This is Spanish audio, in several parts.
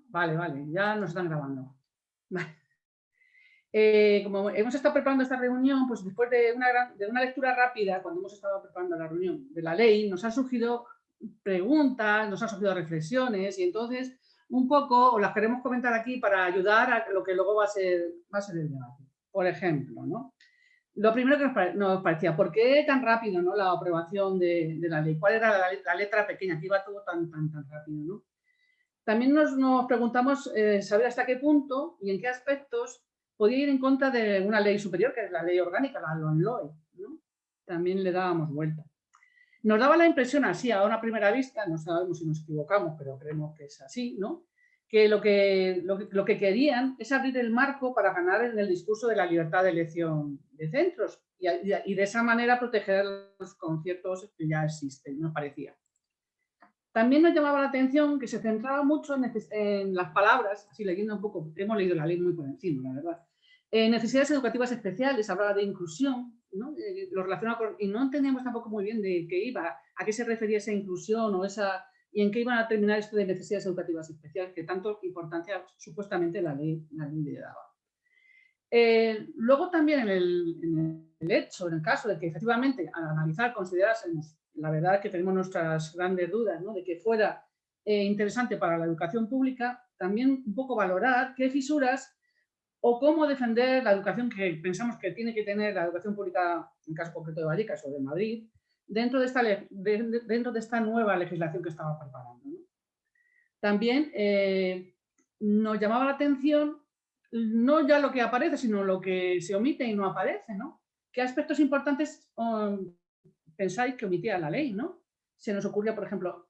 Vale, ya nos están grabando. Vale. Como hemos estado preparando esta reunión, pues después de una lectura rápida, cuando hemos estado preparando la reunión de la ley, nos han surgido preguntas, nos han surgido reflexiones y entonces un poco os las queremos comentar aquí para ayudar a lo que luego va a ser el debate. Por ejemplo, ¿no? Lo primero que nos parecía, ¿por qué tan rápido, ¿no? La aprobación de la ley? ¿Cuál era la letra pequeña? Que iba todo tan rápido, ¿no? También nos preguntamos saber hasta qué punto y en qué aspectos podía ir en contra de una ley superior, que es la ley orgánica, la LOMLOE, ¿no? También le dábamos vuelta. Nos daba la impresión así, a una primera vista, no sabemos si nos equivocamos, pero creemos que es así, ¿no? Que lo que querían es abrir el marco para ganar en el discurso de la libertad de elección de centros y de esa manera proteger los conciertos que ya existen, nos parecía. También nos llamaba la atención que se centraba mucho en las palabras, así leyendo un poco, hemos leído la ley muy por encima, la verdad. Necesidades educativas especiales, hablaba de inclusión, ¿no? Lo relacionaba con, y no entendíamos tampoco muy bien de qué iba, a qué se refería esa inclusión o y en qué iban a terminar esto de necesidades educativas especiales, que tanto importancia supuestamente la ley le daba. Luego también en el caso de que efectivamente al analizar considerásemos, la verdad que tenemos nuestras grandes dudas, ¿no? De que fuera interesante para la educación pública, también un poco valorar qué fisuras o cómo defender la educación que pensamos que tiene que tener la educación pública, en caso concreto de Vallecas o de Madrid, dentro de esta nueva legislación que estaba preparando, ¿no? También nos llamaba la atención no ya lo que aparece, sino lo que se omite y no aparece, ¿no? ¿Qué aspectos importantes pensáis que omitía la ley, ¿no? Se nos ocurría, por ejemplo,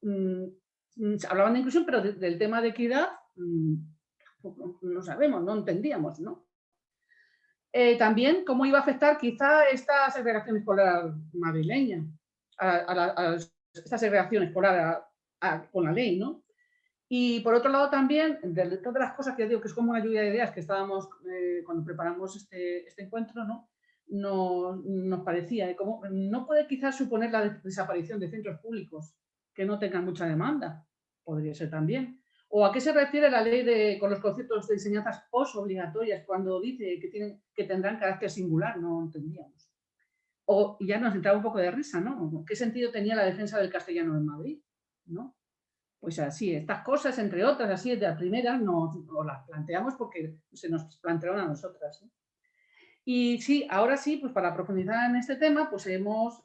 hablaban de inclusión, pero del tema de equidad no sabemos, no entendíamos, ¿no? También cómo iba a afectar quizá esta segregación escolar madrileña, esta segregación escolar con la ley, ¿no? Y por otro lado también, de todas las cosas que ya digo que es como una lluvia de ideas que estábamos, cuando preparamos este encuentro, ¿no? Nos parecía, como no puede quizás suponer la desaparición de centros públicos que no tengan mucha demanda, podría ser también. ¿O a qué se refiere la ley con los conceptos de enseñanzas postobligatorias cuando dice que tendrán carácter singular? No entendíamos. O ya nos entraba un poco de risa, ¿no? ¿Qué sentido tenía la defensa del castellano en Madrid? ¿No? Pues así, estas cosas, entre otras, así de la primera, nos las planteamos porque se nos plantearon a nosotras, ¿no? Y sí, ahora sí, pues para profundizar en este tema, pues hemos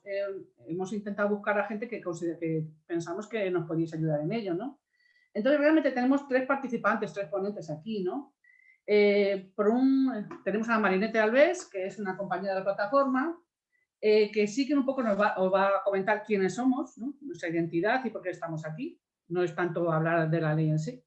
intentado buscar a gente que pensamos que nos podéis ayudar en ello, ¿no? Entonces, realmente tenemos tres participantes, tres ponentes aquí, ¿no? Tenemos a Marinette Alves, que es una compañera de la plataforma, que sí que un poco os va a comentar quiénes somos, ¿no? Nuestra identidad y por qué estamos aquí. No es tanto hablar de la ley en sí.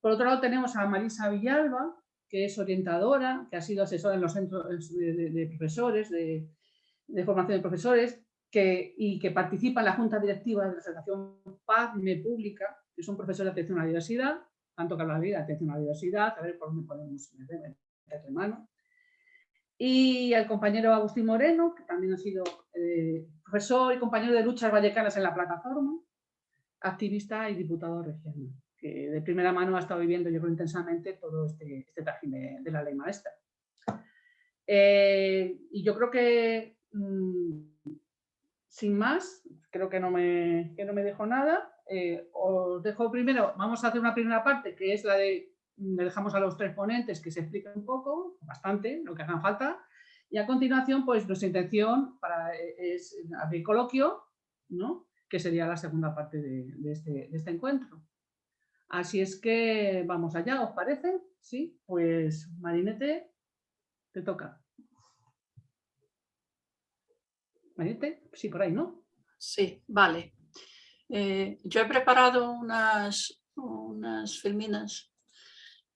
Por otro lado tenemos a Marisa Villalba, que es orientadora, que ha sido asesora en los centros de profesores, de formación de profesores, y que participa en la Junta Directiva de la Asociación PACME Pública, que son profesores de atención a la diversidad, tanto que habla de atención a la diversidad, a ver por dónde podemos meter mano. Y al compañero Agustín Moreno, que también ha sido profesor y compañero de luchas vallecanas en la plataforma, activista y diputado regional, que de primera mano ha estado viviendo, yo creo, intensamente todo este trajín de la ley maestra. Y yo creo que, sin más, creo que no me dejo nada. Os dejo primero, vamos a hacer una primera parte, que es la le dejamos a los tres ponentes que se expliquen un poco, bastante, lo que hagan falta. Y a continuación, pues nuestra intención es abrir coloquio, ¿no? Que sería la segunda parte de este encuentro. Así es que vamos allá, ¿os parece? Sí, pues Marinette, te toca. Marinette, sí, por ahí, ¿no? Sí, vale. Yo he preparado unas filminas,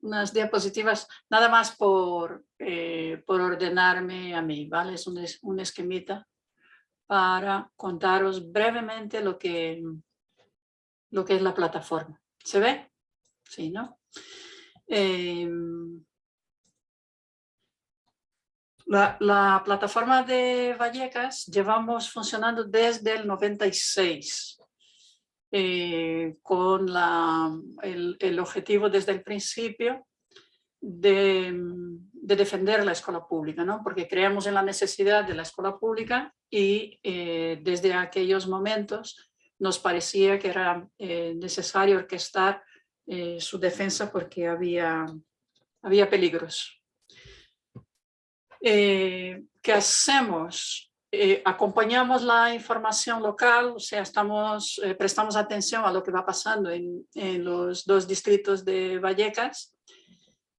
unas diapositivas, nada más por ordenarme a mí, ¿vale? Es un esquemita para contaros brevemente lo que es la plataforma. ¿Se ve? Sí, ¿no? La plataforma de Vallecas llevamos funcionando desde el 96, con el objetivo desde el principio de defender la escuela pública, ¿no? Porque creemos en la necesidad de la escuela pública y desde aquellos momentos nos parecía que era necesario orquestar su defensa porque había peligros. ¿Qué hacemos? Acompañamos la información local, o sea, prestamos atención a lo que va pasando en los 2 distritos de Vallecas,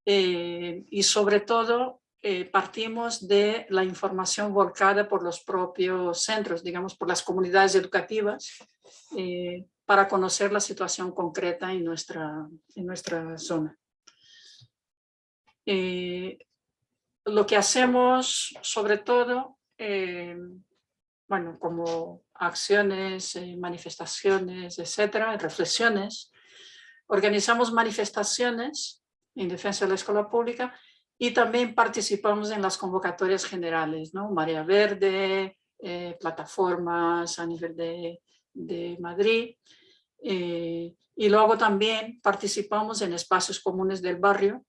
y sobre todo partimos de la información volcada por los propios centros, digamos, por las comunidades educativas, para conocer la situación concreta en nuestra zona. Lo que hacemos sobre todo, bueno, como acciones, manifestaciones, etcétera, reflexiones, organizamos manifestaciones en defensa de la escuela pública y también participamos en las convocatorias generales, ¿no? Marea Verde, plataformas a nivel de Madrid, y luego también participamos en espacios comunes del barrio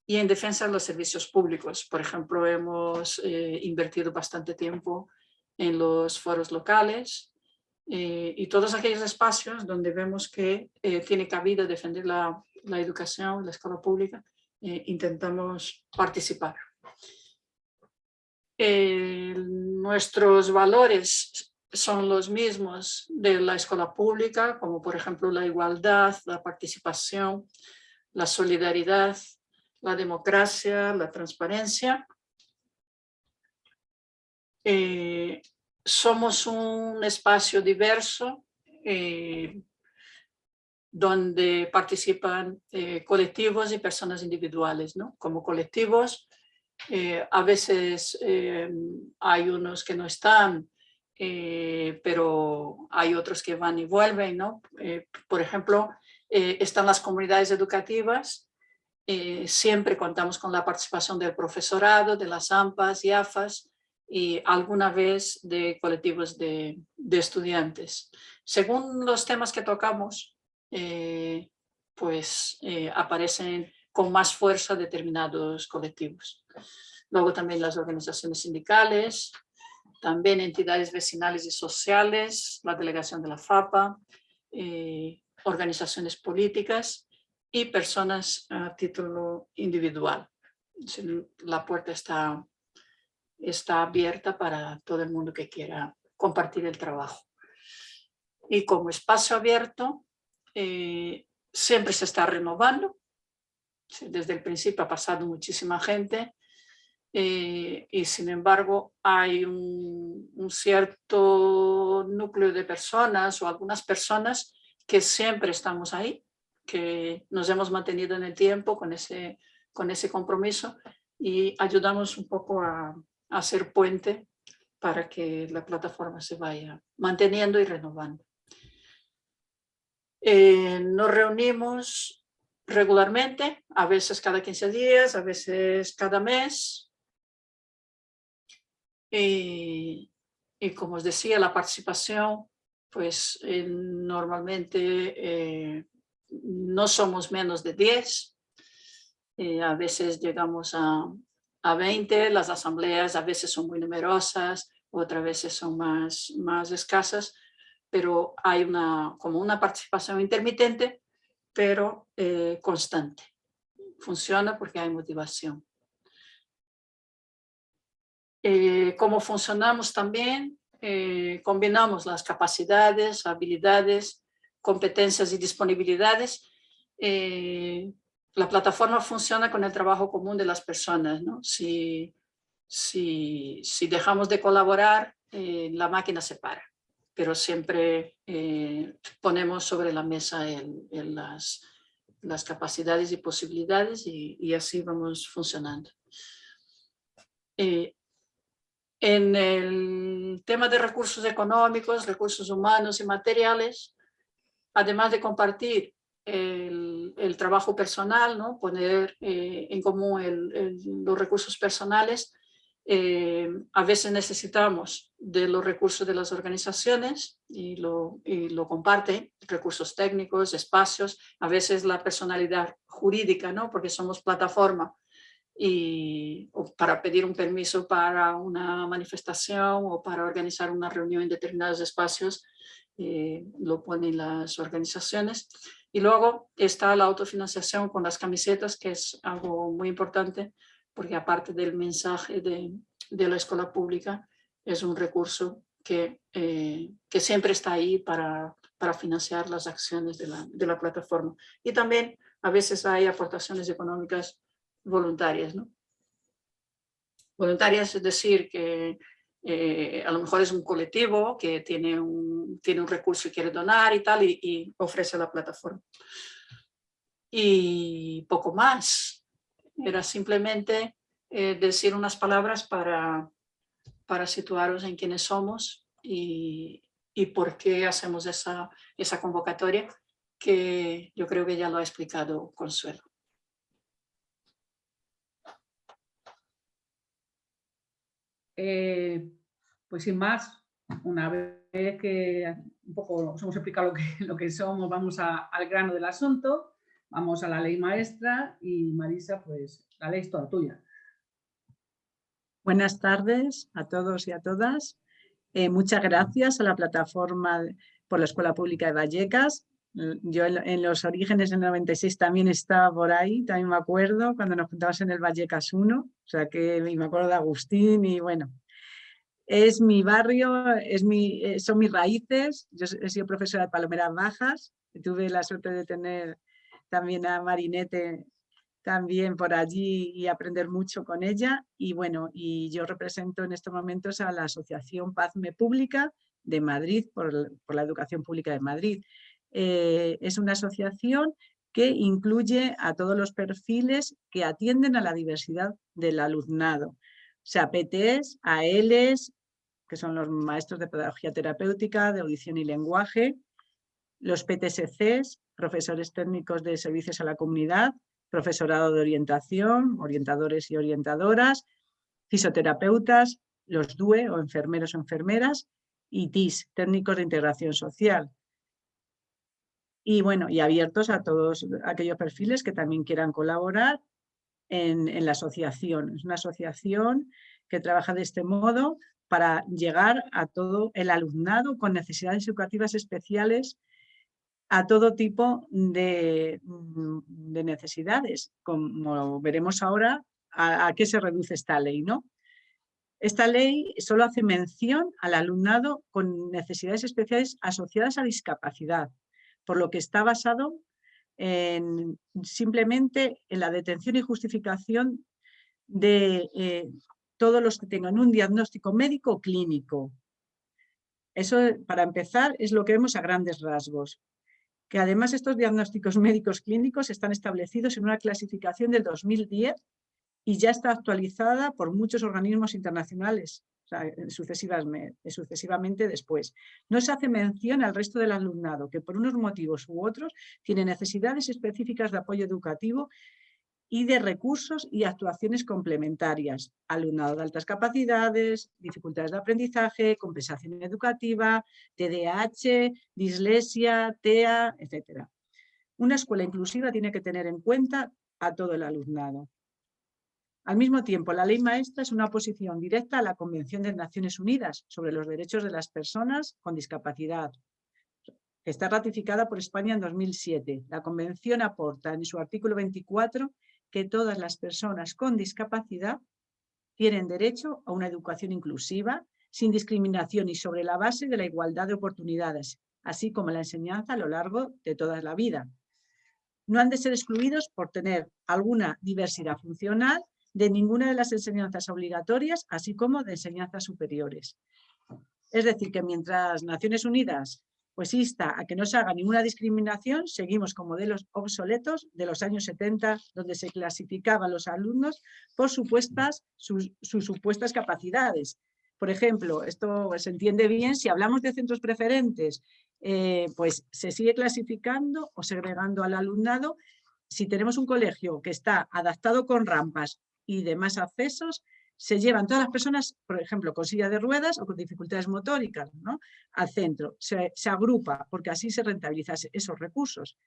y en defensa de los servicios públicos. Por ejemplo, hemos invertido bastante tiempo en los foros locales y todos aquellos espacios donde vemos que tiene cabida defender la educación, la escuela pública, intentamos participar. Nuestros valores son los mismos de la escuela pública, como por ejemplo la igualdad, la participación, la solidaridad, la democracia, la transparencia. Somos un espacio diverso donde participan colectivos y personas individuales, ¿no? Como colectivos, a veces hay unos que no están, pero hay otros que van y vuelven, ¿no? Por ejemplo, están las comunidades educativas. Siempre contamos con la participación del profesorado, de las AMPAs y AFAS y alguna vez de colectivos de estudiantes. Según los temas que tocamos, pues aparecen con más fuerza determinados colectivos. Luego también las organizaciones sindicales, también entidades vecinales y sociales, la delegación de la FAPA, organizaciones políticas y personas a título individual. La puerta está abierta para todo el mundo que quiera compartir el trabajo. Y como espacio abierto, siempre se está renovando. Desde el principio ha pasado muchísima gente y sin embargo hay un cierto núcleo de personas o algunas personas que siempre estamos ahí, que nos hemos mantenido en el tiempo con ese compromiso y ayudamos un poco a hacer puente para que la plataforma se vaya manteniendo y renovando. Nos reunimos regularmente, a veces cada 15 días, a veces cada mes. Y como os decía, la participación, pues normalmente no somos menos de 10. A veces llegamos a 20, las asambleas a veces son muy numerosas, otras veces son más escasas, pero hay como una participación intermitente, pero constante. Funciona porque hay motivación. Cómo funcionamos también, combinamos las capacidades, habilidades, competencias y disponibilidades. La plataforma funciona con el trabajo común de las personas, ¿no? Si dejamos de colaborar, la máquina se para, pero siempre ponemos sobre la mesa las capacidades y posibilidades y así vamos funcionando. En el tema de recursos económicos, recursos humanos y materiales, además de compartir el trabajo personal, ¿no? Poner en común los recursos personales, A veces necesitamos de los recursos de las organizaciones y lo comparten, recursos técnicos, espacios, a veces la personalidad jurídica, ¿no? Porque somos plataforma o para pedir un permiso para una manifestación o para organizar una reunión en determinados espacios, lo ponen las organizaciones. Y luego está la autofinanciación con las camisetas, que es algo muy importante, porque aparte del mensaje de la escuela pública, es un recurso que siempre está ahí para financiar las acciones de la plataforma. Y también a veces hay aportaciones económicas voluntarias, ¿no? Voluntarias, es decir, que a lo mejor es un colectivo que tiene un recurso y quiere donar y tal, y ofrece la plataforma. Y poco más. Era simplemente decir unas palabras para situaros en quiénes somos y por qué hacemos esa convocatoria, que yo creo que ya lo ha explicado Consuelo. Pues sin más, una vez que un poco os hemos explicado lo que somos, vamos al grano del asunto, vamos a la ley maestra y Marisa, pues la ley es toda tuya. Buenas tardes a todos y a todas. Muchas gracias a la plataforma por la Escuela Pública de Vallecas. Yo en los orígenes del 96 también estaba por ahí, también me acuerdo, cuando nos juntamos en el Vallecas 1, o sea que me acuerdo de Agustín y bueno. Es mi barrio, son mis raíces. Yo he sido profesora de Palomeras Bajas, tuve la suerte de tener también a Marinete también por allí y aprender mucho con ella. Y bueno, y yo represento en estos momentos a la Asociación Pazme Pública de Madrid, por la Educación Pública de Madrid. Es una asociación que incluye a todos los perfiles que atienden a la diversidad del alumnado. O sea, PTs, ALs, que son los maestros de pedagogía terapéutica, de audición y lenguaje, los PTSCs, profesores técnicos de servicios a la comunidad, profesorado de orientación, orientadores y orientadoras, fisioterapeutas, los DUE o enfermeros o enfermeras y TIS, técnicos de integración social. Y bueno, y abiertos a todos aquellos perfiles que también quieran colaborar en la asociación. Es una asociación que trabaja de este modo para llegar a todo el alumnado con necesidades educativas especiales, a todo tipo de necesidades, como veremos ahora a qué se reduce esta ley, ¿no? Esta ley solo hace mención al alumnado con necesidades especiales asociadas a discapacidad, por lo que está basado simplemente en la detención y justificación de todos los que tengan un diagnóstico médico o clínico. Eso, para empezar, es lo que vemos a grandes rasgos. Que además estos diagnósticos médicos clínicos están establecidos en una clasificación del 2010 y ya está actualizada por muchos organismos internacionales, o sea, sucesivamente después. No se hace mención al resto del alumnado que por unos motivos u otros tiene necesidades específicas de apoyo educativo y de recursos y actuaciones complementarias. Alumnado de altas capacidades, dificultades de aprendizaje, compensación educativa, TDAH, dislexia, TEA, etc. Una escuela inclusiva tiene que tener en cuenta a todo el alumnado. Al mismo tiempo, la ley maestra es una oposición directa a la Convención de Naciones Unidas sobre los Derechos de las Personas con Discapacidad, que está ratificada por España en 2007. La Convención aporta en su artículo 24 que todas las personas con discapacidad tienen derecho a una educación inclusiva, sin discriminación y sobre la base de la igualdad de oportunidades, así como la enseñanza a lo largo de toda la vida. No han de ser excluidos por tener alguna diversidad funcional de ninguna de las enseñanzas obligatorias, así como de enseñanzas superiores. Es decir, que mientras Naciones Unidas pues insta a que no se haga ninguna discriminación, seguimos con modelos obsoletos de los años 70, donde se clasificaban los alumnos por sus supuestas capacidades. Por ejemplo, esto se entiende bien si hablamos de centros preferentes, pues se sigue clasificando o segregando al alumnado. Si tenemos un colegio que está adaptado con rampas y demás accesos, se llevan todas las personas, por ejemplo, con silla de ruedas o con dificultades motóricas, ¿no?, al centro. Se agrupa porque así se rentabilizan esos recursos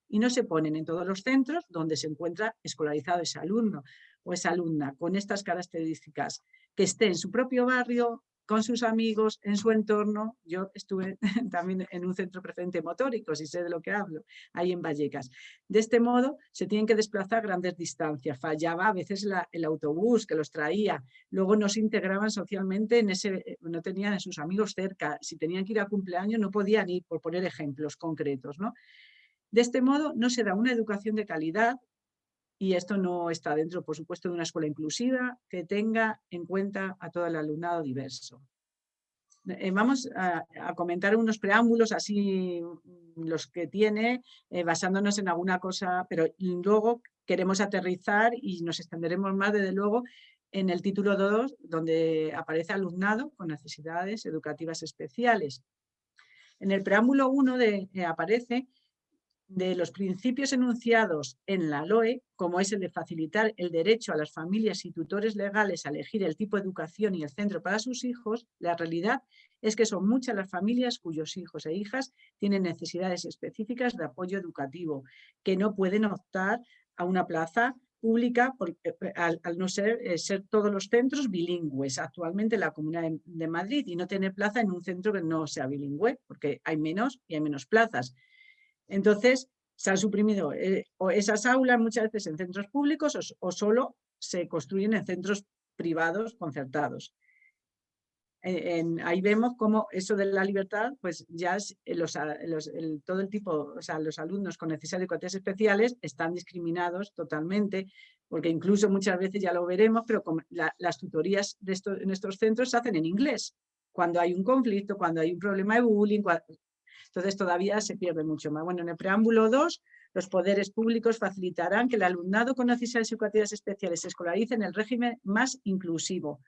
y no se ponen en todos los centros donde se encuentra escolarizado ese alumno o esa alumna con estas características, que esté en su propio barrio, con sus amigos, en su entorno. Yo estuve también en un centro preferente motórico, si sé de lo que hablo, ahí en Vallecas. De este modo, se tienen que desplazar grandes distancias. Fallaba a veces el autobús que los traía. Luego no se integraban socialmente, no tenían a sus amigos cerca. Si tenían que ir a cumpleaños, no podían ir, por poner ejemplos concretos, ¿no? De este modo, no se da una educación de calidad. Y esto no está dentro, por supuesto, de una escuela inclusiva que tenga en cuenta a todo el alumnado diverso. Vamos a comentar unos preámbulos, así los que tiene, basándonos en alguna cosa, pero luego queremos aterrizar y nos extenderemos más, desde luego, en el título 2, donde aparece alumnado con necesidades educativas especiales. En el preámbulo 1 aparece de los principios enunciados en la LOE, como es el de facilitar el derecho a las familias y tutores legales a elegir el tipo de educación y el centro para sus hijos, la realidad es que son muchas las familias cuyos hijos e hijas tienen necesidades específicas de apoyo educativo, que no pueden optar a una plaza pública al no ser todos los centros bilingües actualmente en la Comunidad de Madrid, y no tener plaza en un centro que no sea bilingüe, porque hay menos plazas. Entonces, se han suprimido esas aulas muchas veces en centros públicos o solo se construyen en centros privados concertados. Ahí vemos cómo eso de la libertad, pues ya todo el tipo, o sea, los alumnos con necesidades educativas especiales están discriminados totalmente, porque incluso muchas veces, ya lo veremos, pero las tutorías en estos centros se hacen en inglés, cuando hay un conflicto, cuando hay un problema de bullying. Entonces todavía se pierde mucho más. Bueno, en el preámbulo 2, los poderes públicos facilitarán que el alumnado con necesidades educativas especiales se escolarice en el régimen más inclusivo.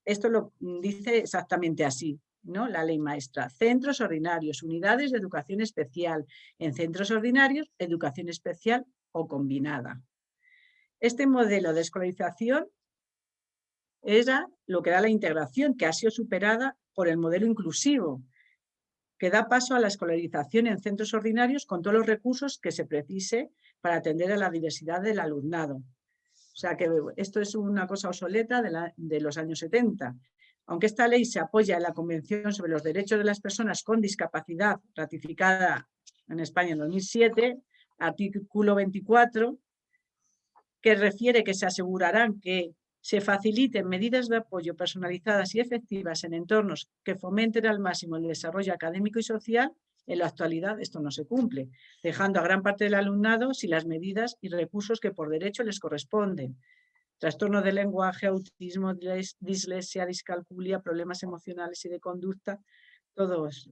Esto lo dice exactamente así, ¿no?, la ley maestra. Centros ordinarios, unidades de educación especial. En centros ordinarios, educación especial o combinada. Este modelo de escolarización era lo que da la integración, que ha sido superada por el modelo inclusivo, que da paso a la escolarización en centros ordinarios con todos los recursos que se precise para atender a la diversidad del alumnado. O sea que esto es una cosa obsoleta de los años 70. Aunque esta ley se apoya en la Convención sobre los Derechos de las Personas con Discapacidad, ratificada en España en 2007, artículo 24, que refiere que se asegurarán que se faciliten medidas de apoyo personalizadas y efectivas en entornos que fomenten al máximo el desarrollo académico y social, en la actualidad esto no se cumple, dejando a gran parte del alumnado sin las medidas y recursos que por derecho les corresponden. Trastorno de lenguaje, autismo, dislexia, discalculia, problemas emocionales y de conducta, todos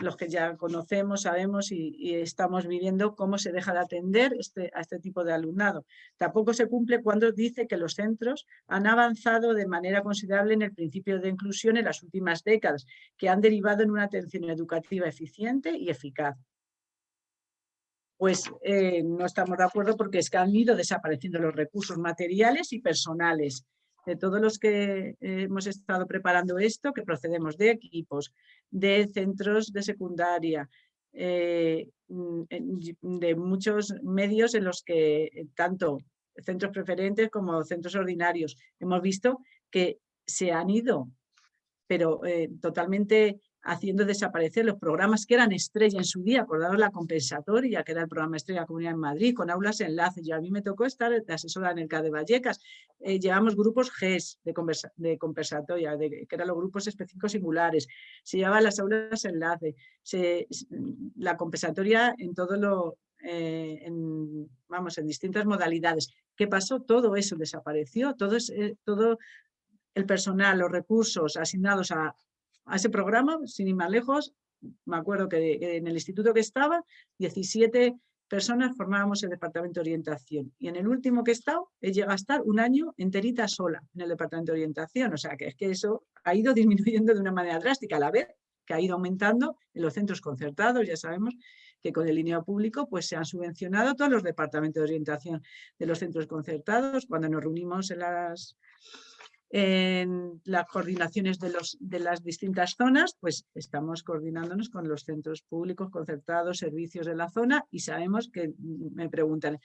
los que ya conocemos, sabemos y estamos viviendo cómo se deja de atender a este tipo de alumnado. Tampoco se cumple cuando dice que los centros han avanzado de manera considerable en el principio de inclusión en las últimas décadas, que han derivado en una atención educativa eficiente y eficaz. Pues no estamos de acuerdo, porque es que han ido desapareciendo los recursos materiales y personales. De todos los que hemos estado preparando esto, que procedemos de equipos, de centros de secundaria, de muchos medios en los que tanto centros preferentes como centros ordinarios hemos visto que se han ido, pero totalmente haciendo desaparecer los programas que eran estrella en su día. Acordaros la compensatoria, que era el programa estrella de la Comunidad de Madrid, con aulas enlaces. Y a mí me tocó estar de asesora en el CAD de Vallecas. Llevamos grupos GES de compensatoria, que eran los grupos específicos singulares. Se llevaban las aulas enlace. La compensatoria en todo lo... en distintas modalidades. ¿Qué pasó? Todo eso desapareció. Todo el personal, los recursos asignados a ese programa, sin ir más lejos, me acuerdo que en el instituto que estaba, 17 personas formábamos el departamento de orientación, y en el último que he estado, he llegado a estar un año enterita sola en el departamento de orientación. O sea que es que eso ha ido disminuyendo de una manera drástica, a la vez que ha ido aumentando en los centros concertados. Ya sabemos que con el dinero público pues se han subvencionado todos los departamentos de orientación de los centros concertados. Cuando nos reunimos en en las coordinaciones de las distintas zonas, pues estamos coordinándonos con los centros públicos, concertados, servicios de la zona, y sabemos que me preguntan,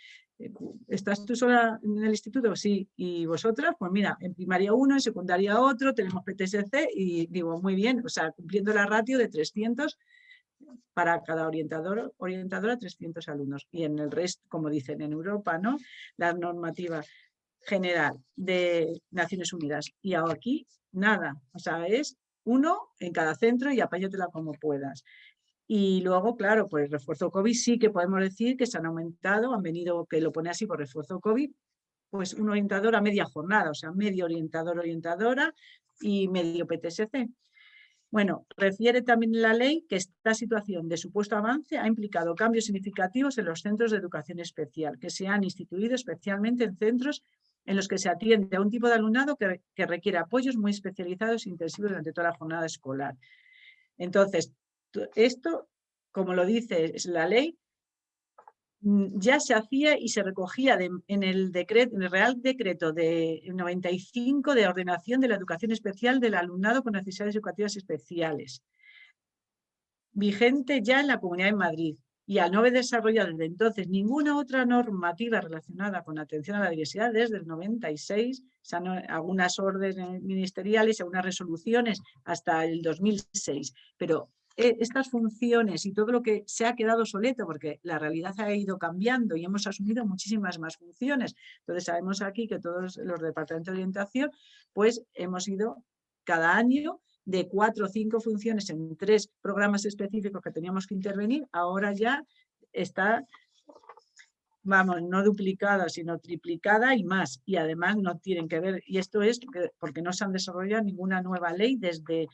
¿estás tú sola en el instituto? Sí. ¿Y vosotras? Pues mira, en primaria uno, en secundaria otro, tenemos PTSC, y digo, muy bien, o sea, cumpliendo la ratio de 300 para cada orientadora 300 alumnos. Y en el resto, como dicen en Europa, ¿no? La normativa general de Naciones Unidas. Y aquí nada, o sea, es uno en cada centro y apáñatela como puedas. Y luego, claro, pues refuerzo COVID sí que podemos decir que se han aumentado, han venido, que lo pone así por refuerzo COVID, pues un orientador a media jornada, o sea, medio orientadora y medio PTSC. Bueno, refiere también la ley que esta situación de supuesto avance ha implicado cambios significativos en los centros de educación especial, que se han instituido especialmente en centros en los que se atiende a un tipo de alumnado que requiere apoyos muy especializados e intensivos durante toda la jornada escolar. Entonces, esto, como lo dice la ley, ya se hacía y se recogía en el Real Decreto de 95 de ordenación de la educación especial del alumnado con necesidades educativas especiales, vigente ya en la Comunidad de Madrid. Y al no haber desarrollado desde entonces ninguna otra normativa relacionada con atención a la diversidad desde el 96, o sea, algunas órdenes ministeriales, algunas resoluciones hasta el 2006, pero estas funciones y todo lo que se ha quedado obsoleto, porque la realidad ha ido cambiando y hemos asumido muchísimas más funciones. Entonces sabemos aquí que todos los departamentos de orientación, pues hemos ido cada año de 4 o 5 funciones en 3 programas específicos que teníamos que intervenir, ahora ya está, vamos, no duplicada, sino triplicada y más. Y además no tienen que ver, y esto es porque no se han desarrollado ninguna nueva ley desde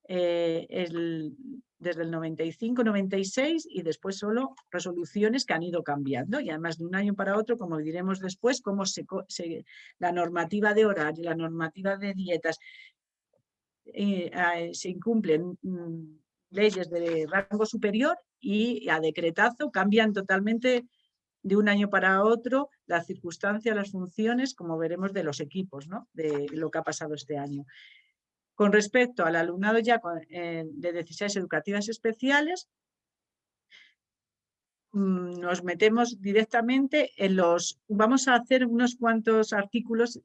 el 95-96 y después solo resoluciones que han ido cambiando. Y además de un año para otro, como diremos después, cómo la normativa de horario, la normativa de dietas, se incumplen leyes de rango superior y a decretazo cambian totalmente de un año para otro las circunstancias, las funciones, como veremos de los equipos, ¿no? De lo que ha pasado este año. Con respecto al alumnado ya de necesidades educativas especiales, nos metemos directamente en los... Vamos a hacer unos cuantos artículos,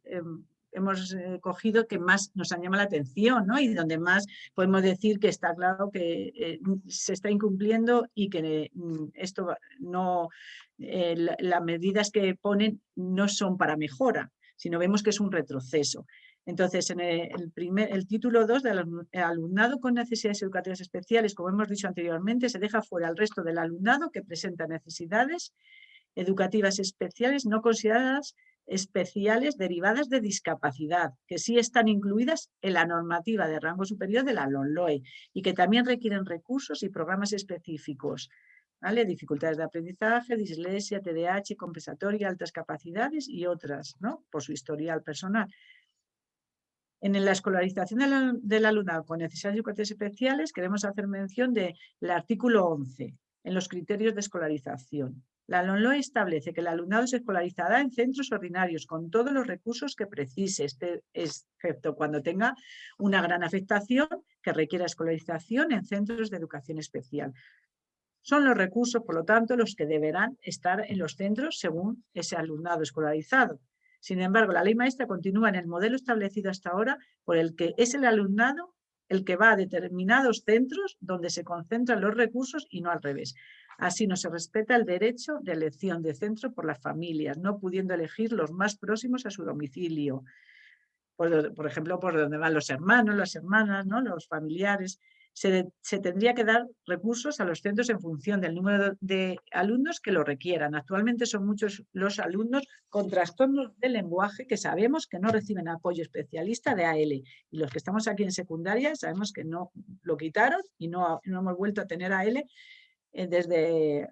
hemos cogido que más nos han llamado la atención, ¿no? Y donde más podemos decir que está claro que se está incumpliendo y que esto no, las medidas que ponen no son para mejora, sino vemos que es un retroceso. Entonces, en el título 2 del alumnado con necesidades educativas especiales, como hemos dicho anteriormente, se deja fuera al resto del alumnado que presenta necesidades educativas especiales no consideradas especiales derivadas de discapacidad, que sí están incluidas en la normativa de rango superior de la LOMLOE y que también requieren recursos y programas específicos, ¿vale? Dificultades de aprendizaje, dislexia, TDAH, compensatoria, altas capacidades y otras, ¿no? Por su historial personal. En la escolarización del alumnado con necesidades educativas especiales queremos hacer mención del artículo 11, en los criterios de escolarización. La LOMLOE establece que el alumnado se escolarizará en centros ordinarios con todos los recursos que precise, excepto cuando tenga una gran afectación que requiera escolarización en centros de educación especial. Son los recursos, por lo tanto, los que deberán estar en los centros según ese alumnado escolarizado. Sin embargo, la ley maestra continúa en el modelo establecido hasta ahora por el que es el alumnado el que va a determinados centros donde se concentran los recursos y no al revés. Así no se respeta el derecho de elección de centro por las familias, no pudiendo elegir los más próximos a su domicilio. Por ejemplo, por donde van los hermanos, las hermanas, ¿no? Los familiares. Se tendría que dar recursos a los centros en función del número de alumnos que lo requieran. Actualmente son muchos los alumnos con trastornos del lenguaje que sabemos que no reciben apoyo especialista de AL. Y los que estamos aquí en secundaria sabemos que no lo quitaron y no hemos vuelto a tener AL desde,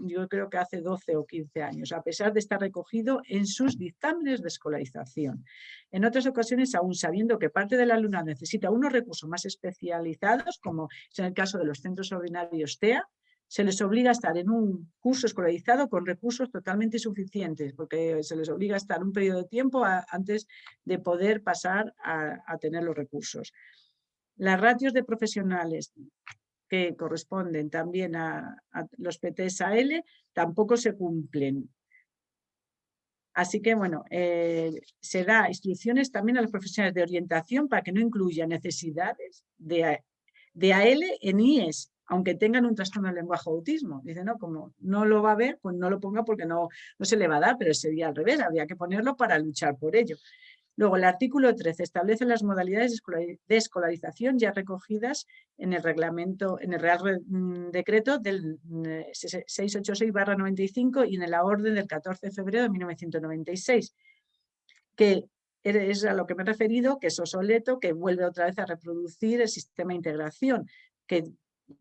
yo creo que hace 12 o 15 años, a pesar de estar recogido en sus dictámenes de escolarización. En otras ocasiones, aún sabiendo que parte del alumnado necesita unos recursos más especializados, como es en el caso de los centros ordinarios TEA, se les obliga a estar en un curso escolarizado con recursos totalmente suficientes, porque se les obliga a estar un periodo de tiempo antes de poder pasar a tener los recursos. Las ratios de profesionales que corresponden también a los PTSAL tampoco se cumplen. Así que, bueno, se da instrucciones también a los profesionales de orientación para que no incluya necesidades de AL en IES, aunque tengan un trastorno del lenguaje o autismo. Dice, no, como no lo va a ver, pues no lo ponga porque no se le va a dar, pero sería al revés, habría que ponerlo para luchar por ello. Luego, el artículo 13 establece las modalidades de escolarización ya recogidas en el reglamento, en el Real Decreto del 686/95 y en la orden del 14 de febrero de 1996, que es a lo que me he referido, que es obsoleto, que vuelve otra vez a reproducir el sistema de integración, que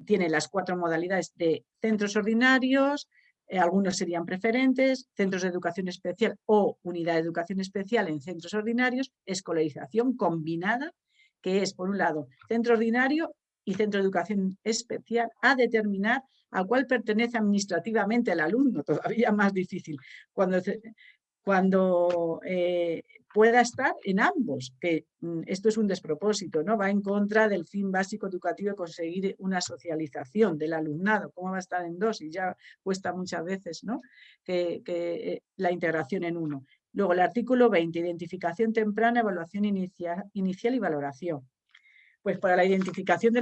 tiene las 4 modalidades de centros ordinarios, algunos serían preferentes, centros de educación especial o unidad de educación especial en centros ordinarios, escolarización combinada, que es, por un lado, centro ordinario y centro de educación especial, a determinar a cuál pertenece administrativamente el alumno, todavía más difícil, cuando pueda estar en ambos, que esto es un despropósito, ¿no? Va en contra del fin básico educativo de conseguir una socialización del alumnado. ¿Cómo va a estar en 2? Y ya cuesta muchas veces, ¿no? que la integración en 1. Luego, el artículo 20, identificación temprana, evaluación inicial y valoración. Pues para la identificación de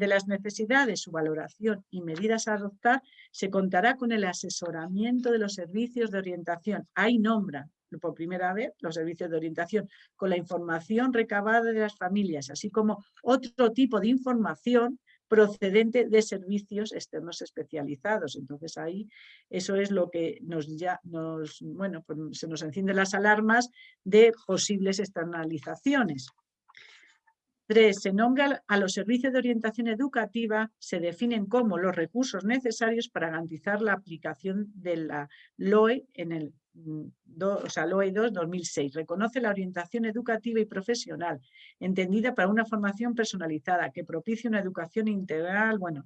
las necesidades, su valoración y medidas a adoptar, se contará con el asesoramiento de los servicios de orientación. Ahí nombran por primera vez los servicios de orientación, con la información recabada de las familias, así como otro tipo de información procedente de servicios externos especializados. Entonces ahí eso es lo que bueno, pues se nos encienden las alarmas de posibles externalizaciones. 3. Se nombra a los servicios de orientación educativa, se definen como los recursos necesarios para garantizar la aplicación de la LOE en el LOE 2-2006. Reconoce la orientación educativa y profesional, entendida para una formación personalizada que propicie una educación integral. Bueno,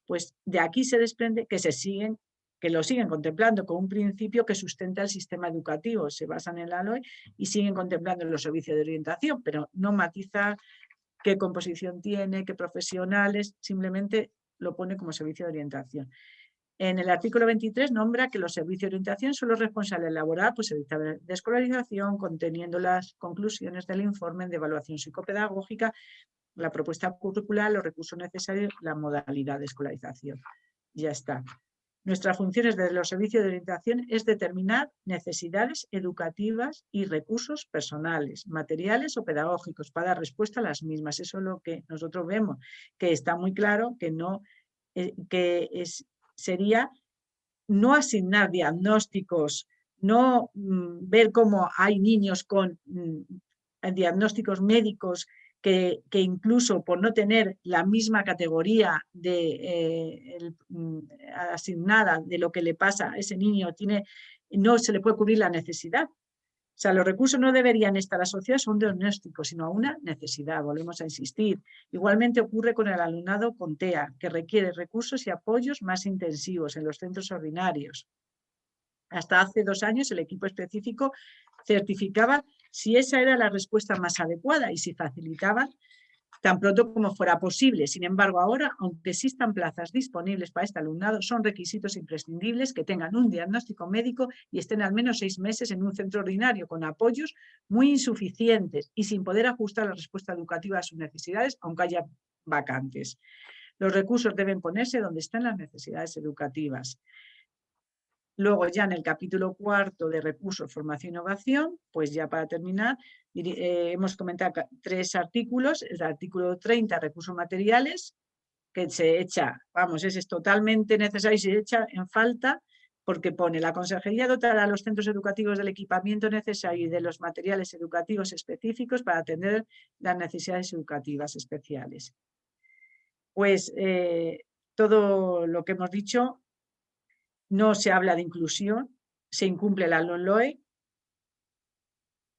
pues de aquí se desprende que lo siguen contemplando con un principio que sustenta el sistema educativo, se basan en la LOE y siguen contemplando los servicios de orientación, pero no matiza qué composición tiene, qué profesionales, simplemente lo pone como servicio de orientación. En el artículo 23 nombra que los servicios de orientación son los responsables de elaborar pues, el dictamen de escolarización, conteniendo las conclusiones del informe de evaluación psicopedagógica, la propuesta curricular, los recursos necesarios, la modalidad de escolarización. Ya está. Nuestra función desde los servicios de orientación es determinar necesidades educativas y recursos personales, materiales o pedagógicos para dar respuesta a las mismas. Eso es lo que nosotros vemos, que está muy claro que sería no asignar diagnósticos, no ver cómo hay niños con diagnósticos médicos que incluso por no tener la misma categoría asignada de lo que le pasa a ese niño, no se le puede cubrir la necesidad. O sea, los recursos no deberían estar asociados a un diagnóstico, sino a una necesidad, volvemos a insistir. Igualmente ocurre con el alumnado con TEA, que requiere recursos y apoyos más intensivos en los centros ordinarios. Hasta hace 2 años el equipo específico certificaba si esa era la respuesta más adecuada y si facilitaban tan pronto como fuera posible. Sin embargo, ahora, aunque existan plazas disponibles para este alumnado, son requisitos imprescindibles que tengan un diagnóstico médico y estén al menos 6 meses en un centro ordinario con apoyos muy insuficientes y sin poder ajustar la respuesta educativa a sus necesidades, aunque haya vacantes. Los recursos deben ponerse donde están las necesidades educativas. Luego ya en el capítulo 4 de recursos, formación e innovación, pues ya para terminar, hemos comentado 3 artículos. El artículo 30, recursos materiales, que se echa, vamos, es totalmente necesario y se echa en falta porque pone la Consejería dotará a los centros educativos del equipamiento necesario y de los materiales educativos específicos para atender las necesidades educativas especiales. Pues todo lo que hemos dicho. No se habla de inclusión, se incumple la LOE,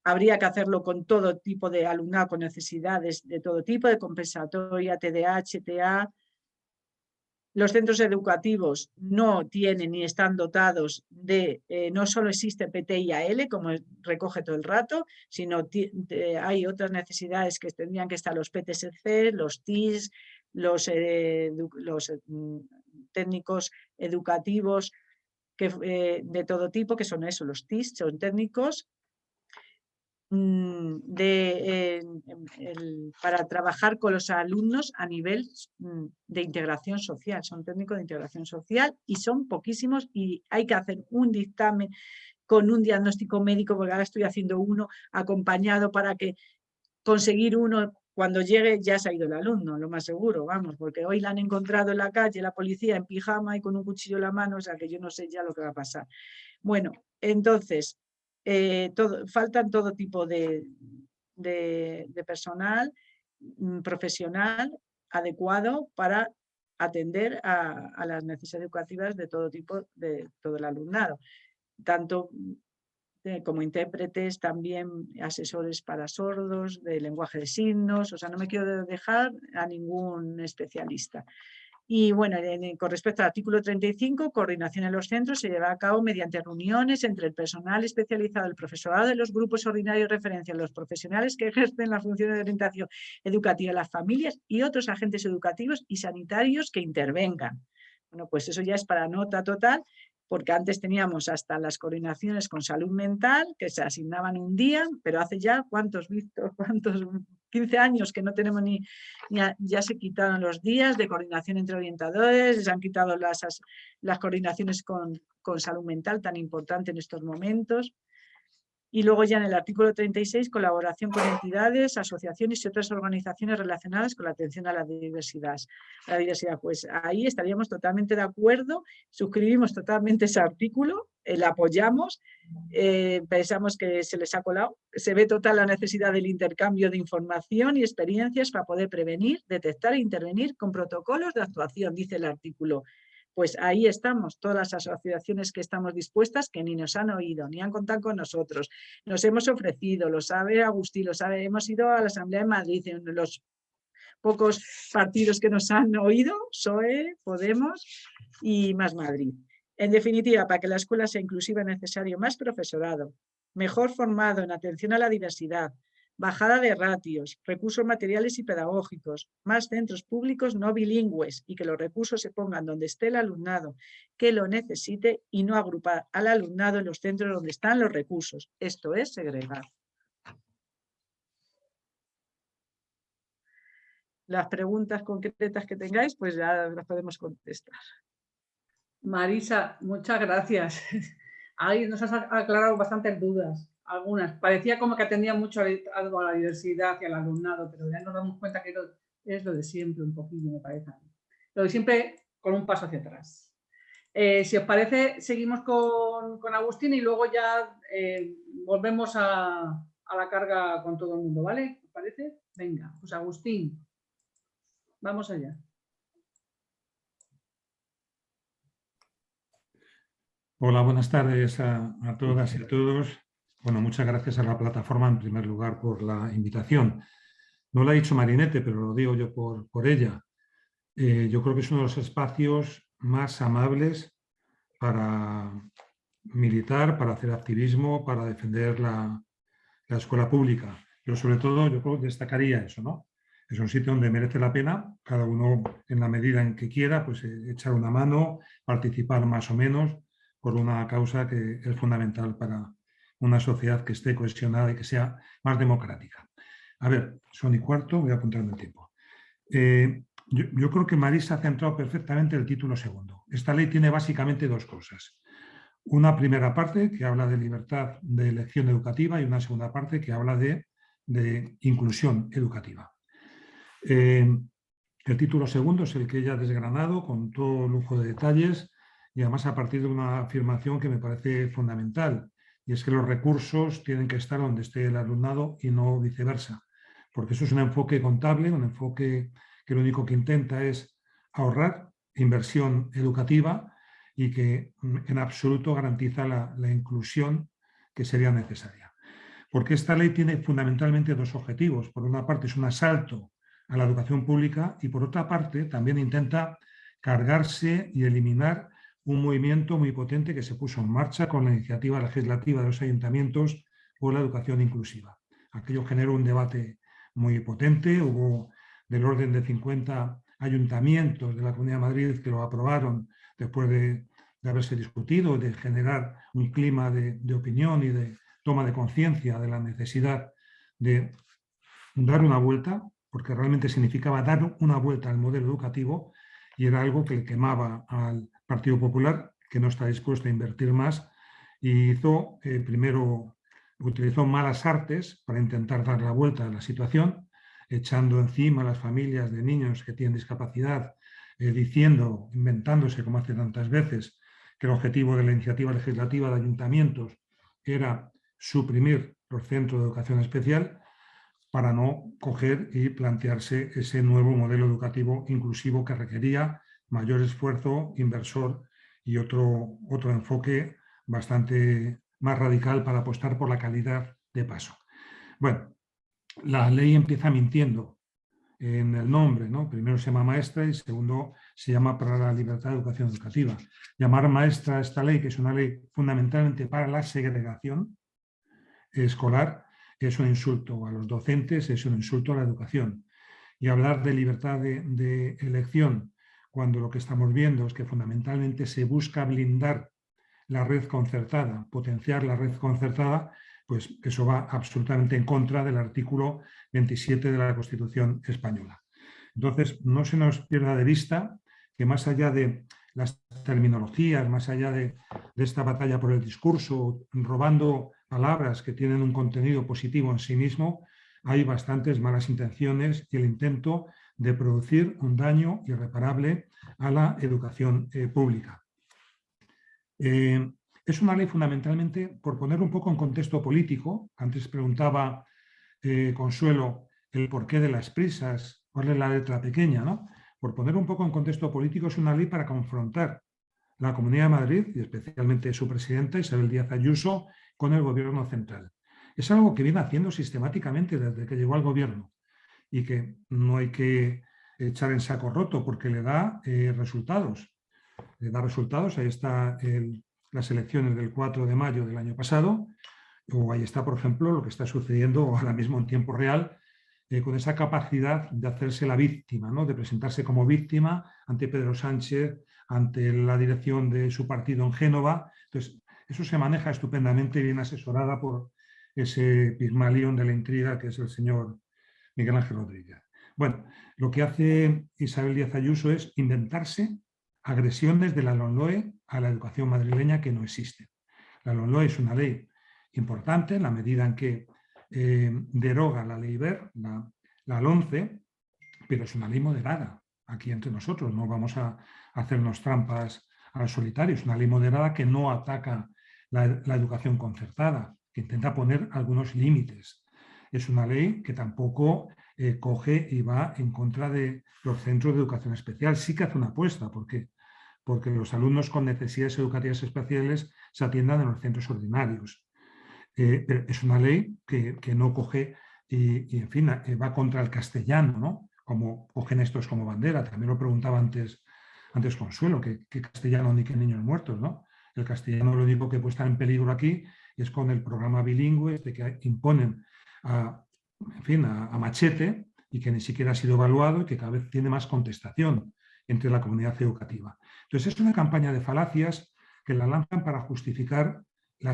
habría que hacerlo con todo tipo de alumnado con necesidades de todo tipo, de compensatoria, TDAH, TA. Los centros educativos no tienen ni están dotados de, no solo existe PTIAL, como recoge todo el rato, sino hay otras necesidades que tendrían que estar los PTSC, los TIS, los técnicos educativos de todo tipo, que son eso, los TIS, son técnicos para trabajar con los alumnos a nivel de integración social. Son técnicos de integración social y son poquísimos y hay que hacer un dictamen con un diagnóstico médico, porque ahora estoy haciendo uno acompañado para que conseguir uno, cuando llegue ya se ha ido el alumno, lo más seguro, vamos, porque hoy la han encontrado en la calle, la policía en pijama y con un cuchillo en la mano, o sea que yo no sé ya lo que va a pasar. Bueno, entonces, faltan todo tipo de personal profesional adecuado para atender a las necesidades educativas de todo tipo, de todo el alumnado, tanto como intérpretes, también asesores para sordos, de lenguaje de signos, o sea, no me quiero dejar a ningún especialista. Y bueno, con respecto al artículo 35, coordinación en los centros se lleva a cabo mediante reuniones entre el personal especializado, el profesorado de los grupos ordinarios de referencia, los profesionales que ejercen las funciones de orientación educativa, las familias y otros agentes educativos y sanitarios que intervengan. Bueno, pues eso ya es para nota total, porque antes teníamos hasta las coordinaciones con salud mental, que se asignaban un día, pero hace ya, ¿cuántos 15 años que no tenemos ya se quitaron los días de coordinación entre orientadores, se han quitado las coordinaciones con salud mental tan importante en estos momentos. Y luego ya en el artículo 36, colaboración con entidades, asociaciones y otras organizaciones relacionadas con la atención a la diversidad. Pues ahí estaríamos totalmente de acuerdo, suscribimos totalmente ese artículo, el apoyamos, pensamos que se les ha colado, se ve total la necesidad del intercambio de información y experiencias para poder prevenir, detectar e intervenir con protocolos de actuación, dice el artículo. Pues ahí estamos, todas las asociaciones que estamos dispuestas, que ni nos han oído, ni han contado con nosotros. Nos hemos ofrecido, lo sabe Agustín, lo sabe, hemos ido a la Asamblea de Madrid, en los pocos partidos que nos han oído, PSOE, Podemos y Más Madrid. En definitiva, para que la escuela sea inclusiva es necesario más profesorado, mejor formado en atención a la diversidad, bajada de ratios, recursos materiales y pedagógicos, más centros públicos no bilingües y que los recursos se pongan donde esté el alumnado que lo necesite y no agrupar al alumnado en los centros donde están los recursos. Esto es segregar. Las preguntas concretas que tengáis, pues ya las podemos contestar. Marisa, muchas gracias. Ahí nos has aclarado bastantes dudas. Algunas. Parecía como que atendía mucho algo a la diversidad y al alumnado, pero ya nos damos cuenta que es lo de siempre un poquillo, me parece. Lo de siempre con un paso hacia atrás. Si os parece, seguimos con Agustín y luego ya volvemos a la carga con todo el mundo, ¿vale? ¿Os parece? Venga, pues Agustín, vamos allá. Hola, buenas tardes a todas y a todos. Bueno, muchas gracias a la plataforma en primer lugar por la invitación. No lo ha dicho Marinette, pero lo digo yo por ella. Yo creo que es uno de los espacios más amables para militar, para hacer activismo, para defender la escuela pública. Pero sobre todo yo creo que destacaría eso, ¿no? Es un sitio donde merece la pena, cada uno en la medida en que quiera, pues echar una mano, participar más o menos por una causa que es fundamental para una sociedad que esté cohesionada y que sea más democrática. A ver, son y cuarto, voy apuntando el tiempo. Yo creo que Marisa ha centrado perfectamente el título segundo. Esta ley tiene básicamente dos cosas. Una primera parte que habla de libertad de elección educativa y una segunda parte que habla de inclusión educativa. El título segundo es el que ella ha desgranado con todo lujo de detalles y además a partir de una afirmación que me parece fundamental, y es que los recursos tienen que estar donde esté el alumnado y no viceversa, porque eso es un enfoque contable, un enfoque que lo único que intenta es ahorrar inversión educativa y que en absoluto garantiza la inclusión que sería necesaria. Porque esta ley tiene fundamentalmente dos objetivos. Por una parte es un asalto a la educación pública y por otra parte también intenta cargarse y eliminar un movimiento muy potente que se puso en marcha con la iniciativa legislativa de los ayuntamientos por la educación inclusiva. Aquello generó un debate muy potente, hubo del orden de 50 ayuntamientos de la Comunidad de Madrid que lo aprobaron después de haberse discutido, de generar un clima de opinión y de toma de conciencia de la necesidad de dar una vuelta, porque realmente significaba dar una vuelta al modelo educativo, y era algo que le quemaba al Partido Popular, que no está dispuesto a invertir más, y hizo, primero utilizó malas artes para intentar dar la vuelta a la situación, echando encima a las familias de niños que tienen discapacidad, diciendo, inventándose como hace tantas veces, que el objetivo de la iniciativa legislativa de ayuntamientos era suprimir los centros de educación especial para no coger y plantearse ese nuevo modelo educativo inclusivo que requería mayor esfuerzo inversor y otro enfoque bastante más radical para apostar por la calidad de paso. Bueno, la ley empieza mintiendo en el nombre, ¿no? Primero se llama maestra y segundo se llama para la libertad de educación educativa. Llamar maestra a esta ley, que es una ley fundamentalmente para la segregación escolar, es un insulto a los docentes, es un insulto a la educación. Y hablar de libertad de elección, cuando lo que estamos viendo es que fundamentalmente se busca blindar la red concertada, potenciar la red concertada, pues eso va absolutamente en contra del artículo 27 de la Constitución española. Entonces, no se nos pierda de vista que más allá de las terminologías, más allá de esta batalla por el discurso, robando palabras que tienen un contenido positivo en sí mismo, hay bastantes malas intenciones y el intento de producir un daño irreparable a la educación pública. Es una ley fundamentalmente, por poner un poco en contexto político, antes preguntaba Consuelo el porqué de las prisas, cuál es la letra pequeña, ¿no? Por poner un poco en contexto político, es una ley para confrontar la Comunidad de Madrid y especialmente su presidenta Isabel Díaz Ayuso con el gobierno central. Es algo que viene haciendo sistemáticamente desde que llegó al gobierno y que no hay que echar en saco roto porque le da resultados. Le da resultados, ahí está las elecciones del 4 de mayo del año pasado, o ahí está, por ejemplo, lo que está sucediendo ahora mismo en tiempo real, con esa capacidad de hacerse la víctima, ¿no? De presentarse como víctima ante Pedro Sánchez, ante la dirección de su partido en Génova. Entonces, eso se maneja estupendamente y bien asesorada por ese Pigmalión de la intriga que es el señor Miguel Ángel Rodríguez. Bueno, lo que hace Isabel Díaz Ayuso es inventarse agresiones de la LOMLOE a la educación madrileña que no existen. La LOMLOE es una ley importante en la medida en que deroga la ley Wert, la LOMCE, pero es una ley moderada. Aquí entre nosotros no vamos a hacernos trampas al solitario. Es una ley moderada que no ataca la educación concertada, que intenta poner algunos límites. Es una ley que tampoco coge y va en contra de los centros de educación especial. Sí que hace una apuesta, porque los alumnos con necesidades educativas especiales se atiendan en los centros ordinarios. Pero es una ley que no coge y en fin, va contra el castellano, ¿no? Como cogen estos como bandera. También lo preguntaba antes Consuelo, que castellano ni que niños muertos, ¿no? El castellano lo único que puede estar en peligro aquí es con el programa bilingüe de que imponen a machete y que ni siquiera ha sido evaluado y que cada vez tiene más contestación entre la comunidad educativa. Entonces es una campaña de falacias que la lanzan para justificar la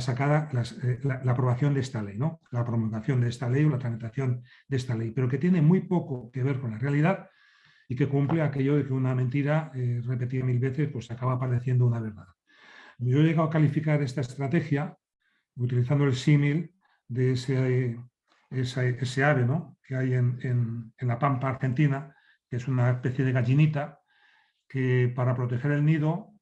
aprobación de esta ley, ¿no? La promulgación de esta ley o la tramitación de esta ley, pero que tiene muy poco que ver con la realidad y que cumple aquello de que una mentira repetida 1000 veces pues acaba pareciendo una verdad. Yo he llegado a calificar esta estrategia utilizando el símil de ese ave, ¿no? Que hay en la pampa argentina, que es una especie de gallinita que para proteger el nido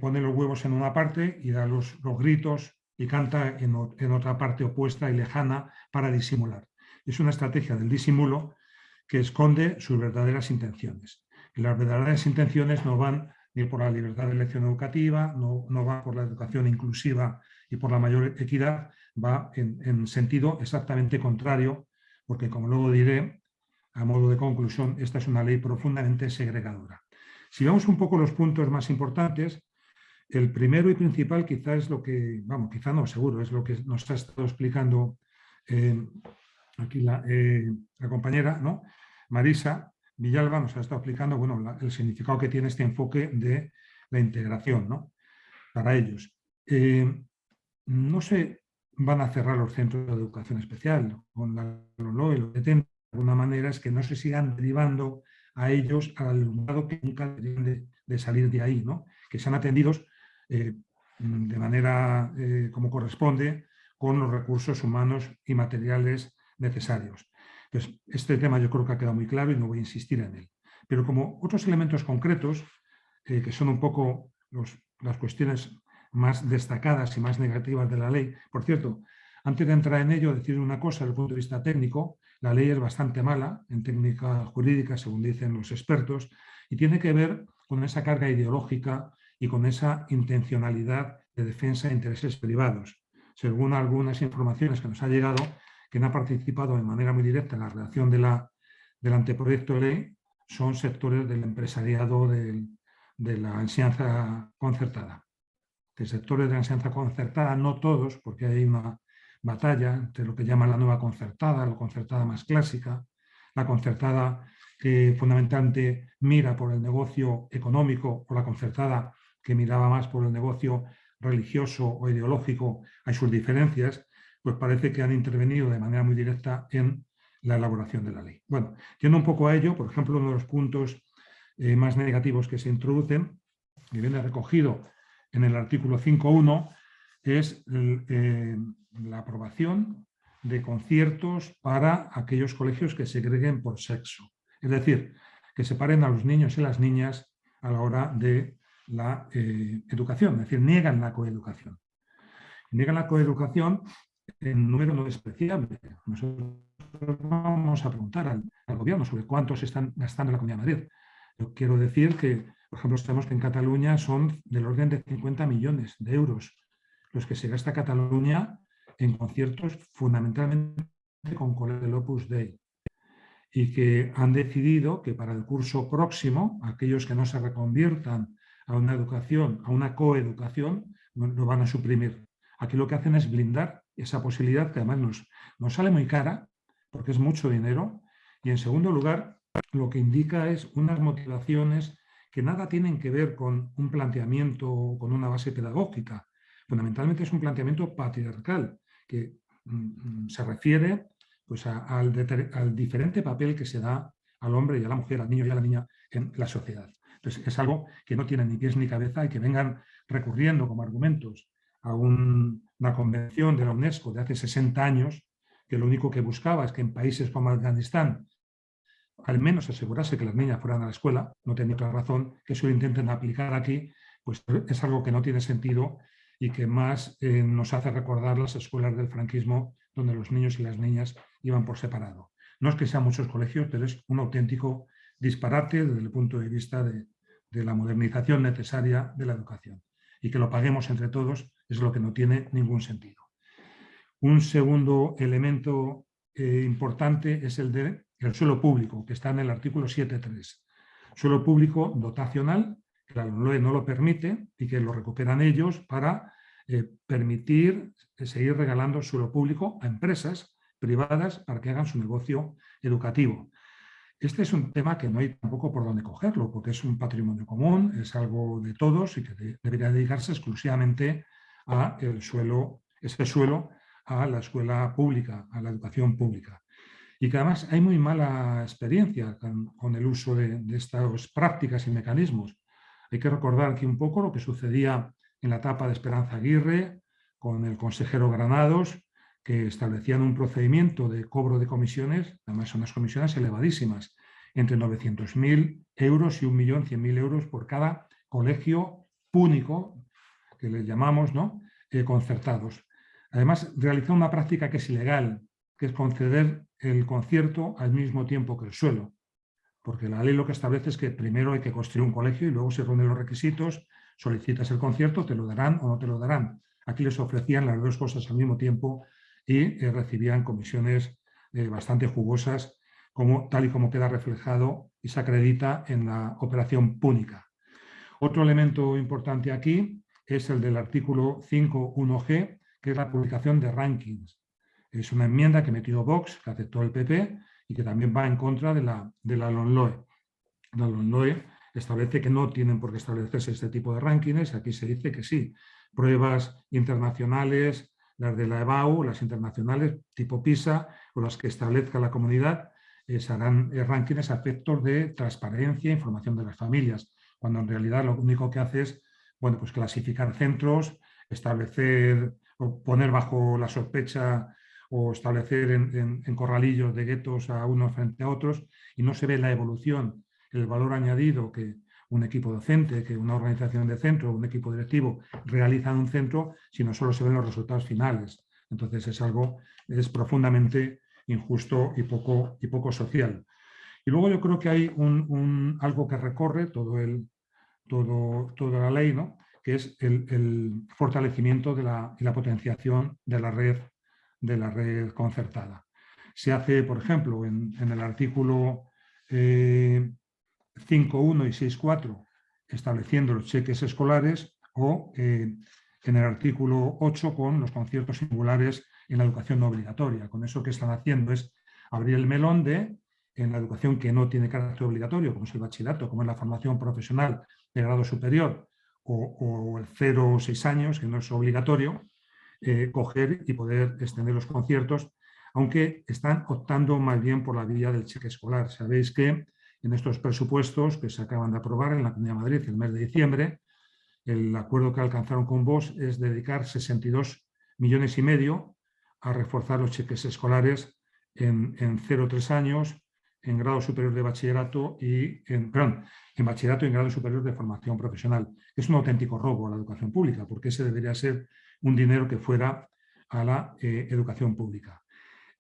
pone los huevos en una parte y da los gritos y canta en otra parte opuesta y lejana para disimular. Es una estrategia del disimulo que esconde sus verdaderas intenciones. Y las verdaderas intenciones no van ni por la libertad de elección educativa, no va por la educación inclusiva y por la mayor equidad, va en sentido exactamente contrario, porque como luego diré, a modo de conclusión, esta es una ley profundamente segregadora. Si vemos un poco los puntos más importantes, el primero y principal quizá es lo que, vamos, quizá no, seguro, es lo que nos ha estado explicando aquí la compañera, ¿no? Marisa Villalba nos ha estado explicando, bueno, el significado que tiene este enfoque de la integración, ¿no? Para ellos. No se van a cerrar los centros de educación especial con la LOE, lo que tienen de alguna manera es que no se sigan derivando a ellos al alumnado que nunca deberían de salir de ahí, ¿no? Que sean atendidos de manera como corresponde con los recursos humanos y materiales necesarios. Entonces, este tema yo creo que ha quedado muy claro y no voy a insistir en él. Pero como otros elementos concretos, que son un poco las cuestiones más destacadas y más negativas de la ley. Por cierto, antes de entrar en ello, decir una cosa desde el punto de vista técnico, la ley es bastante mala en técnica jurídica, según dicen los expertos, y tiene que ver con esa carga ideológica y con esa intencionalidad de defensa de intereses privados. Según algunas informaciones que nos ha llegado, quien ha participado de manera muy directa en la redacción del anteproyecto de ley son sectores del empresariado de la enseñanza concertada. De sectores de la enseñanza concertada, no todos, porque hay una batalla entre lo que llaman la nueva concertada, la concertada más clásica, la concertada que fundamentalmente mira por el negocio económico, o la concertada que miraba más por el negocio religioso o ideológico. Hay sus diferencias, pues parece que han intervenido de manera muy directa en la elaboración de la ley. Bueno, yendo un poco a ello, por ejemplo, uno de los puntos más negativos que se introducen, y viene recogido en el artículo 5.1, es la aprobación de conciertos para aquellos colegios que segreguen por sexo. Es decir, que separen a los niños y las niñas a la hora de la educación, es decir, niegan la coeducación. Niegan la coeducación en número no despreciable. Nosotros vamos a preguntar al gobierno sobre cuántos están gastando en la Comunidad de Madrid. Yo quiero decir que, por ejemplo, sabemos que en Cataluña son del orden de 50 millones de euros los que se gasta Cataluña en conciertos fundamentalmente con colegios del Opus Dei, y que han decidido que para el curso próximo, aquellos que no se reconviertan a una educación, a una coeducación, lo van a suprimir. Aquí lo que hacen es blindar esa posibilidad, que además nos sale muy cara, porque es mucho dinero, y en segundo lugar, lo que indica es unas motivaciones que nada tienen que ver con un planteamiento o con una base pedagógica. Fundamentalmente es un planteamiento patriarcal que se refiere pues, al diferente papel que se da al hombre y a la mujer, al niño y a la niña en la sociedad. Entonces, es algo que no tiene ni pies ni cabeza, y que vengan recurriendo como argumentos a una convención de la UNESCO de hace 60 años, que lo único que buscaba es que en países como Afganistán al menos asegurarse que las niñas fueran a la escuela, no tiene otra razón, que eso lo intenten aplicar aquí, pues es algo que no tiene sentido y que más nos hace recordar las escuelas del franquismo, donde los niños y las niñas iban por separado. No es que sean muchos colegios, pero es un auténtico disparate desde el punto de vista de la modernización necesaria de la educación. Y que lo paguemos entre todos es lo que no tiene ningún sentido. Un segundo elemento importante es el del suelo público, que está en el artículo 7.3. Suelo público dotacional, que la LOE no lo permite y que lo recuperan ellos para permitir seguir regalando suelo público a empresas privadas para que hagan su negocio educativo. Este es un tema que no hay tampoco por dónde cogerlo, porque es un patrimonio común, es algo de todos y que debería dedicarse exclusivamente a ese suelo a la escuela pública, a la educación pública. Y que además hay muy mala experiencia con el uso de estas prácticas y mecanismos. Hay que recordar aquí un poco lo que sucedía en la etapa de Esperanza Aguirre con el consejero Granados, que establecían un procedimiento de cobro de comisiones, además son unas comisiones elevadísimas, entre 900.000 euros y 1.100.000 euros por cada colegio único, que les llamamos, ¿no? Concertados. Además, realizó una práctica que es ilegal, que es conceder el concierto al mismo tiempo que el suelo, porque la ley lo que establece es que primero hay que construir un colegio y luego se reúnen los requisitos, solicitas el concierto, te lo darán o no te lo darán. Aquí les ofrecían las dos cosas al mismo tiempo y recibían comisiones bastante jugosas, tal y como queda reflejado y se acredita en la operación púnica. Otro elemento importante aquí es el del artículo 5.1g, que es la publicación de rankings. Es una enmienda que metió Vox, que aceptó el PP y que también va en contra de la LOMLOE. La LOMLOE establece que no tienen por qué establecerse este tipo de rankings. Aquí se dice que sí. Pruebas internacionales, las de la EBAU, las internacionales tipo PISA o las que establezca la comunidad, se harán rankings a efectos de transparencia e información de las familias, cuando en realidad lo único que hace es, bueno, pues clasificar centros, establecer o poner bajo la sospecha o establecer en corralillos de guetos a unos frente a otros, y no se ve la evolución, el valor añadido que un equipo docente, que una organización de centro, un equipo directivo realiza en un centro, sino solo se ven los resultados finales. Entonces es profundamente injusto y poco social. Y luego yo creo que hay algo que recorre toda la ley, ¿no? Que es el fortalecimiento y la potenciación de la red concertada. Se hace, por ejemplo, en el artículo 5.1 y 6.4, estableciendo los cheques escolares, o en el artículo 8 con los conciertos singulares en la educación no obligatoria. Con eso que están haciendo es abrir el melón en la educación que no tiene carácter obligatorio, como es el bachillerato, como es la formación profesional de grado superior, o el 0 o 6 años, que no es obligatorio, coger y poder extender los conciertos, aunque están optando más bien por la vía del cheque escolar. Sabéis que en estos presupuestos que se acaban de aprobar en la Comunidad de Madrid el mes de diciembre, el acuerdo que alcanzaron con Vox es dedicar 62,5 millones a reforzar los cheques escolares en 0-3 años, en grado superior de bachillerato en bachillerato y en grado superior de formación profesional. Es un auténtico robo a la educación pública, porque ese debería ser un dinero que fuera a la educación pública.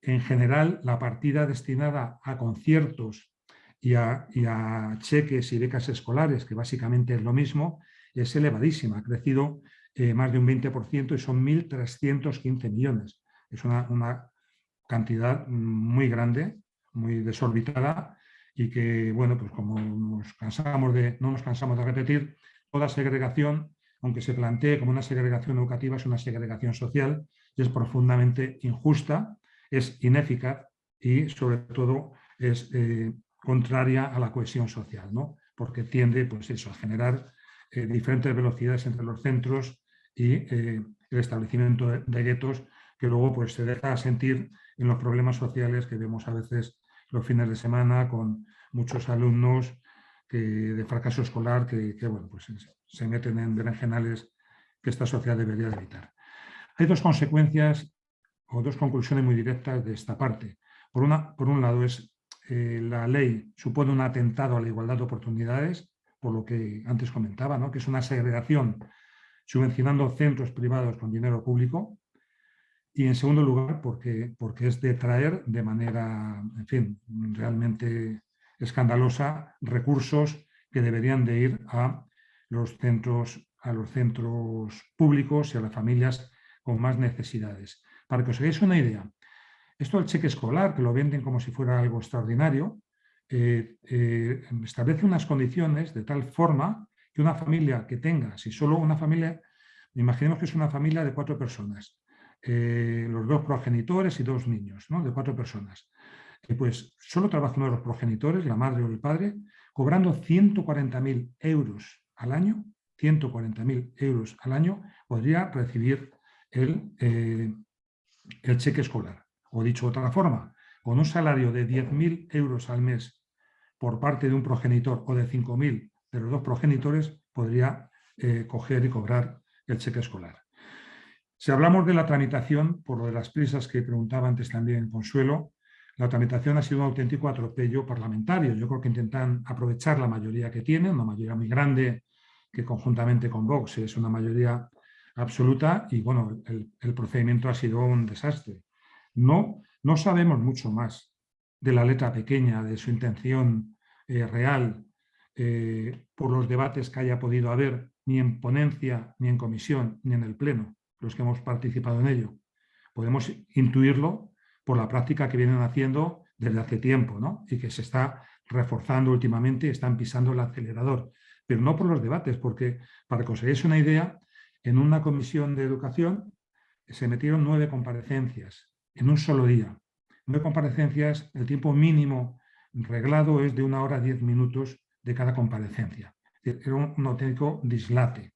En general, la partida destinada a conciertos y a cheques y becas escolares, que básicamente es lo mismo, es elevadísima. Ha crecido más de un 20% y son 1.315 millones. Es una cantidad muy grande, muy desorbitada, y que, bueno, pues como no nos cansamos de repetir, toda segregación, aunque se plantee como una segregación educativa, es una segregación social y es profundamente injusta, es ineficaz y, sobre todo, es contraria a la cohesión social, ¿no? Porque tiende, pues eso, a generar diferentes velocidades entre los centros y el establecimiento de guetos, que luego pues, se deja sentir en los problemas sociales que vemos a veces los fines de semana con muchos alumnos de fracaso escolar que bueno, pues se meten en berenjenales que esta sociedad debería de evitar. Hay dos consecuencias o dos conclusiones muy directas de esta parte. Por un lado, la ley supone un atentado a la igualdad de oportunidades, por lo que antes comentaba, ¿no? Que es una segregación subvencionando centros privados con dinero público. Y en segundo lugar, porque es de traer de manera, en fin, realmente escandalosa, recursos que deberían de ir a los centros públicos y a las familias con más necesidades. Para que os hagáis una idea, esto del cheque escolar, que lo venden como si fuera algo extraordinario, establece unas condiciones de tal forma que una familia que tenga, si solo una familia, imaginemos que es una familia de 4 personas, los 2 progenitores y 2 niños, ¿no? De 4 personas. Pues solo trabaja uno de los progenitores, la madre o el padre, cobrando 140.000 euros al año, 140.000 euros al año, podría recibir el cheque escolar. O dicho de otra forma, con un salario de 10.000 euros al mes por parte de un progenitor o de 5.000 de los 2 progenitores, podría coger y cobrar el cheque escolar. Si hablamos de la tramitación, por lo de las prisas que preguntaba antes también Consuelo, la tramitación ha sido un auténtico atropello parlamentario. Yo creo que intentan aprovechar la mayoría que tienen, una mayoría muy grande que conjuntamente con Vox es una mayoría absoluta, y bueno, el procedimiento ha sido un desastre. No sabemos mucho más de la letra pequeña, de su intención real, por los debates que haya podido haber, ni en ponencia, ni en comisión, ni en el pleno, los que hemos participado en ello. Podemos intuirlo por la práctica que vienen haciendo desde hace tiempo, ¿no? Y que se está reforzando últimamente y están pisando el acelerador. Pero no por los debates, porque para que os hagáis una idea, en una comisión de educación se metieron 9 comparecencias en un solo día. 9 comparecencias, el tiempo mínimo reglado es de 1 hora 10 minutos de cada comparecencia. Era un auténtico dislate.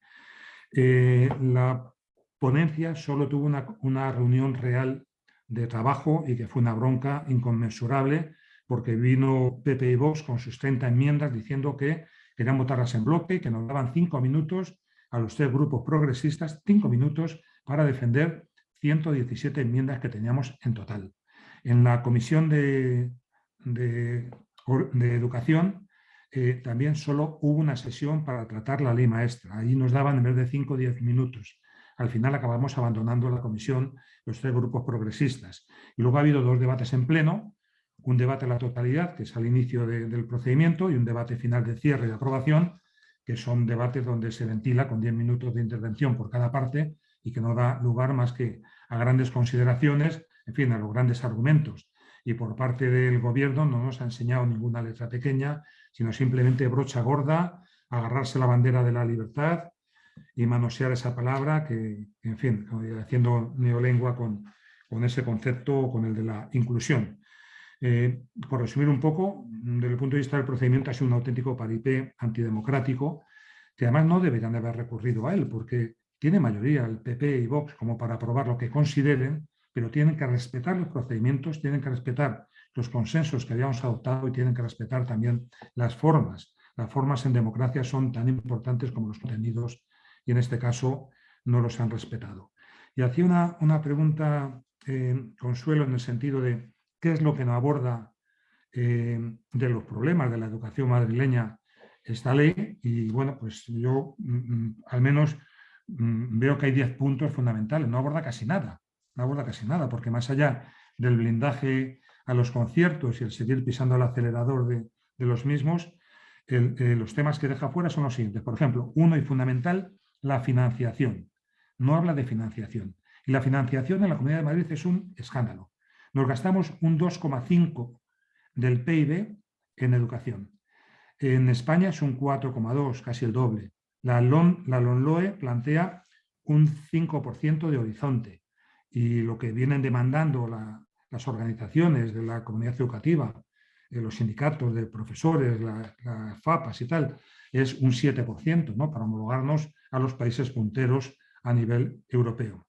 La ponencia solo tuvo una reunión real de trabajo y que fue una bronca inconmensurable porque vino PP y Vox con sus 30 enmiendas diciendo que querían votarlas en bloque y que nos daban 5 minutos a los 3 grupos progresistas, 5 minutos para defender 117 enmiendas que teníamos en total. En la comisión de educación también solo hubo una sesión para tratar la ley maestra. Ahí nos daban en vez de 5 o 10 minutos. Al final acabamos abandonando la comisión los 3 grupos progresistas. Y luego ha habido 2 debates en pleno, un debate a la totalidad, que es al inicio del procedimiento, y un debate final de cierre y aprobación, que son debates donde se ventila con 10 minutos de intervención por cada parte y que no da lugar más que a grandes consideraciones, en fin, a los grandes argumentos. Y por parte del gobierno no nos ha enseñado ninguna letra pequeña, sino simplemente brocha gorda, agarrarse la bandera de la libertad y manosear esa palabra que, en fin, haciendo neolengua con ese concepto, con el de la inclusión. Por resumir un poco, desde el punto de vista del procedimiento ha sido un auténtico paripé antidemocrático, que además no deberían haber recurrido a él, porque tiene mayoría el PP y Vox como para aprobar lo que consideren, pero tienen que respetar los procedimientos, tienen que respetar los consensos que habíamos adoptado y tienen que respetar también las formas. Las formas en democracia son tan importantes como los contenidos y en este caso no los han respetado. Y hacía una pregunta, Consuelo, en el sentido de qué es lo que no aborda de los problemas de la educación madrileña esta ley. Y bueno, pues yo al menos veo que hay 10 puntos fundamentales. No aborda casi nada, porque más allá del blindaje a los conciertos y el seguir pisando el acelerador de los mismos, los temas que deja fuera son los siguientes. Por ejemplo, uno y fundamental, la financiación. No habla de financiación. Y la financiación en la Comunidad de Madrid es un escándalo. Nos gastamos un 2,5 del PIB en educación. En España es un 4,2, casi el doble. La LOMLOE plantea un 5% de horizonte. Y lo que vienen demandando las organizaciones de la comunidad educativa, los sindicatos de profesores, las FAPAS y tal, es un 7%, ¿no? Para homologarnos a los países punteros a nivel europeo.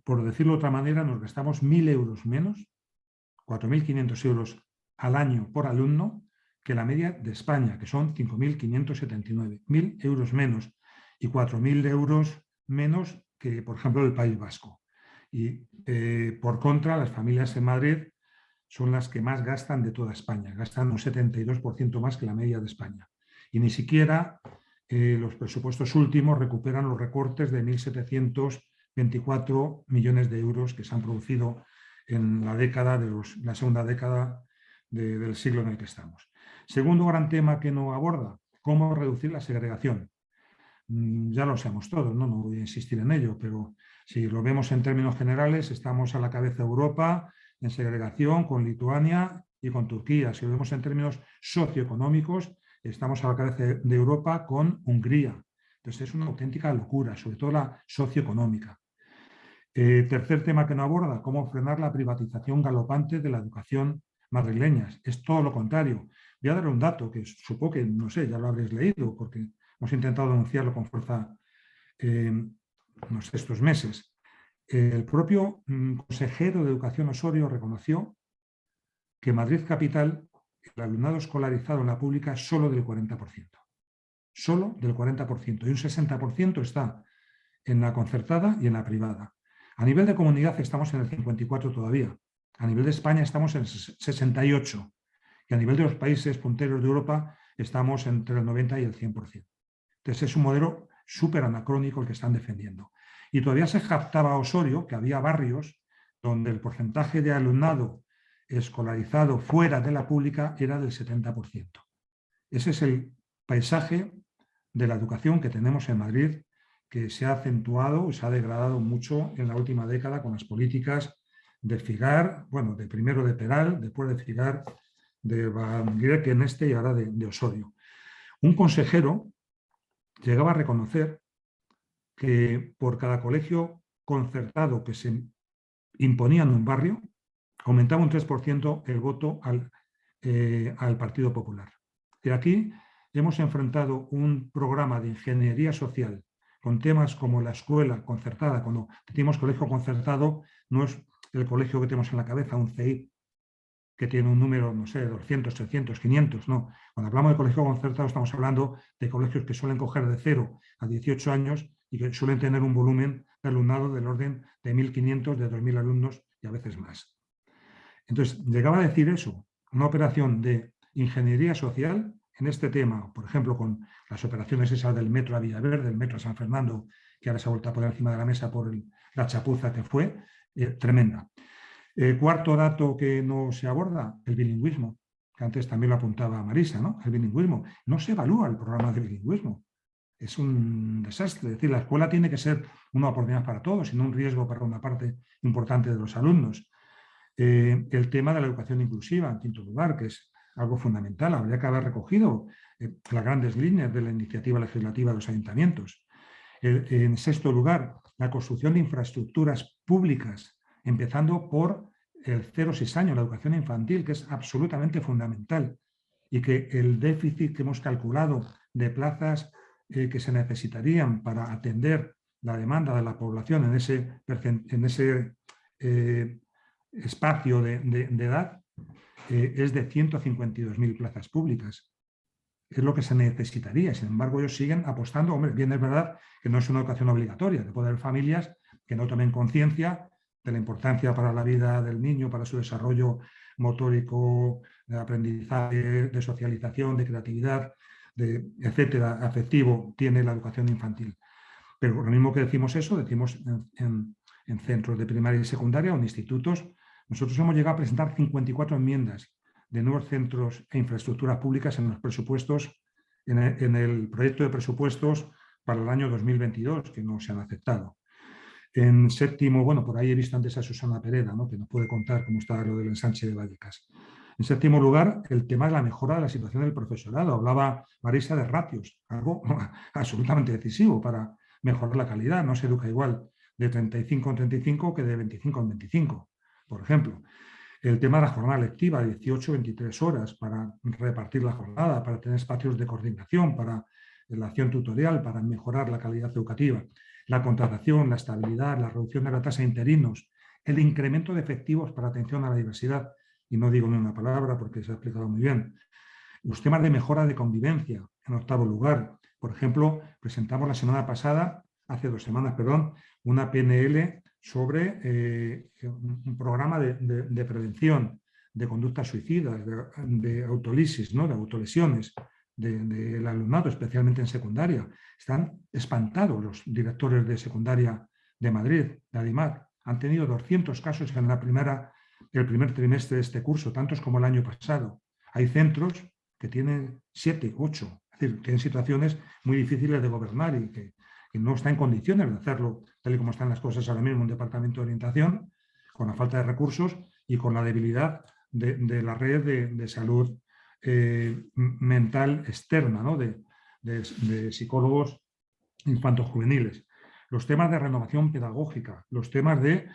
Por decirlo de otra manera, nos gastamos 1.000 euros menos, 4.500 euros al año por alumno, que la media de España, que son 5.579. 1.000 euros menos y 4.000 euros menos que, por ejemplo, el País Vasco. Y por contra, las familias en Madrid son las que más gastan de toda España, gastan un 72% más que la media de España. Y ni siquiera los presupuestos últimos recuperan los recortes de 1.724 millones de euros que se han producido en la segunda década del siglo en el que estamos. Segundo gran tema que no aborda, cómo reducir la segregación. Ya lo sabemos todos, no voy a insistir en ello, pero si lo vemos en términos generales, estamos a la cabeza de Europa en segregación con Lituania y con Turquía. Si lo vemos en términos socioeconómicos, estamos a la cabeza de Europa con Hungría. Entonces es una auténtica locura, sobre todo la socioeconómica. Tercer tema que no aborda, cómo frenar la privatización galopante de la educación madrileña. Es todo lo contrario. Voy a dar un dato que supongo que, no sé, ya lo habréis leído, porque hemos intentado denunciarlo con fuerza estos meses. El propio consejero de Educación Osorio reconoció que Madrid Capital, el alumnado escolarizado en la pública es solo del 40%. Solo del 40%. Y un 60% está en la concertada y en la privada. A nivel de comunidad estamos en el 54% todavía. A nivel de España estamos en el 68%. Y a nivel de los países punteros de Europa estamos entre el 90% y el 100%. Entonces es un modelo súper anacrónico el que están defendiendo. Y todavía se jactaba Osorio que había barrios donde el porcentaje de alumnado escolarizado fuera de la pública era del 70%. Ese es el paisaje de la educación que tenemos en Madrid, que se ha acentuado y se ha degradado mucho en la última década con las políticas de Figar, bueno, de primero de Peral, después de Figar, de Van Grek en y ahora de Osorio. Un consejero llegaba a reconocer que por cada colegio concertado que se imponía en un barrio, aumentaba un 3% el voto al Partido Popular. Y aquí hemos enfrentado un programa de ingeniería social con temas como la escuela concertada. Cuando decimos colegio concertado, no es el colegio que tenemos en la cabeza, un CEIP, que tiene un número, no sé, 200, 300, 500, no. Cuando hablamos de colegio concertado estamos hablando de colegios que suelen coger de 0 a 18 años y que suelen tener un volumen de alumnado del orden de 1.500, de 2.000 alumnos y a veces más. Entonces, llegaba a decir eso, una operación de ingeniería social en este tema, por ejemplo, con las operaciones esas del metro a Villaverde, del metro a San Fernando, que ahora se ha vuelto a poner encima de la mesa por la chapuza que fue, tremenda. Cuarto dato que no se aborda, el bilingüismo, que antes también lo apuntaba Marisa, ¿no? El bilingüismo. No se evalúa el programa de bilingüismo. Es un desastre. Es decir, la escuela tiene que ser una oportunidad para todos y no un riesgo para una parte importante de los alumnos. El tema de la educación inclusiva, en quinto lugar, que es algo fundamental. Habría que haber recogido las grandes líneas de la iniciativa legislativa de los ayuntamientos. En sexto lugar, la construcción de infraestructuras públicas, empezando por el 0-6 años, la educación infantil, que es absolutamente fundamental, y que el déficit que hemos calculado de plazas que se necesitarían para atender la demanda de la población en ese espacio de edad es de 152.000 plazas públicas. Es lo que se necesitaría. Sin embargo, ellos siguen apostando. Hombre, bien es verdad que no es una educación obligatoria, que puede haber familias que no tomen conciencia de la importancia para la vida del niño, para su desarrollo motórico, de aprendizaje, de socialización, de creatividad, etcétera, afectivo, tiene la educación infantil. Pero lo mismo que decimos eso, decimos en centros de primaria y secundaria o en institutos. Nosotros hemos llegado a presentar 54 enmiendas de nuevos centros e infraestructuras públicas en los presupuestos, en el proyecto de presupuestos para el año 2022, que no se han aceptado. En séptimo, bueno, por ahí he visto antes a Susana Pereda, ¿no?, que nos puede contar cómo está lo del ensanche de Vallecas. En séptimo lugar, el tema de la mejora de la situación del profesorado. Hablaba Marisa de ratios, algo absolutamente decisivo para mejorar la calidad. No se educa igual de 35 en 35 que de 25 en 25, por ejemplo. El tema de la jornada lectiva, 18-23 horas, para repartir la jornada, para tener espacios de coordinación, para la acción tutorial, para mejorar la calidad educativa. La contratación, la estabilidad, la reducción de la tasa de interinos, el incremento de efectivos para atención a la diversidad, y no digo ni una palabra porque se ha explicado muy bien. Los temas de mejora de convivencia, en octavo lugar. Por ejemplo, presentamos la semana pasada, hace 2 semanas, perdón, una PNL sobre un programa de prevención de conductas suicidas, de autolisis, ¿no?, de autolesiones del alumnado, especialmente en secundaria. Están espantados los directores de secundaria de Madrid, de ADIMAC. Han tenido 200 casos en el primer trimestre de este curso, tantos como el año pasado. Hay centros que tienen 7, 8, es decir, tienen situaciones muy difíciles de gobernar y que no está en condiciones de hacerlo tal y como están las cosas ahora mismo en un departamento de orientación, con la falta de recursos y con la debilidad de la red de salud mental externa, ¿no?, de psicólogos infantos juveniles. Los temas de renovación pedagógica, los temas de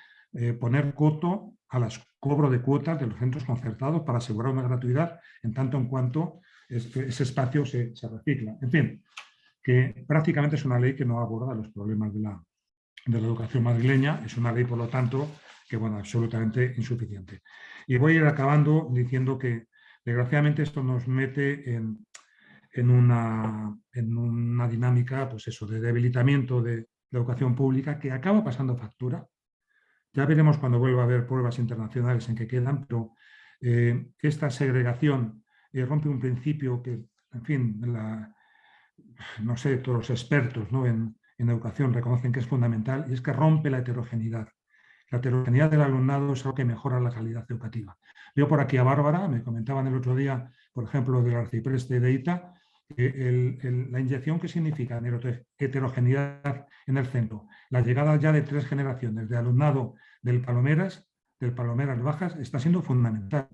poner coto a los cobros de cuotas de los centros concertados para asegurar una gratuidad en tanto en cuanto ese espacio se recicla. En fin, que prácticamente es una ley que no aborda los problemas de la educación madrileña. Es una ley, por lo tanto, que, bueno, absolutamente insuficiente. Y voy a ir acabando diciendo que, desgraciadamente, esto nos mete en una dinámica, pues eso, de debilitamiento de la educación pública que acaba pasando factura. Ya veremos cuando vuelva a haber pruebas internacionales en que quedan, pero esta segregación rompe un principio que, en fin, no sé, todos los expertos, ¿no?, en educación reconocen que es fundamental, y es que rompe la heterogeneidad. La heterogeneidad del alumnado es algo que mejora la calidad educativa. Veo por aquí a Bárbara, me comentaban el otro día, por ejemplo, del arcipreste de ITA, la inyección que significa en heterogeneidad en el centro. La llegada ya de 3 generaciones de alumnado del Palomeras del Palomeras Bajas está siendo fundamental.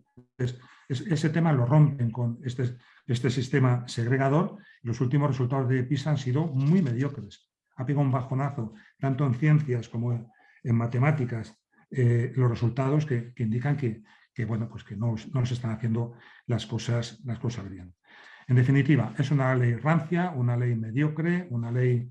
Ese tema lo rompen con este sistema segregador. Los últimos resultados de PISA han sido muy mediocres. Ha pegado un bajonazo, tanto en ciencias como en matemáticas, los resultados que indican que bueno, pues que no se están haciendo las cosas bien. En definitiva, es una ley rancia, una ley mediocre, una ley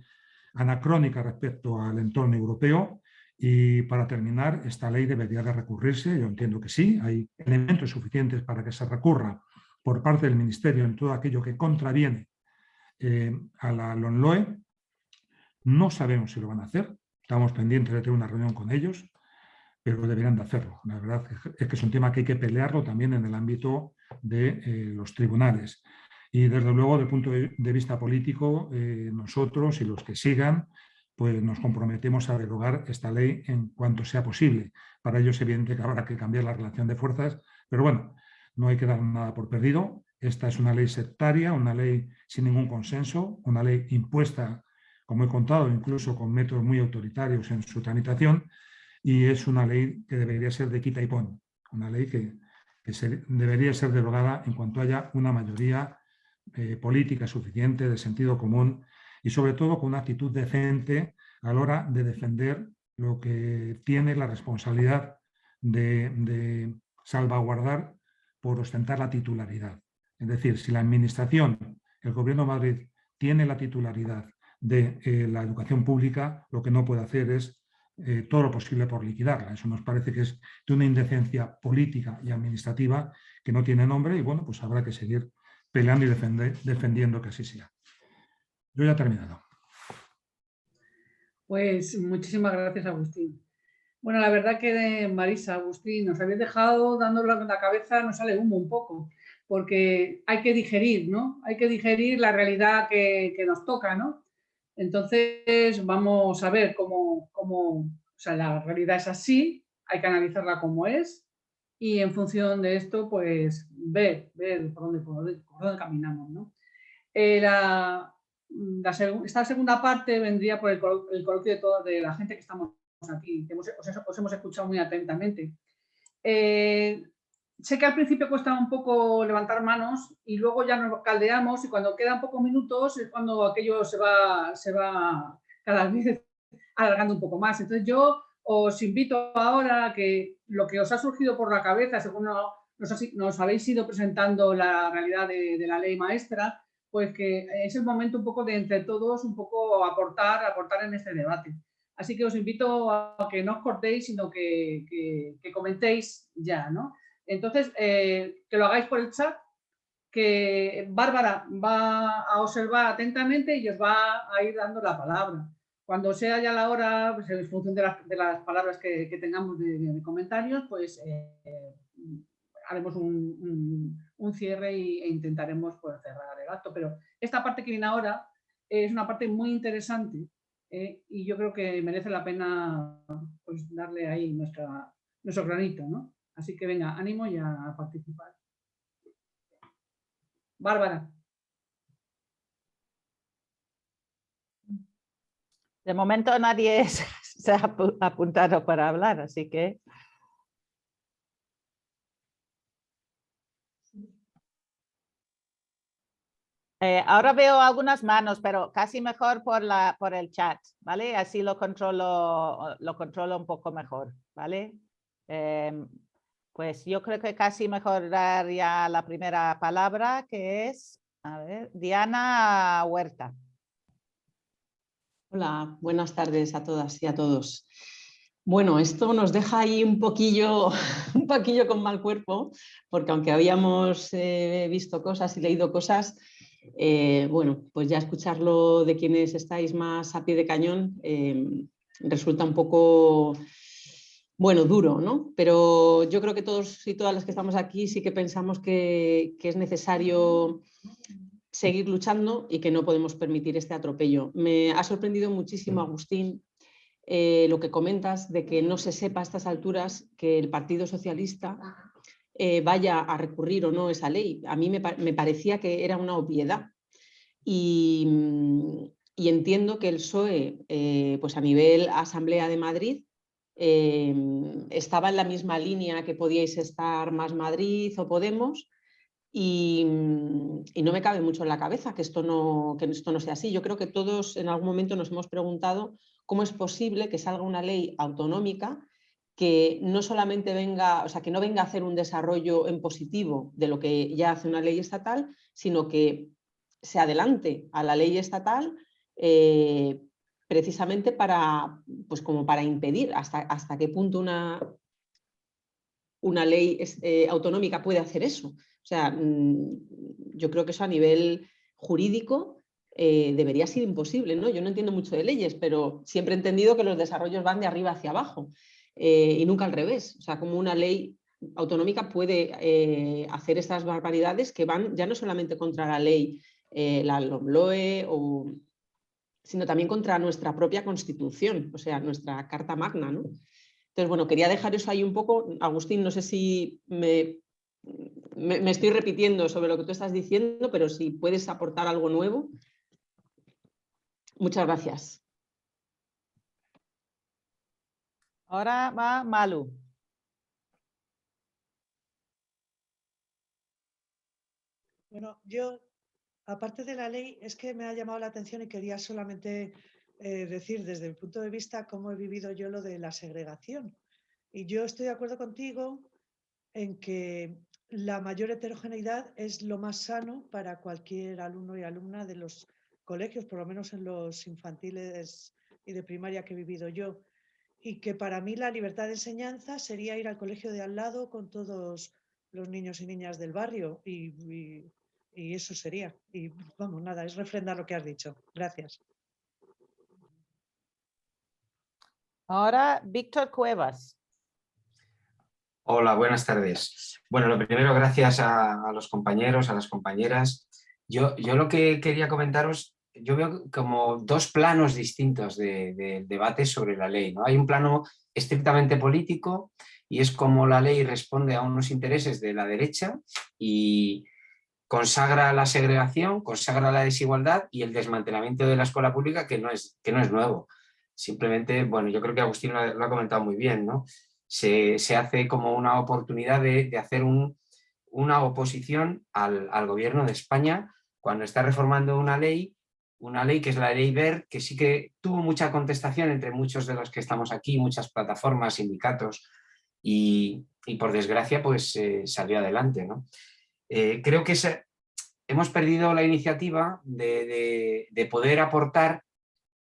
anacrónica respecto al entorno europeo. Y para terminar, esta ley debería de recurrirse. Yo entiendo que sí, hay elementos suficientes para que se recurra por parte del Ministerio en todo aquello que contraviene a la LOMLOE. No sabemos si lo van a hacer, estamos pendientes de tener una reunión con ellos, pero deberían de hacerlo. La verdad es que es un tema que hay que pelearlo también en el ámbito de los tribunales. Y desde luego, desde el punto de vista político, nosotros y los que sigan, pues nos comprometemos a derogar esta ley en cuanto sea posible. Para ello es evidente que habrá que cambiar la relación de fuerzas, pero bueno, no hay que dar nada por perdido. Esta es una ley sectaria, una ley sin ningún consenso, una ley impuesta, como he contado, incluso con métodos muy autoritarios en su tramitación, y es una ley que debería ser de quita y pon, una ley que debería ser derogada en cuanto haya una mayoría política suficiente, de sentido común, y sobre todo con una actitud decente a la hora de defender lo que tiene la responsabilidad de salvaguardar por ostentar la titularidad. Es decir, si la Administración, el Gobierno de Madrid, tiene la titularidad de la educación pública, lo que no puede hacer es todo lo posible por liquidarla. Eso nos parece que es de una indecencia política y administrativa que no tiene nombre y bueno, pues habrá que seguir peleando y defendiendo que así sea. Yo ya he terminado. Pues muchísimas gracias, Agustín. Bueno, la verdad que Marisa, Agustín, nos habéis dejado dándole la cabeza, nos sale humo un poco, porque hay que digerir, ¿no? Hay que digerir la realidad que nos toca, ¿no? Entonces, vamos a ver cómo, o sea, la realidad es así, hay que analizarla como es y en función de esto, pues, ver por dónde caminamos, ¿no? Esta segunda parte vendría por el coloquio de la gente que estamos aquí, que os hemos escuchado muy atentamente. Sé que al principio cuesta un poco levantar manos y luego ya nos caldeamos y cuando quedan pocos minutos es cuando aquello se va cada vez alargando un poco más. Entonces yo os invito ahora a que lo que os ha surgido por la cabeza, según nos habéis ido presentando la realidad de la ley maestra, pues que es el momento un poco de entre todos un poco aportar en este debate. Así que os invito a que no os cortéis, sino que comentéis ya, ¿no? Entonces, que lo hagáis por el chat, que Bárbara va a observar atentamente y os va a ir dando la palabra. Cuando sea ya la hora, pues en función de las palabras que tengamos de comentarios, pues haremos un cierre e intentaremos pues, cerrar el acto. Pero esta parte que viene ahora es una parte muy interesante y yo creo que merece la pena pues, darle ahí nuestro granito, ¿no? Así que venga, ánimo y a participar. Bárbara. De momento nadie se ha apuntado para hablar, así que... ahora veo algunas manos, pero casi mejor por el chat, ¿vale? Así lo controlo un poco mejor, ¿vale? Pues yo creo que casi mejor dar ya la primera palabra, que es, a ver, Diana Huerta. Hola, buenas tardes a todas y a todos. Bueno, esto nos deja ahí un poquillo con mal cuerpo, porque aunque habíamos visto cosas y leído cosas, bueno, pues ya escucharlo de quienes estáis más a pie de cañón resulta un poco, bueno, duro, ¿no? Pero yo creo que todos y todas las que estamos aquí sí que pensamos que es necesario seguir luchando y que no podemos permitir este atropello. Me ha sorprendido muchísimo, Agustín, lo que comentas de que no se sepa a estas alturas que el Partido Socialista vaya a recurrir o no esa ley. A mí me parecía que era una obviedad y entiendo que el PSOE, pues a nivel Asamblea de Madrid, estaba en la misma línea que podíais estar Más Madrid o Podemos, y no me cabe mucho en la cabeza que esto no sea así. Yo creo que todos en algún momento nos hemos preguntado cómo es posible que salga una ley autonómica que no solamente venga, o sea, que no venga a hacer un desarrollo en positivo de lo que ya hace una ley estatal, sino que se adelante a la ley estatal precisamente para, pues como para impedir hasta qué punto una ley autonómica puede hacer eso. O sea, yo creo que eso a nivel jurídico debería ser imposible, ¿no? Yo no entiendo mucho de leyes, pero siempre he entendido que los desarrollos van de arriba hacia abajo y nunca al revés. O sea, como una ley autonómica puede hacer estas barbaridades que van ya no solamente contra la ley, la LOMLOE, sino también contra nuestra propia Constitución, o sea, nuestra Carta Magna, ¿no? Entonces, bueno, quería dejar eso ahí un poco. Agustín, no sé si me estoy repitiendo sobre lo que tú estás diciendo, pero si puedes aportar algo nuevo. Muchas gracias. Ahora va Malu. Bueno, yo, aparte de la ley, es que me ha llamado la atención y quería solamente decir desde mi punto de vista cómo he vivido yo lo de la segregación. Y yo estoy de acuerdo contigo en que la mayor heterogeneidad es lo más sano para cualquier alumno y alumna de los colegios, por lo menos en los infantiles y de primaria que he vivido yo. Y que para mí la libertad de enseñanza sería ir al colegio de al lado con todos los niños y niñas del barrio y eso sería. Y vamos, nada, es refrendar lo que has dicho. Gracias. Ahora Víctor Cuevas. Hola, buenas tardes. Bueno, lo primero, gracias a los compañeros, a las compañeras. Yo lo que quería comentaros, yo veo como dos planos distintos de debate sobre la ley, ¿no? Hay un plano estrictamente político y es como la ley responde a unos intereses de la derecha y consagra la segregación, consagra la desigualdad y el desmantelamiento de la escuela pública, que no es nuevo. Simplemente, bueno, yo creo que Agustín lo ha comentado muy bien, ¿no? Se hace como una oportunidad de hacer una oposición al gobierno de España cuando está reformando una ley que es la ley Wert, que sí que tuvo mucha contestación entre muchos de los que estamos aquí, muchas plataformas, sindicatos, y por desgracia pues salió adelante, ¿no? Creo que hemos perdido la iniciativa de poder aportar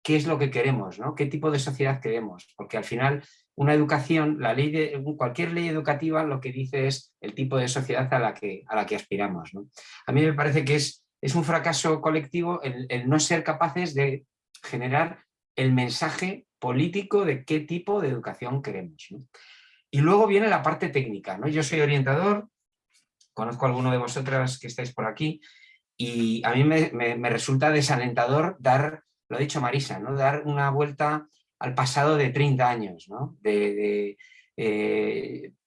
qué es lo que queremos, ¿no? Qué tipo de sociedad queremos, porque al final una educación, cualquier ley educativa lo que dice es el tipo de sociedad a la que aspiramos, ¿no? A mí me parece que es un fracaso colectivo el no ser capaces de generar el mensaje político de qué tipo de educación queremos, ¿no? Y luego viene la parte técnica, ¿no? Yo soy orientador, conozco a alguno de vosotras que estáis por aquí y a mí me resulta desalentador lo ha dicho Marisa, ¿no? Dar una vuelta al pasado de 30 años, ¿no?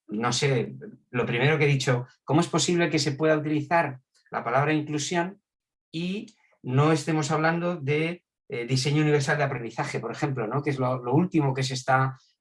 No sé, lo primero que he dicho, ¿cómo es posible que se pueda utilizar la palabra inclusión y no estemos hablando de diseño universal de aprendizaje, por ejemplo, ¿no? Que es lo último que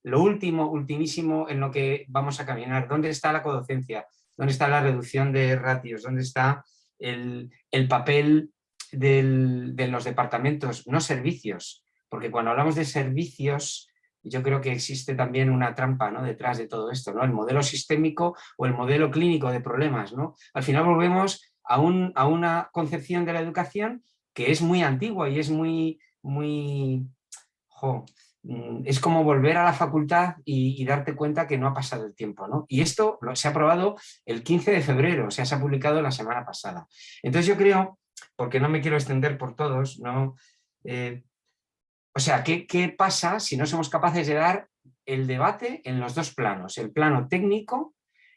ultimísimo en lo que vamos a caminar? ¿Dónde está la codocencia? ¿Dónde está la reducción de ratios? ¿Dónde está el papel de los departamentos, no servicios? Porque cuando hablamos de servicios, yo creo que existe también una trampa, ¿no? Detrás de todo esto, ¿no? El modelo sistémico o el modelo clínico de problemas, ¿no? Al final volvemos a una concepción de la educación que es muy antigua y es es como volver a la facultad y darte cuenta que no ha pasado el tiempo, ¿no? Y esto se ha aprobado el 15 de febrero, o sea, se ha publicado la semana pasada. Entonces yo creo, porque no me quiero extender por todos, ¿no? O sea, ¿qué pasa si no somos capaces de dar el debate en los dos planos? El plano técnico,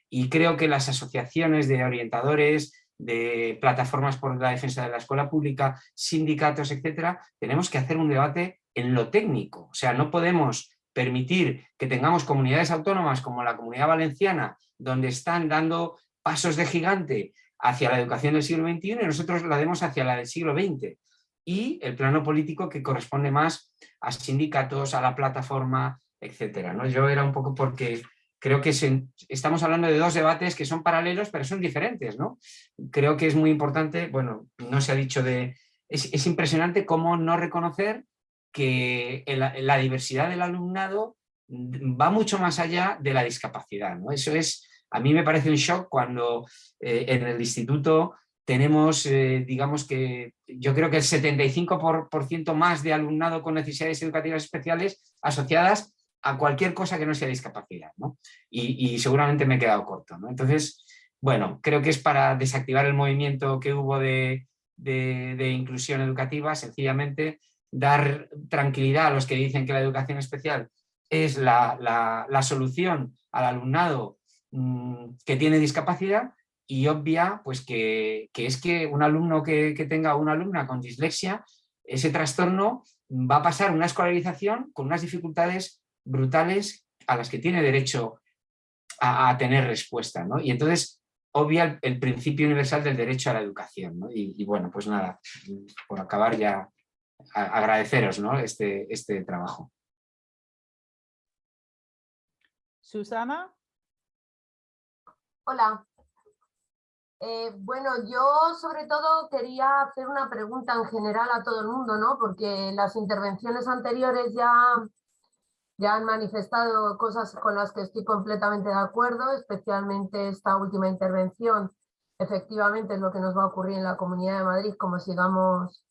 y creo que las asociaciones de orientadores, de plataformas por la defensa de la escuela pública, sindicatos, etcétera, tenemos que hacer un debate en lo técnico. O sea, no podemos permitir que tengamos comunidades autónomas como la Comunidad Valenciana, donde están dando pasos de gigante hacia la educación del siglo XXI y nosotros la demos hacia la del siglo XX. Y el plano político que corresponde más a sindicatos, a la plataforma, etcétera, ¿no? Yo era un poco porque creo que estamos hablando de dos debates que son paralelos, pero son diferentes, ¿no? Creo que es muy importante, bueno, no se ha dicho es impresionante cómo no reconocer que la diversidad del alumnado va mucho más allá de la discapacidad, ¿no? Eso a mí me parece un shock cuando en el instituto tenemos, digamos que yo creo que el 75% más de alumnado con necesidades educativas especiales asociadas a cualquier cosa que no sea discapacidad, ¿no? Y seguramente me he quedado corto, ¿no? Entonces, bueno, creo que es para desactivar el movimiento que hubo de inclusión educativa, sencillamente dar tranquilidad a los que dicen que la educación especial es la solución al alumnado que tiene discapacidad, y obvia pues que es que un alumno que tenga una alumna con dislexia, ese trastorno va a pasar una escolarización con unas dificultades brutales a las que tiene derecho a tener respuesta, ¿no? Y entonces obvia el principio universal del derecho a la educación, ¿no? Y bueno, pues nada, por acabar ya agradeceros, ¿no? este trabajo. Susana. Hola. Bueno, yo sobre todo quería hacer una pregunta en general a todo el mundo, ¿no? Porque las intervenciones anteriores ya han manifestado cosas con las que estoy completamente de acuerdo, especialmente esta última intervención. Efectivamente es lo que nos va a ocurrir en la Comunidad de Madrid, como sigamos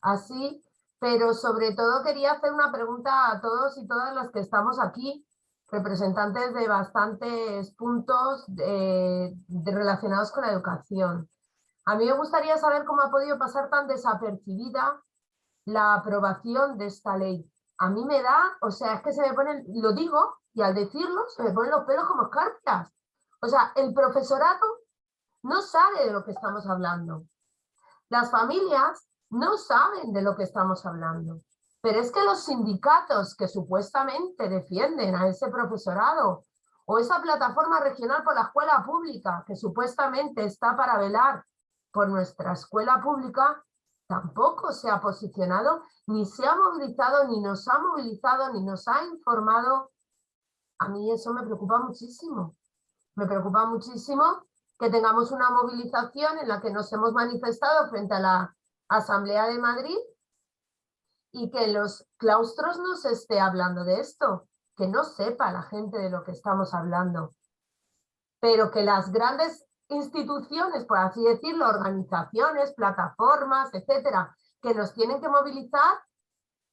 así. Pero sobre todo quería hacer una pregunta a todos y todas las que estamos aquí, representantes de bastantes puntos relacionados con la educación. A mí me gustaría saber cómo ha podido pasar tan desapercibida la aprobación de esta ley. A mí me da, o sea, es que se me ponen, lo digo, y al decirlo se me ponen los pelos como escarpias. O sea, el profesorado no sabe de lo que estamos hablando. Las familias no saben de lo que estamos hablando. Pero es que los sindicatos que supuestamente defienden a ese profesorado, o esa plataforma regional por la escuela pública que supuestamente está para velar por nuestra escuela pública, tampoco se ha posicionado, ni se ha movilizado, ni nos ha movilizado, ni nos ha informado. A mí eso me preocupa muchísimo. Me preocupa muchísimo que tengamos una movilización en la que nos hemos manifestado frente a la Asamblea de Madrid y que en los claustros no se esté hablando de esto, que no sepa la gente de lo que estamos hablando. Pero que las grandes instituciones, por así decirlo, organizaciones, plataformas, etcétera, que nos tienen que movilizar,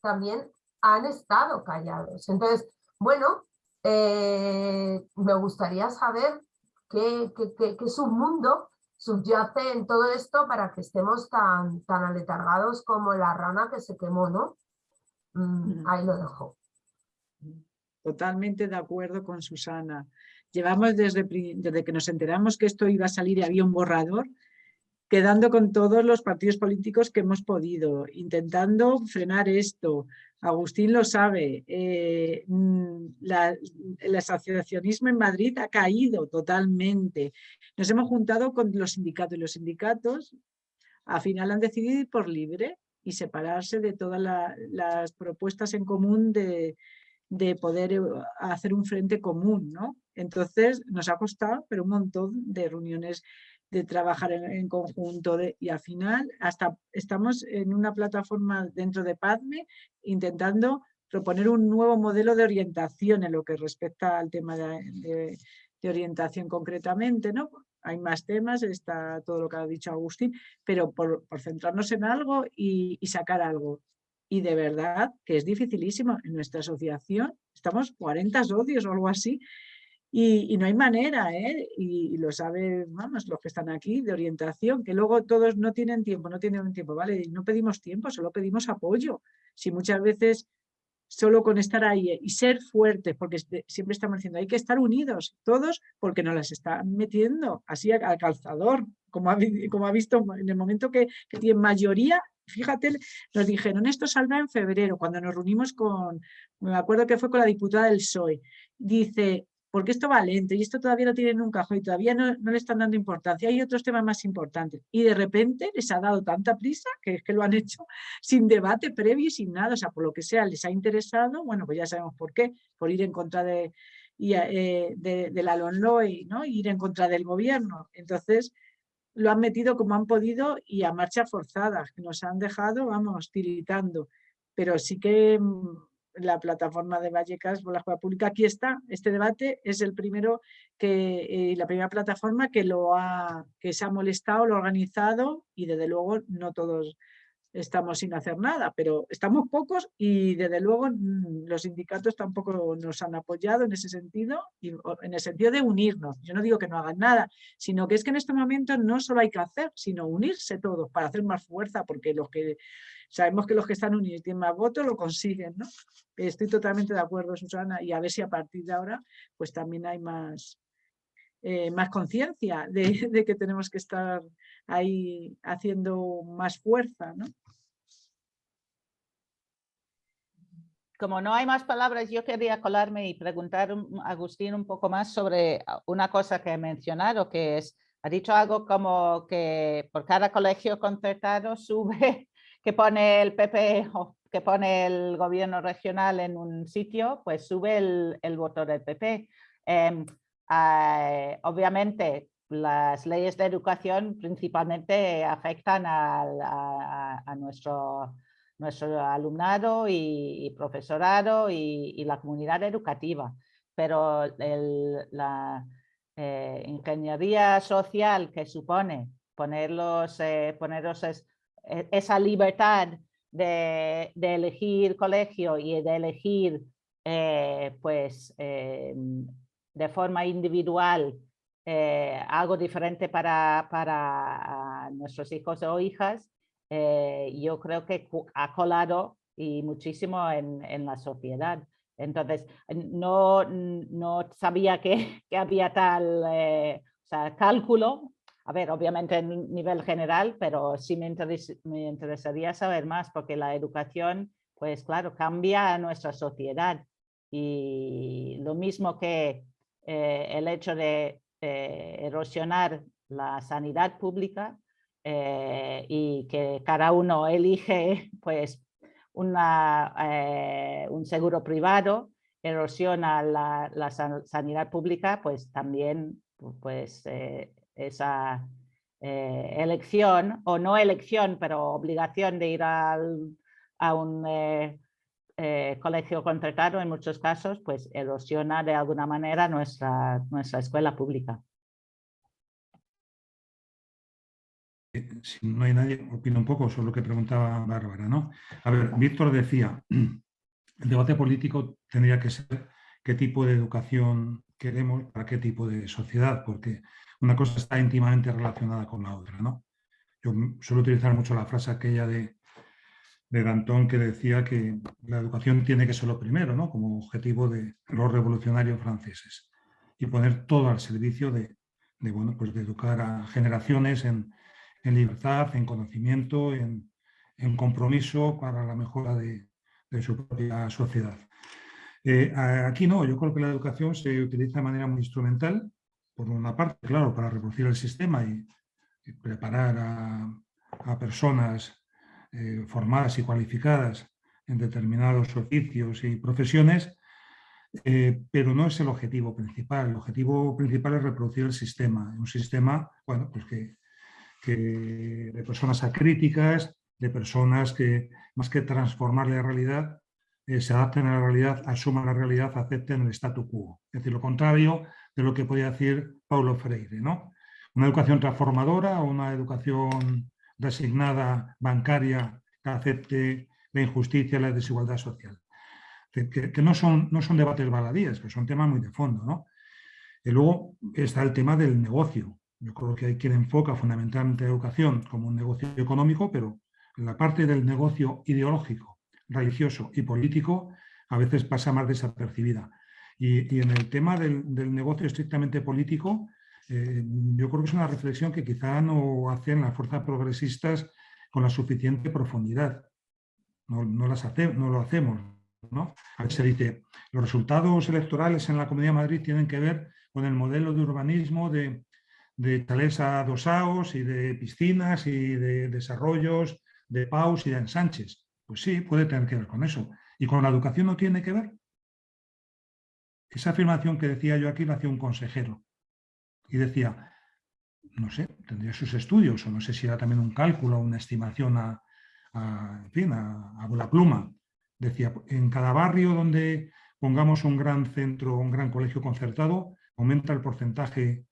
también han estado callados. Entonces, bueno, me gustaría saber qué submundo subyace en todo esto para que estemos tan aletargados como la rana que se quemó, ¿no? Ahí lo dejo. Totalmente de acuerdo con Susana. Llevamos desde que nos enteramos que esto iba a salir y había un borrador, quedando con todos los partidos políticos que hemos podido, intentando frenar esto. Agustín lo sabe, el asociacionismo en Madrid ha caído totalmente. Nos hemos juntado con los sindicatos y los sindicatos al final han decidido ir por libre y separarse de todas las propuestas en común de poder hacer un frente común, ¿no? Entonces nos ha costado, pero un montón de reuniones de trabajar en conjunto y al final hasta estamos en una plataforma dentro de PADME intentando proponer un nuevo modelo de orientación en lo que respecta al tema de orientación concretamente, ¿no? Hay más temas, está todo lo que ha dicho Agustín, pero por centrarnos en algo y sacar algo. Y de verdad que es dificilísimo. En nuestra asociación estamos 40 socios o algo así y no hay manera, ¿eh? Y lo saben, vamos, los que están aquí de orientación, que luego todos no tienen tiempo, ¿vale? No pedimos tiempo, solo pedimos apoyo. Si muchas veces solo con estar ahí y ser fuertes, porque siempre estamos diciendo hay que estar unidos todos porque nos las están metiendo así al calzador, como ha visto en el momento que tienen mayoría. Fíjate, nos dijeron esto saldrá en febrero, cuando nos reunimos me acuerdo que fue con la diputada del PSOE, dice porque esto va lento y esto todavía lo tienen en un cajón y todavía no le están dando importancia. Hay otros temas más importantes y de repente les ha dado tanta prisa que es que lo han hecho sin debate previo y sin nada. O sea, por lo que sea, les ha interesado, bueno, pues ya sabemos por qué, por ir en contra de la LOMLOE, ¿no? Ir en contra del gobierno. Entonces, lo han metido como han podido y a marcha forzada, que nos han dejado, vamos, tiritando. Pero sí que la plataforma de Vallecas por la Escuela Pública, aquí está, este debate es el primero la primera plataforma que se ha molestado, lo ha organizado y desde luego no todos estamos sin hacer nada, pero estamos pocos y desde luego los sindicatos tampoco nos han apoyado en ese sentido, y en el sentido de unirnos. Yo no digo que no hagan nada, sino que es que en este momento no solo hay que hacer, sino unirse todos para hacer más fuerza, porque sabemos que los que están unidos y tienen más votos lo consiguen, ¿no? Estoy totalmente de acuerdo, Susana, y a ver si a partir de ahora pues también hay más conciencia de que tenemos que estar ahí haciendo más fuerza, ¿no? Como no hay más palabras, yo quería colarme y preguntar a Agustín un poco más sobre una cosa que he mencionado, que es, ha dicho algo como que por cada colegio concertado sube, que pone el PP o que pone el gobierno regional en un sitio, pues sube el voto del PP. Obviamente, las leyes de educación principalmente afectan a nuestro alumnado y profesorado y la comunidad educativa, pero la ingeniería social que supone ponerlos esa libertad de elegir colegio y de elegir de forma individual algo diferente para nuestros hijos o hijas, yo creo que ha colado y muchísimo en la sociedad. Entonces, no sabía que había tal cálculo. A ver, obviamente en nivel general, pero sí me interesaría saber más, porque la educación, pues claro, cambia a nuestra sociedad. Y lo mismo que el hecho de erosionar la sanidad pública, y que cada uno elige pues un seguro privado, erosiona la sanidad pública, pues también pues esa elección, o no elección, pero obligación de ir a un colegio concertado en muchos casos, pues erosiona de alguna manera nuestra escuela pública. Si no hay nadie, opino un poco sobre lo que preguntaba Bárbara, ¿no? A ver, Víctor decía, el debate político tendría que ser qué tipo de educación queremos para qué tipo de sociedad, porque una cosa está íntimamente relacionada con la otra, ¿no? Yo suelo utilizar mucho la frase aquella de Danton, que decía que la educación tiene que ser lo primero, ¿no? Como objetivo de los revolucionarios franceses, y poner todo al servicio de educar a generaciones en libertad, en conocimiento, en compromiso para la mejora de su propia sociedad. Aquí no, yo creo que la educación se utiliza de manera muy instrumental, por una parte, claro, para reproducir el sistema y preparar a personas formadas y cualificadas en determinados oficios y profesiones, pero no es el objetivo principal. El objetivo principal es reproducir el sistema, un sistema, bueno, pues de personas acríticas, de personas que, más que transformar la realidad, se adapten a la realidad, asuman la realidad, acepten el statu quo. Es decir, lo contrario de lo que podía decir Paulo Freire, ¿no? Una educación transformadora o una educación resignada, bancaria, que acepte la injusticia y la desigualdad social. Que no son debates baladíes, que son temas muy de fondo, ¿no? Y luego está el tema del negocio. Yo creo que hay quien enfoca fundamentalmente la educación como un negocio económico, pero la parte del negocio ideológico, religioso y político a veces pasa más desapercibida. Y en el tema del negocio estrictamente político, yo creo que es una reflexión que quizá no hacen las fuerzas progresistas con la suficiente profundidad. No lo hacemos. ¿no? A veces se dice, los resultados electorales en la Comunidad de Madrid tienen que ver con el modelo de urbanismo de chalés adosados y de piscinas y de desarrollos de PAUs y de ensanches. Pues sí, puede tener que ver con eso. ¿Y con la educación no tiene que ver? Esa afirmación que decía yo aquí la hacía un consejero. Y decía, no sé, tendría sus estudios, o no sé si era también un cálculo o una estimación en fin, a la pluma. Decía, en cada barrio donde pongamos un gran centro, un gran colegio concertado, aumenta el porcentaje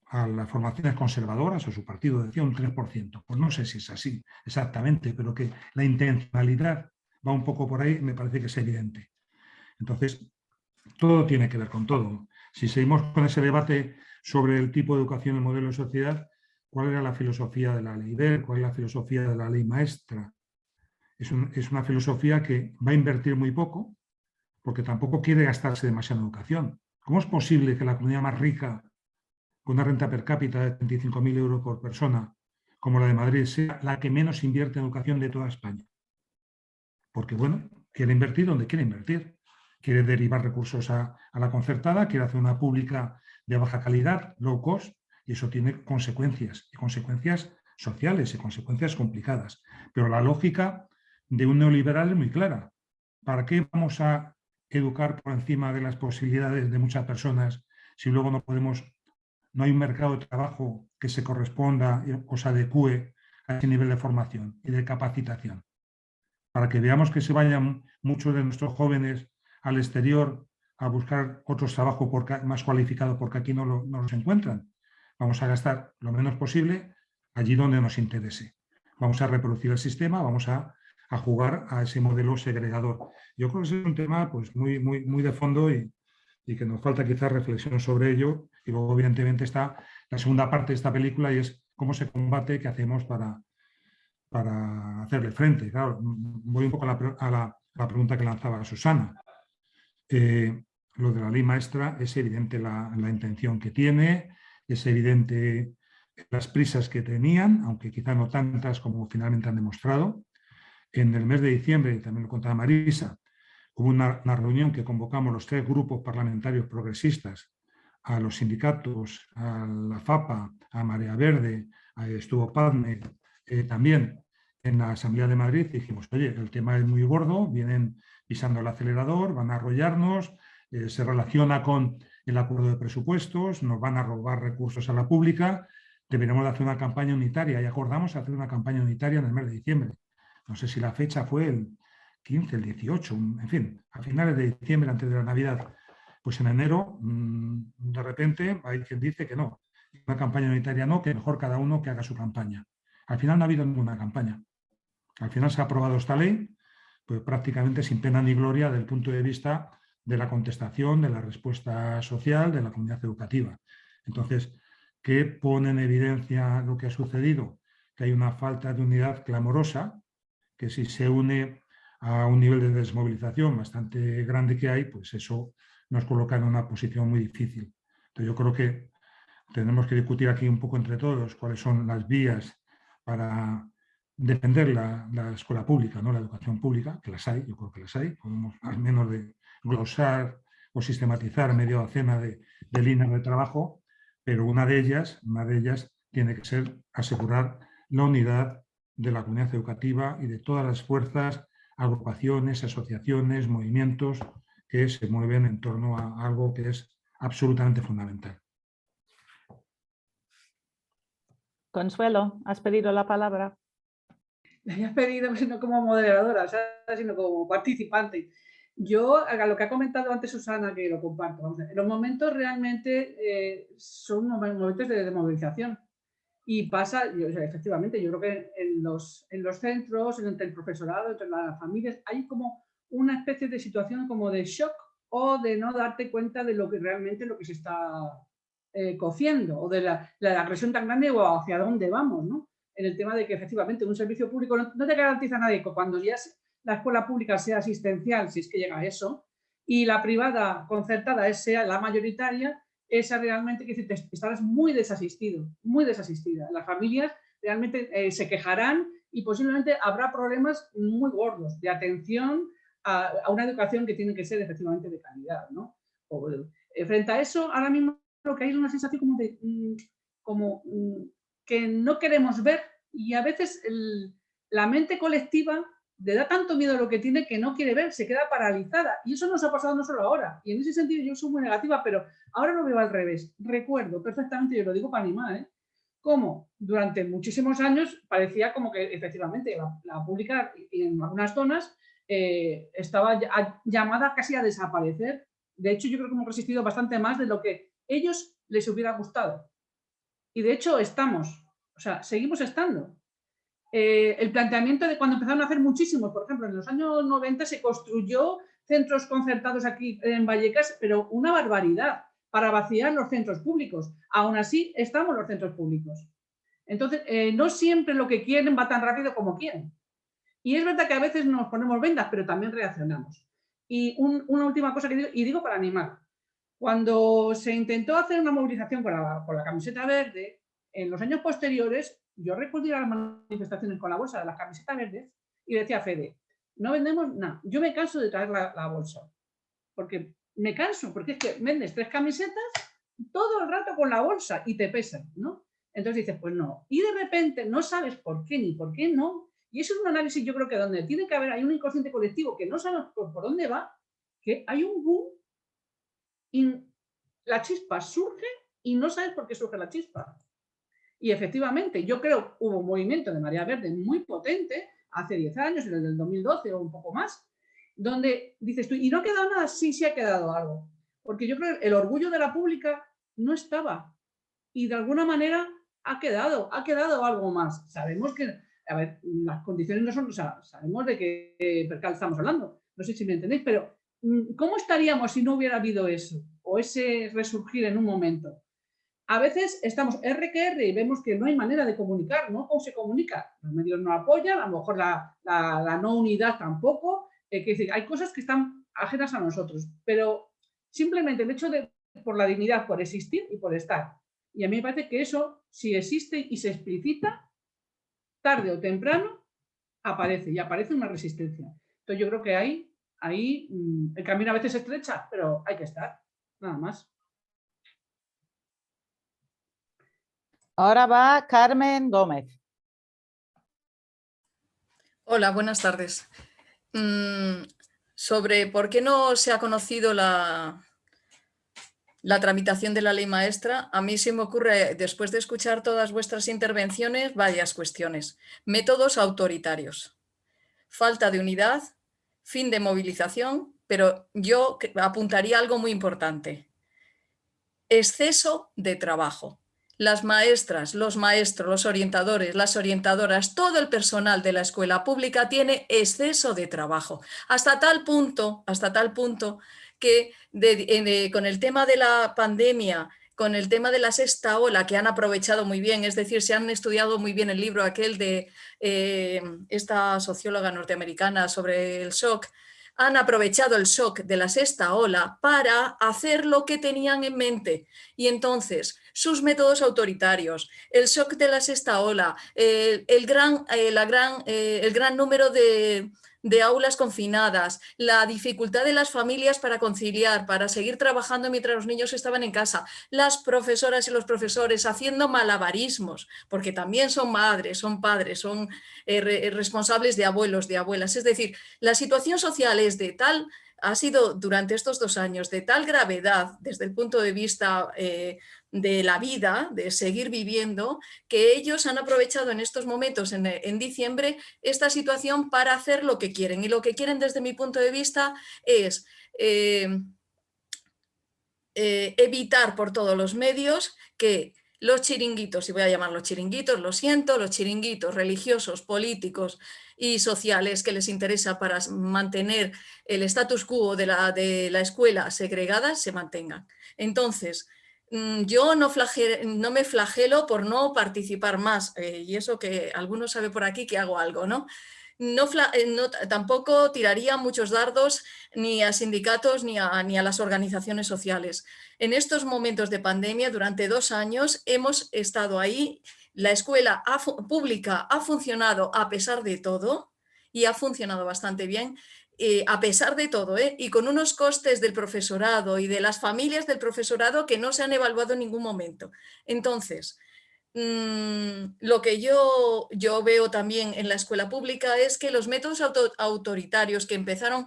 a las formaciones conservadoras, o su partido decía un 3%. Pues no sé si es así exactamente, pero que la intencionalidad va un poco por ahí, me parece que es evidente. Entonces, todo tiene que ver con todo. Si seguimos con ese debate sobre el tipo de educación y el modelo de sociedad, ¿cuál era la filosofía de la ley Wert? ¿Cuál es la filosofía de la ley maestra? Es una filosofía que va a invertir muy poco, porque tampoco quiere gastarse demasiado en educación. ¿Cómo es posible que la comunidad más rica, con una renta per cápita de 35.000 euros por persona, como la de Madrid, sea la que menos invierte en educación de toda España? Porque, bueno, quiere invertir donde quiere invertir. Quiere derivar recursos a la concertada, quiere hacer una pública de baja calidad, low cost, y eso tiene consecuencias, y consecuencias sociales y consecuencias complicadas. Pero la lógica de un neoliberal es muy clara. ¿Para qué vamos a educar por encima de las posibilidades de muchas personas si luego no hay un mercado de trabajo que se corresponda o se adecue a ese nivel de formación y de capacitación? Para que veamos que se vayan muchos de nuestros jóvenes al exterior a buscar otros trabajos más cualificados porque aquí no los encuentran. Vamos a gastar lo menos posible allí donde nos interese. Vamos a reproducir el sistema, vamos a jugar a ese modelo segregador. Yo creo que ese es un tema pues, muy de fondo y que nos falta quizás reflexión sobre ello. Y luego, evidentemente, está la segunda parte de esta película y es cómo se combate, qué hacemos para hacerle frente. Claro, voy un poco a la pregunta que lanzaba Susana. Lo de la ley maestra es evidente la intención que tiene, es evidente las prisas que tenían, aunque quizá no tantas como finalmente han demostrado. En el mes de diciembre, y también lo contaba Marisa, hubo una reunión que convocamos los 3 grupos parlamentarios progresistas, a los sindicatos, a la FAPA, a Marea Verde, estuvo Padme, también en la Asamblea de Madrid, y dijimos, oye, el tema es muy gordo, vienen pisando el acelerador, van a arrollarnos, se relaciona con el acuerdo de presupuestos, nos van a robar recursos a la pública, deberíamos de hacer una campaña unitaria, y acordamos hacer una campaña unitaria en el mes de diciembre. No sé si la fecha fue el 15, el 18, en fin, a finales de diciembre, antes de la Navidad. Pues en enero, de repente, hay quien dice que no, una campaña unitaria no, que mejor cada uno que haga su campaña. Al final no ha habido ninguna campaña. Al final se ha aprobado esta ley, pues prácticamente sin pena ni gloria desde el punto de vista de la contestación, de la respuesta social, de la comunidad educativa. Entonces, ¿qué pone en evidencia lo que ha sucedido? Que hay una falta de unidad clamorosa, que si se une a un nivel de desmovilización bastante grande que hay, pues eso nos coloca en una posición muy difícil. Entonces yo creo que tenemos que discutir aquí un poco entre todos cuáles son las vías para defender la escuela pública, ¿no? La educación pública, que las hay, yo creo que las hay, podemos al menos de glosar o sistematizar media docena de líneas de trabajo, pero una de ellas tiene que ser asegurar la unidad de la comunidad educativa y de todas las fuerzas, agrupaciones, asociaciones, movimientos que se mueven en torno a algo que es absolutamente fundamental. Consuelo, has pedido la palabra. Le había pedido, no como moderadora, sino como participante. Yo, a lo que ha comentado antes Susana, que lo comparto, los momentos realmente son momentos de movilización. Y pasa, efectivamente, yo creo que en los centros, entre el profesorado, entre las familias, hay como una especie de situación como de shock o de no darte cuenta de lo que realmente lo que se está cociendo o de la agresión tan grande o hacia dónde vamos, ¿no? En el tema de que efectivamente un servicio público no te garantiza a nadie que cuando ya la escuela pública sea asistencial, si es que llega a eso, y la privada concertada sea la mayoritaria, esa realmente, que estarás muy desasistido, muy desasistida. Las familias realmente se quejarán y posiblemente habrá problemas muy gordos de atención a una educación que tiene que ser efectivamente de calidad, ¿no? Frente a eso, ahora mismo lo que hay es una sensación como que no queremos ver, y a veces la mente colectiva le da tanto miedo a lo que tiene que no quiere ver, se queda paralizada. Y eso nos ha pasado no solo ahora. Y en ese sentido yo soy muy negativa, pero ahora lo veo al revés. Recuerdo perfectamente, yo lo digo para animar, cómo durante muchísimos años parecía como que efectivamente la pública y en algunas zonas estaba llamada casi a desaparecer. De hecho, yo creo que hemos resistido bastante más de lo que ellos les hubiera gustado. Y de hecho estamos, o sea, seguimos estando. El planteamiento de cuando empezaron a hacer muchísimos, por ejemplo, en los años 90 se construyó centros concertados aquí en Vallecas, pero una barbaridad para vaciar los centros públicos. Aún así, estamos los centros públicos. Entonces, no siempre lo que quieren va tan rápido como quieren. Y es verdad que a veces nos ponemos vendas, pero también reaccionamos. Y una última cosa que digo, y digo para animar. Cuando se intentó hacer una movilización con la camiseta verde, en los años posteriores, yo recuerdo ir a las manifestaciones con la bolsa de las camisetas verdes y decía a Fede, no vendemos nada, yo me canso de traer la bolsa, porque me canso, porque es que vendes 3 camisetas todo el rato con la bolsa y te pesan, ¿no? Entonces dices, pues no. Y de repente no sabes por qué ni por qué no. Y eso es un análisis, yo creo que donde tiene que haber, hay un inconsciente colectivo que no sabe por dónde va, que hay un boom y la chispa surge y no sabes por qué surge la chispa. Y efectivamente, yo creo que hubo un movimiento de marea verde muy potente hace 10 años, desde el 2012 o un poco más, donde dices tú, ¿y no ha quedado nada? Sí, sí ha quedado algo. Porque yo creo que el orgullo de la pública no estaba. Y de alguna manera ha quedado algo más. Sabemos que, a ver, las condiciones no son, o sea, sabemos de qué percal estamos hablando. No sé si me entendéis, pero ¿cómo estaríamos si no hubiera habido eso? O ese resurgir en un momento. A veces estamos R que R y vemos que no hay manera de comunicar, ¿no? ¿Cómo se comunica? Los medios no apoyan, a lo mejor la no unidad tampoco. Es decir, hay cosas que están ajenas a nosotros, pero simplemente el hecho de, por la dignidad, por existir y por estar. Y a mí me parece que eso, si existe y se explicita, tarde o temprano aparece y aparece una resistencia. Entonces yo creo que ahí el camino a veces se estrecha, pero hay que estar, nada más. Ahora va Carmen Gómez. Hola, buenas tardes. Sobre por qué no se ha conocido la tramitación de la ley maestra, a mí se me ocurre, después de escuchar todas vuestras intervenciones, varias cuestiones. Métodos autoritarios, falta de unidad, fin de movilización, pero yo apuntaría algo muy importante. Exceso de trabajo. Las maestras, los maestros, los orientadores, las orientadoras, todo el personal de la escuela pública tiene exceso de trabajo. Hasta tal punto que con el tema de la pandemia, con el tema de la sexta ola, que han aprovechado muy bien, es decir, se han estudiado muy bien el libro aquel de esta socióloga norteamericana sobre el shock, han aprovechado el shock de la sexta ola para hacer lo que tenían en mente. Y entonces, sus métodos autoritarios, el shock de la sexta ola, el gran número de aulas confinadas, la dificultad de las familias para conciliar, para seguir trabajando mientras los niños estaban en casa, las profesoras y los profesores haciendo malabarismos, porque también son madres, son padres, son responsables de abuelos, de abuelas. Es decir, la situación social ha sido durante estos 2 años de tal gravedad desde el punto de vista de la vida, de seguir viviendo, que ellos han aprovechado en estos momentos, en diciembre, esta situación para hacer lo que quieren. Y lo que quieren desde mi punto de vista es evitar por todos los medios que los chiringuitos, y voy a llamarlos chiringuitos, lo siento, los chiringuitos religiosos, políticos y sociales que les interesa para mantener el status quo de la escuela segregada se mantengan. Entonces, yo no me flagelo por no participar más, y eso que alguno sabe por aquí que hago algo, ¿no? Tampoco tiraría muchos dardos ni a sindicatos ni a las organizaciones sociales. En estos momentos de pandemia, durante 2 años, hemos estado ahí. La escuela pública ha funcionado a pesar de todo y ha funcionado bastante bien. a pesar de todo, y con unos costes del profesorado y de las familias del profesorado que no se han evaluado en ningún momento. Entonces, lo que yo veo también en la escuela pública es que los métodos autoritarios que empezaron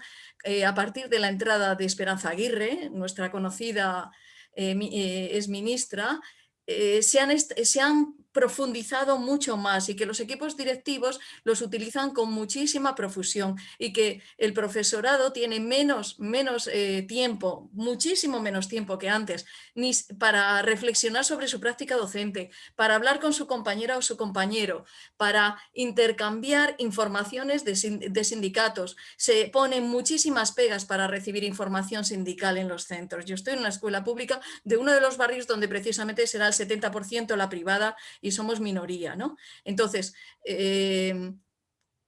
a partir de la entrada de Esperanza Aguirre, nuestra conocida exministra, se han profundizado mucho más y que los equipos directivos los utilizan con muchísima profusión y que el profesorado tiene menos tiempo, muchísimo menos tiempo que antes, ni para reflexionar sobre su práctica docente, para hablar con su compañera o su compañero, para intercambiar informaciones de sindicatos. Se ponen muchísimas pegas para recibir información sindical en los centros. Yo estoy en una escuela pública de uno de los barrios donde precisamente será el 70% la privada y somos minoría, ¿no? Entonces,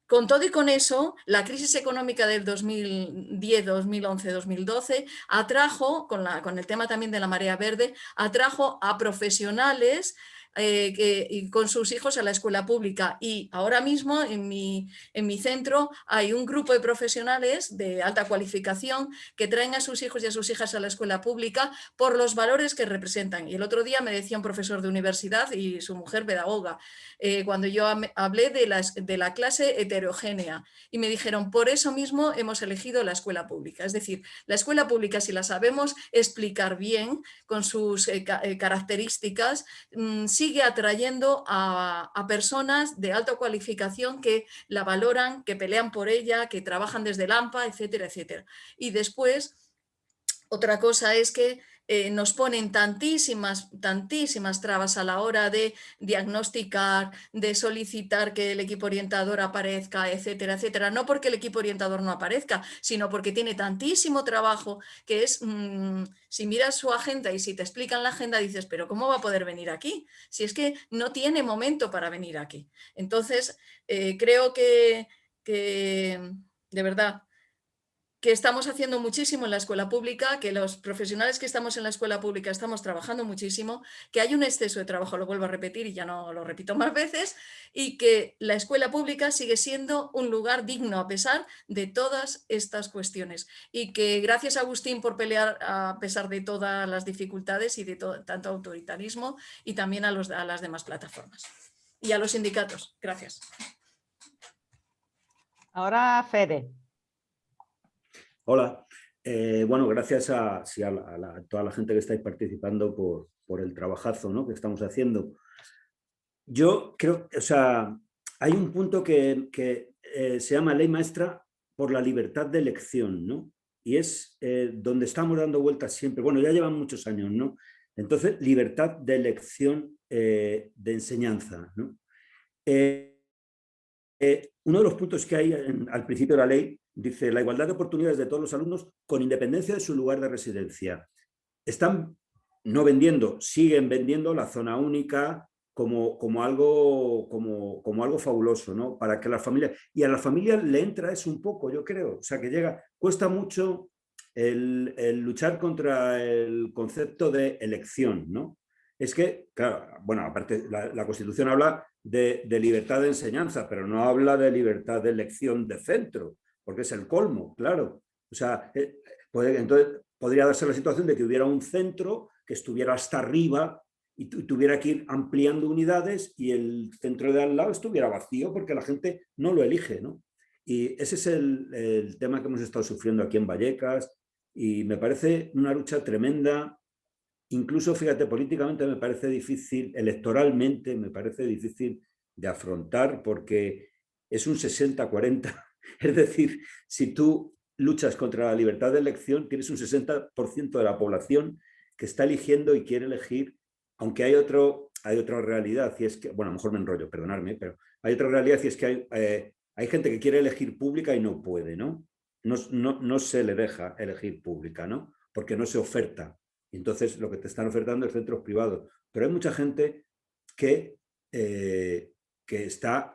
con todo y con eso, la crisis económica del 2010, 2011, 2012 atrajo, con el tema también de la marea verde, atrajo a profesionales y con sus hijos a la escuela pública. Y ahora mismo en mi centro hay un grupo de profesionales de alta cualificación que traen a sus hijos y a sus hijas a la escuela pública por los valores que representan. Y el otro día me decía un profesor de universidad y su mujer pedagoga, cuando yo hablé de la clase heterogénea, y me dijeron, por eso mismo hemos elegido la escuela pública. Es decir, la escuela pública, si la sabemos explicar bien con sus características, sigue atrayendo a personas de alta cualificación que la valoran, que pelean por ella, que trabajan desde el AMPA, etcétera, etcétera. Y después, otra cosa es que nos ponen tantísimas trabas a la hora de diagnosticar, de solicitar que el equipo orientador aparezca, etcétera, etcétera. No porque el equipo orientador no aparezca, sino porque tiene tantísimo trabajo que es, si miras su agenda y si te explican la agenda, dices, pero ¿cómo va a poder venir aquí? Si es que no tiene momento para venir aquí. Entonces, creo que de verdad, que estamos haciendo muchísimo en la escuela pública, que los profesionales que estamos en la escuela pública estamos trabajando muchísimo, que hay un exceso de trabajo, lo vuelvo a repetir y ya no lo repito más veces, y que la escuela pública sigue siendo un lugar digno a pesar de todas estas cuestiones. Y que gracias a Agustín por pelear a pesar de todas las dificultades y de tanto autoritarismo, y también a las demás plataformas. Y a los sindicatos. Gracias. Ahora Fede. Hola, bueno, gracias a toda la gente que estáis participando por el trabajazo, ¿no?, que estamos haciendo. Yo creo, o sea, hay un punto que se llama ley maestra por la libertad de elección, ¿no? Y es donde estamos dando vueltas siempre. Bueno, ya llevan muchos años, ¿no? Entonces, libertad de elección de enseñanza, ¿no? Uno de los puntos que hay al principio de la ley dice la igualdad de oportunidades de todos los alumnos con independencia de su lugar de residencia. Están no vendiendo, siguen vendiendo la zona única como algo fabuloso, ¿no? Para que las familias, y a las familias le entra eso un poco, yo creo, o sea que cuesta mucho el luchar contra el concepto de elección, ¿no? Es que, claro, bueno, aparte la Constitución habla de libertad de enseñanza, pero no habla de libertad de elección de centro, porque es el colmo, claro. O sea, entonces podría darse la situación de que hubiera un centro que estuviera hasta arriba y tuviera que ir ampliando unidades y el centro de al lado estuviera vacío porque la gente no lo elige, ¿no? Y ese es el tema que hemos estado sufriendo aquí en Vallecas y me parece una lucha tremenda. Incluso, fíjate, políticamente me parece difícil, electoralmente me parece difícil de afrontar porque es un 60-40. Es decir, si tú luchas contra la libertad de elección, tienes un 60% de la población que está eligiendo y quiere elegir, aunque hay otra realidad, y es que, bueno, a lo mejor me enrollo, perdonadme, pero hay otra realidad y es que hay gente que quiere elegir pública y no puede, ¿no? No se le deja elegir pública, ¿no? Porque no se oferta. Y entonces lo que te están ofertando es centros privados. Pero hay mucha gente que está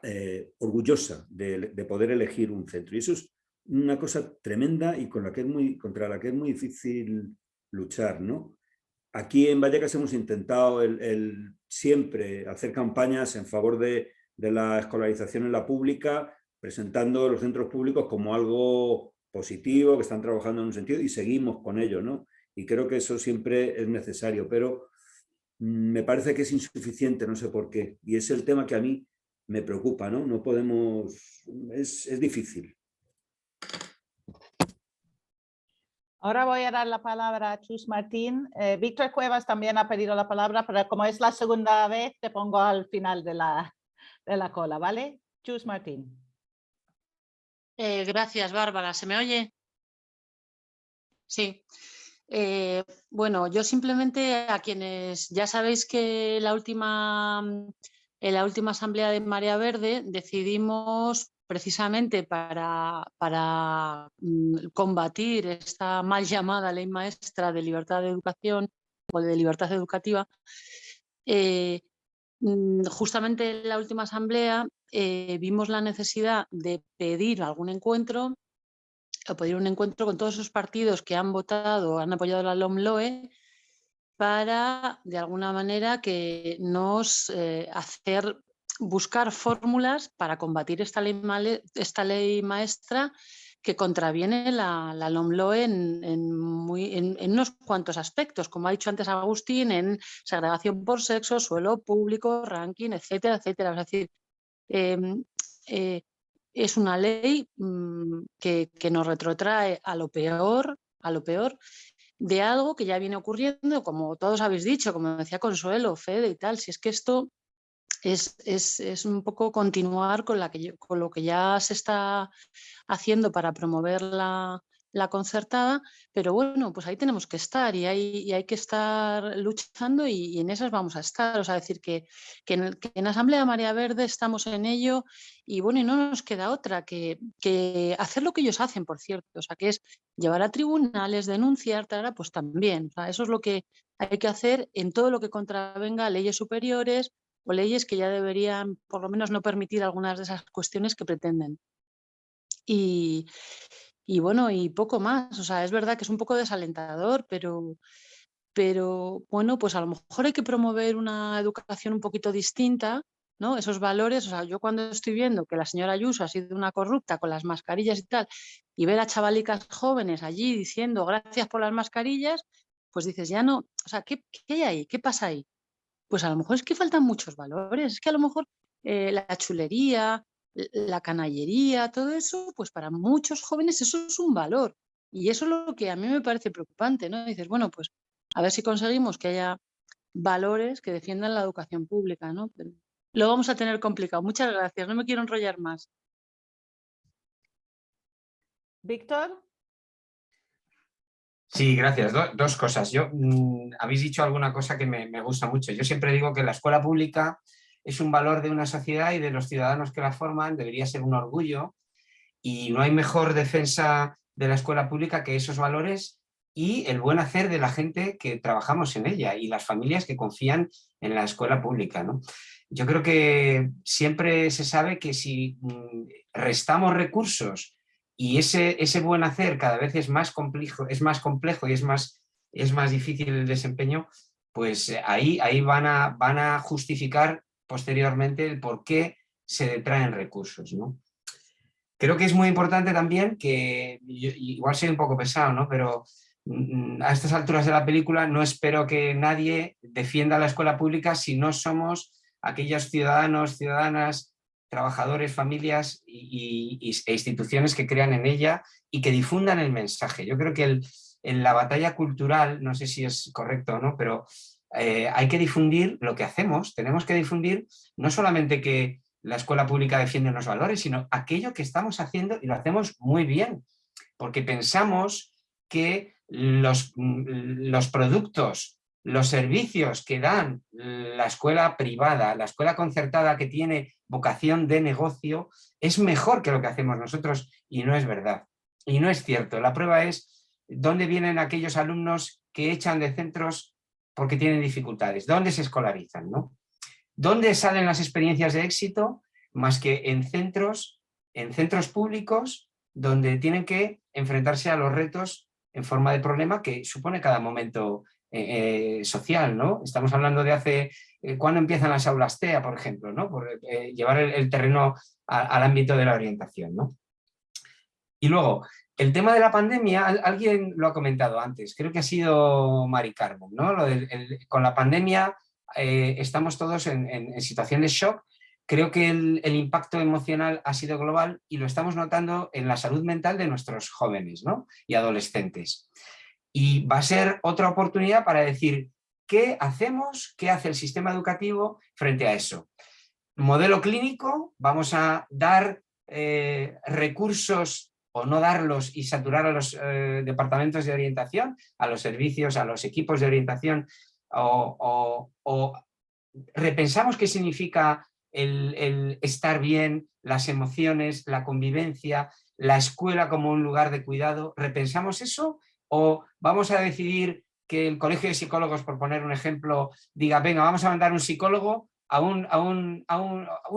orgullosa de poder elegir un centro. Y eso es una cosa tremenda y contra la que es muy difícil luchar, ¿no? Aquí en Vallecas hemos intentado siempre hacer campañas en favor de la escolarización en la pública, presentando los centros públicos como algo positivo, que están trabajando en un sentido y seguimos con ello, ¿no? Y creo que eso siempre es necesario, pero me parece que es insuficiente, no sé por qué. Y es el tema que a mí me preocupa, ¿no? No podemos... Es difícil. Ahora voy a dar la palabra a Chus Martín. Víctor Cuevas también ha pedido la palabra, pero como es la segunda vez, te pongo al final de la cola, ¿vale? Chus Martín. Gracias, Bárbara. ¿Se me oye? Sí. Bueno, yo simplemente a quienes ya sabéis que en la última asamblea de Marea Verde decidimos precisamente para combatir esta mal llamada ley maestra de libertad de educación o de libertad educativa, justamente en la última asamblea vimos la necesidad de pedir algún encuentro o pedir un encuentro con todos esos partidos que han votado, han apoyado la LOMLOE para, de alguna manera, que nos buscar fórmulas para combatir esta ley maestra que contraviene la LOMLOE en unos cuantos aspectos, como ha dicho antes Agustín, en segregación por sexo, suelo público, ranking, etcétera, etcétera. Es decir, es una ley que nos retrotrae a lo peor de algo que ya viene ocurriendo, como todos habéis dicho, como decía Consuelo, Fede y tal. Si es que esto es un poco continuar con lo que ya se está haciendo para promover la concertada, pero bueno, pues ahí tenemos que estar y hay que estar luchando y en esas vamos a estar. O sea, decir que en Asamblea Marea Verde estamos en ello y bueno, y no nos queda otra que hacer lo que ellos hacen, por cierto, o sea, que es llevar a tribunales, denunciar, pues también. O sea, eso es lo que hay que hacer en todo lo que contravenga leyes superiores o leyes que ya deberían, por lo menos, no permitir algunas de esas cuestiones que pretenden. Y bueno, y poco más. O sea, es verdad que es un poco desalentador, pero bueno, pues a lo mejor hay que promover una educación un poquito distinta, ¿no? Esos valores. O sea, yo cuando estoy viendo que la señora Ayuso ha sido una corrupta con las mascarillas y tal, y ver a chavalicas jóvenes allí diciendo gracias por las mascarillas, pues dices, ya no, o sea, ¿qué hay ahí? ¿Qué pasa ahí? Pues a lo mejor es que faltan muchos valores, es que a lo mejor la chulería, la canallería, todo eso, pues para muchos jóvenes eso es un valor. Y eso es lo que a mí me parece preocupante, ¿no? Dices, bueno, pues a ver si conseguimos que haya valores que defiendan la educación pública, ¿no? Pero lo vamos a tener complicado. Muchas gracias, no me quiero enrollar más. Víctor. Sí, gracias. Dos cosas. Habéis dicho alguna cosa que me gusta mucho. Yo siempre digo que la escuela pública es un valor de una sociedad y de los ciudadanos que la forman, debería ser un orgullo y no hay mejor defensa de la escuela pública que esos valores y el buen hacer de la gente que trabajamos en ella y las familias que confían en la escuela pública, ¿no? Yo creo que siempre se sabe que si restamos recursos y ese buen hacer cada vez es más complejo y es más difícil el desempeño, pues ahí van a justificar posteriormente el por qué se detraen recursos, ¿no? Creo que es muy importante también que, igual soy un poco pesado, ¿no? Pero a estas alturas de la película no espero que nadie defienda la escuela pública si no somos aquellos ciudadanos, ciudadanas, trabajadores, familias e instituciones que crean en ella y que difundan el mensaje. Yo creo que en la batalla cultural, no sé si es correcto o no, pero hay que difundir lo que hacemos. Tenemos que difundir no solamente que la escuela pública defiende unos valores, sino aquello que estamos haciendo y lo hacemos muy bien, porque pensamos que los productos, los servicios que dan la escuela privada, la escuela concertada que tiene vocación de negocio, es mejor que lo que hacemos nosotros y no es verdad. Y no es cierto. La prueba es dónde vienen aquellos alumnos que echan de centros porque tienen dificultades, dónde se escolarizan, ¿no? ¿Dónde salen las experiencias de éxito? Más que en centros públicos donde tienen que enfrentarse a los retos en forma de problema que supone cada momento social, ¿no? Estamos hablando de hace... ¿cuándo empiezan las aulas TEA, por ejemplo, ¿no? Por llevar el terreno al ámbito de la orientación, ¿no? Y luego, El tema de la pandemia, alguien lo ha comentado antes, creo que ha sido Mari Carmen, ¿no? Con la pandemia estamos todos en situación de shock. Creo que el impacto emocional ha sido global y lo estamos notando en la salud mental de nuestros jóvenes, ¿no? Y adolescentes. Y va a ser otra oportunidad para decir qué hacemos, qué hace el sistema educativo frente a eso. Modelo clínico, vamos a dar recursos o no darlos y saturar a los departamentos de orientación, a los servicios, a los equipos de orientación, o repensamos qué significa el estar bien, las emociones, la convivencia, la escuela como un lugar de cuidado. ¿Repensamos eso o vamos a decidir que el colegio de psicólogos, por poner un ejemplo, diga, venga, vamos a mandar un psicólogo a un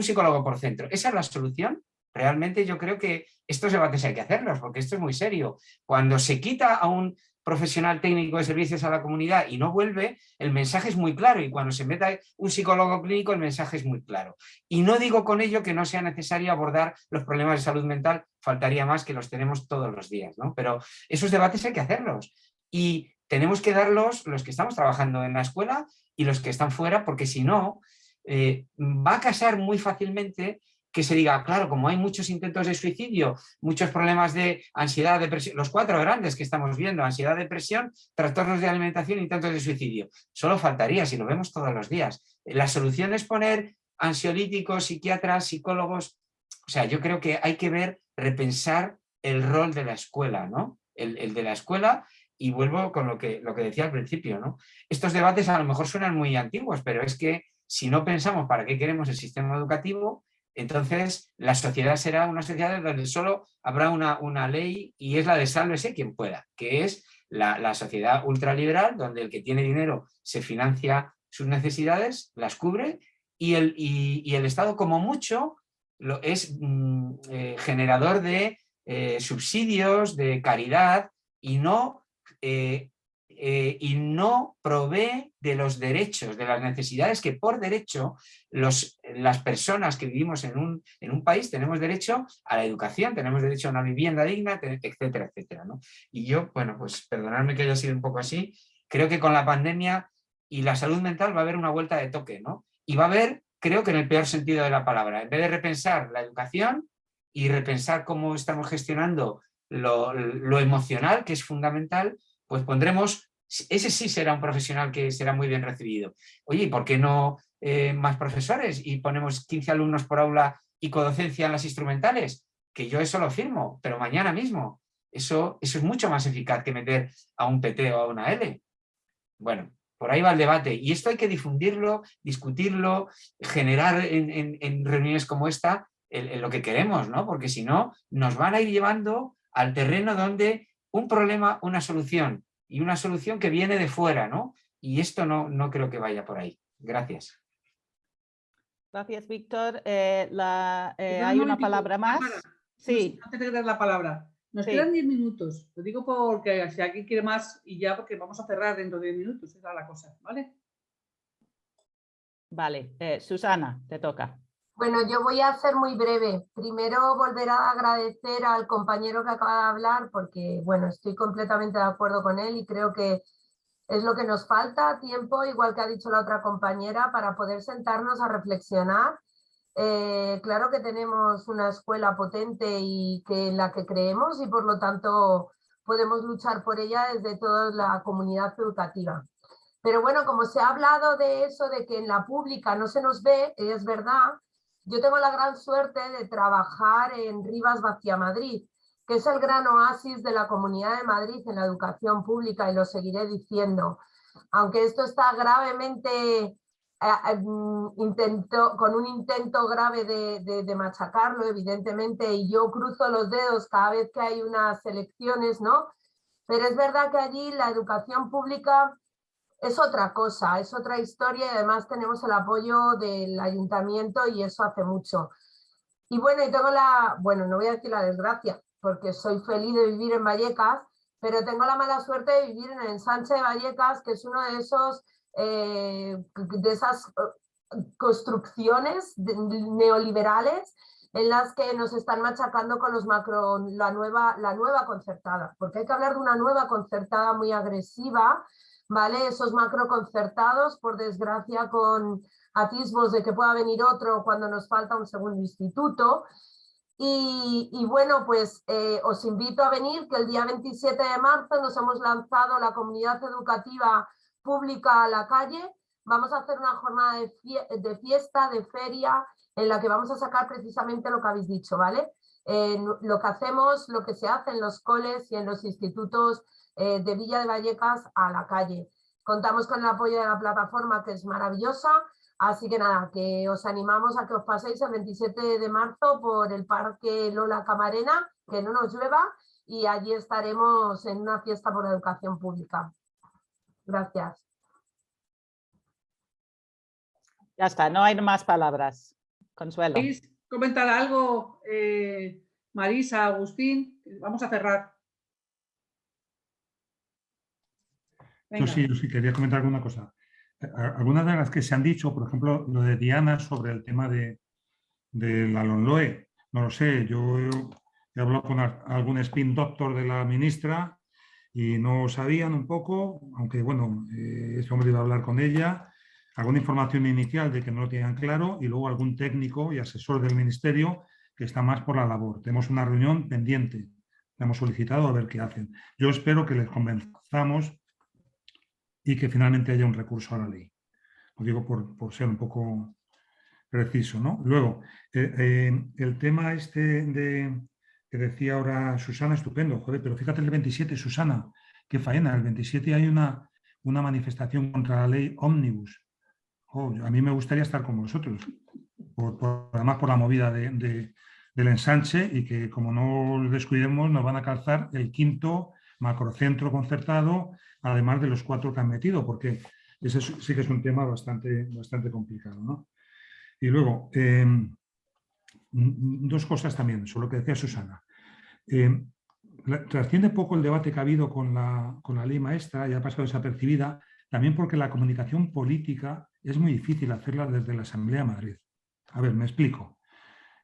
psicólogo por centro? ¿Esa es la solución? Realmente yo creo que estos debates hay que hacerlos, porque esto es muy serio. Cuando se quita a un profesional técnico de servicios a la comunidad y no vuelve, el mensaje es muy claro, y cuando se meta un psicólogo clínico el mensaje es muy claro. Y no digo con ello que no sea necesario abordar los problemas de salud mental, faltaría más, que los tenemos todos los días, ¿no? Pero esos debates hay que hacerlos y tenemos que darlos los que estamos trabajando en la escuela y los que están fuera, porque si no, va a casar muy fácilmente que se diga, claro, como hay muchos intentos de suicidio, muchos problemas de ansiedad, depresión, los 4 grandes que estamos viendo, ansiedad, depresión, trastornos de alimentación, intentos de suicidio. Solo faltaría, si lo vemos todos los días. La solución es poner ansiolíticos, psiquiatras, psicólogos. O sea, yo creo que hay que repensar el rol de la escuela, ¿no? El de la escuela, y vuelvo con lo que decía al principio, ¿no? Estos debates a lo mejor suenan muy antiguos, pero es que si no pensamos para qué queremos el sistema educativo, entonces la sociedad será una sociedad donde solo habrá una ley, y es la de sálvese quien pueda, que es la sociedad ultraliberal, donde el que tiene dinero se financia sus necesidades, las cubre, y el Estado como mucho es generador de subsidios, de caridad, y no provee de los derechos, de las necesidades que por derecho las personas que vivimos en un país tenemos derecho a la educación, tenemos derecho a una vivienda digna, etcétera, etcétera, ¿no? Y yo, bueno, pues perdonadme que haya sido un poco así, creo que con la pandemia y la salud mental va a haber una vuelta de toque, ¿no? Y va a haber, creo que en el peor sentido de la palabra, en vez de repensar la educación y repensar cómo estamos gestionando lo emocional, que es fundamental, pues pondremos, ese sí será un profesional que será muy bien recibido. Oye, ¿y por qué no más profesores? Y ponemos 15 alumnos por aula y codocencia en las instrumentales, que yo eso lo firmo, pero mañana mismo. Eso es mucho más eficaz que meter a un PT o a una L. Bueno, por ahí va el debate, y esto hay que difundirlo, discutirlo, generar en reuniones como esta lo que queremos, ¿no? Porque si no, nos van a ir llevando al terreno donde un problema, una solución, y una solución que viene de fuera, ¿no? Y esto no creo que vaya por ahí. Gracias. Gracias, Víctor. Hay una palabra más. Bárbara, Sí. antes de dar la palabra, nos Sí. quedan 10 minutos. Lo digo porque si alguien quiere más, y ya, porque vamos a cerrar dentro de 10 minutos, esa es la cosa, ¿vale? Vale, Susana, te toca. Bueno, yo voy a ser muy breve. Primero volver a agradecer al compañero que acaba de hablar, porque bueno, estoy completamente de acuerdo con él y creo que es lo que nos falta, tiempo, igual que ha dicho la otra compañera, para poder sentarnos a reflexionar. Claro que tenemos una escuela potente y en la que creemos, y por lo tanto podemos luchar por ella desde toda la comunidad educativa. Pero bueno, como se ha hablado de eso, de que en la pública no se nos ve, es verdad. Yo tengo la gran suerte de trabajar en Rivas Vacía Madrid, que es el gran oasis de la Comunidad de Madrid en la educación pública, y lo seguiré diciendo. Aunque esto está gravemente, con un intento grave de machacarlo, evidentemente, y yo cruzo los dedos cada vez que hay unas elecciones, ¿no? Pero es verdad que allí la educación pública es otra cosa, es otra historia, y además tenemos el apoyo del ayuntamiento, y eso hace mucho. Y bueno, y tengo no voy a decir la desgracia, porque soy feliz de vivir en Vallecas, pero tengo la mala suerte de vivir en el ensanche de Vallecas, que es uno de esas construcciones neoliberales en las que nos están machacando con los la nueva concertada, porque hay que hablar de una nueva concertada muy agresiva, ¿vale? Esos macroconcertados, por desgracia, con atisbos de que pueda venir otro cuando nos falta un segundo instituto. Y bueno, pues os invito a venir, que el día 27 de marzo nos hemos lanzado la comunidad educativa pública a la calle. Vamos a hacer una jornada de fiesta, de feria, en la que vamos a sacar precisamente lo que habéis dicho, ¿vale? Lo que hacemos, lo que se hace en los coles y en los institutos de Villa de Vallecas a la calle. Contamos con el apoyo de la plataforma, que es maravillosa. Así que nada, que os animamos a que os paséis el 27 de marzo por el Parque Lola Camarena, que no nos llueva, y allí estaremos en una fiesta por la educación pública. Gracias. Ya está, no hay más palabras. Consuelo. ¿Queréis comentar algo, Marisa, Agustín? Vamos a cerrar. Yo sí quería comentar alguna cosa. Algunas de las que se han dicho, por ejemplo, lo de Diana sobre el tema de la LOMLOE, no lo sé, yo he hablado con algún spin doctor de la ministra y no sabían un poco, aunque bueno, ese hombre iba a hablar con ella, alguna información inicial de que no lo tenían claro y luego algún técnico y asesor del ministerio que está más por la labor. Tenemos una reunión pendiente, la hemos solicitado a ver qué hacen. Yo espero que les convenzamos y que finalmente haya un recurso a la ley. Lo digo por ser un poco preciso, ¿no? Luego, el tema este que decía ahora Susana, estupendo, joder, pero fíjate el 27, Susana, qué faena, el 27 hay una manifestación contra la ley Ómnibus. Oh, a mí me gustaría estar con vosotros, además por la movida del ensanche y que como no lo descuidemos nos van a calzar el 5º macrocentro concertado, además de los 4 que han metido, porque ese sí que es un tema bastante complicado, ¿no? Y luego, dos cosas también sobre lo que decía Susana. Trasciende poco el debate que ha habido con la ley maestra y ha pasado desapercibida, también porque la comunicación política es muy difícil hacerla desde la Asamblea de Madrid. A ver, me explico.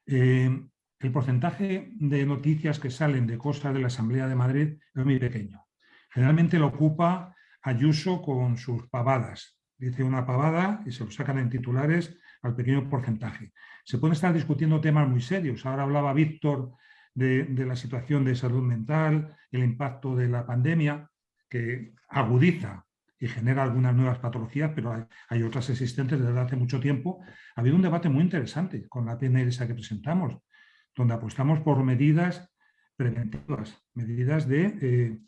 El porcentaje de noticias que salen de cosas de la Asamblea de Madrid es muy pequeño. Generalmente lo ocupa Ayuso con sus pavadas. Dice una pavada y se lo sacan en titulares al pequeño porcentaje. Se pueden estar discutiendo temas muy serios. Ahora hablaba Víctor de la situación de salud mental, el impacto de la pandemia, que agudiza y genera algunas nuevas patologías, pero hay otras existentes desde hace mucho tiempo. Ha habido un debate muy interesante con la PNL esa que presentamos, donde apostamos por medidas preventivas, medidas de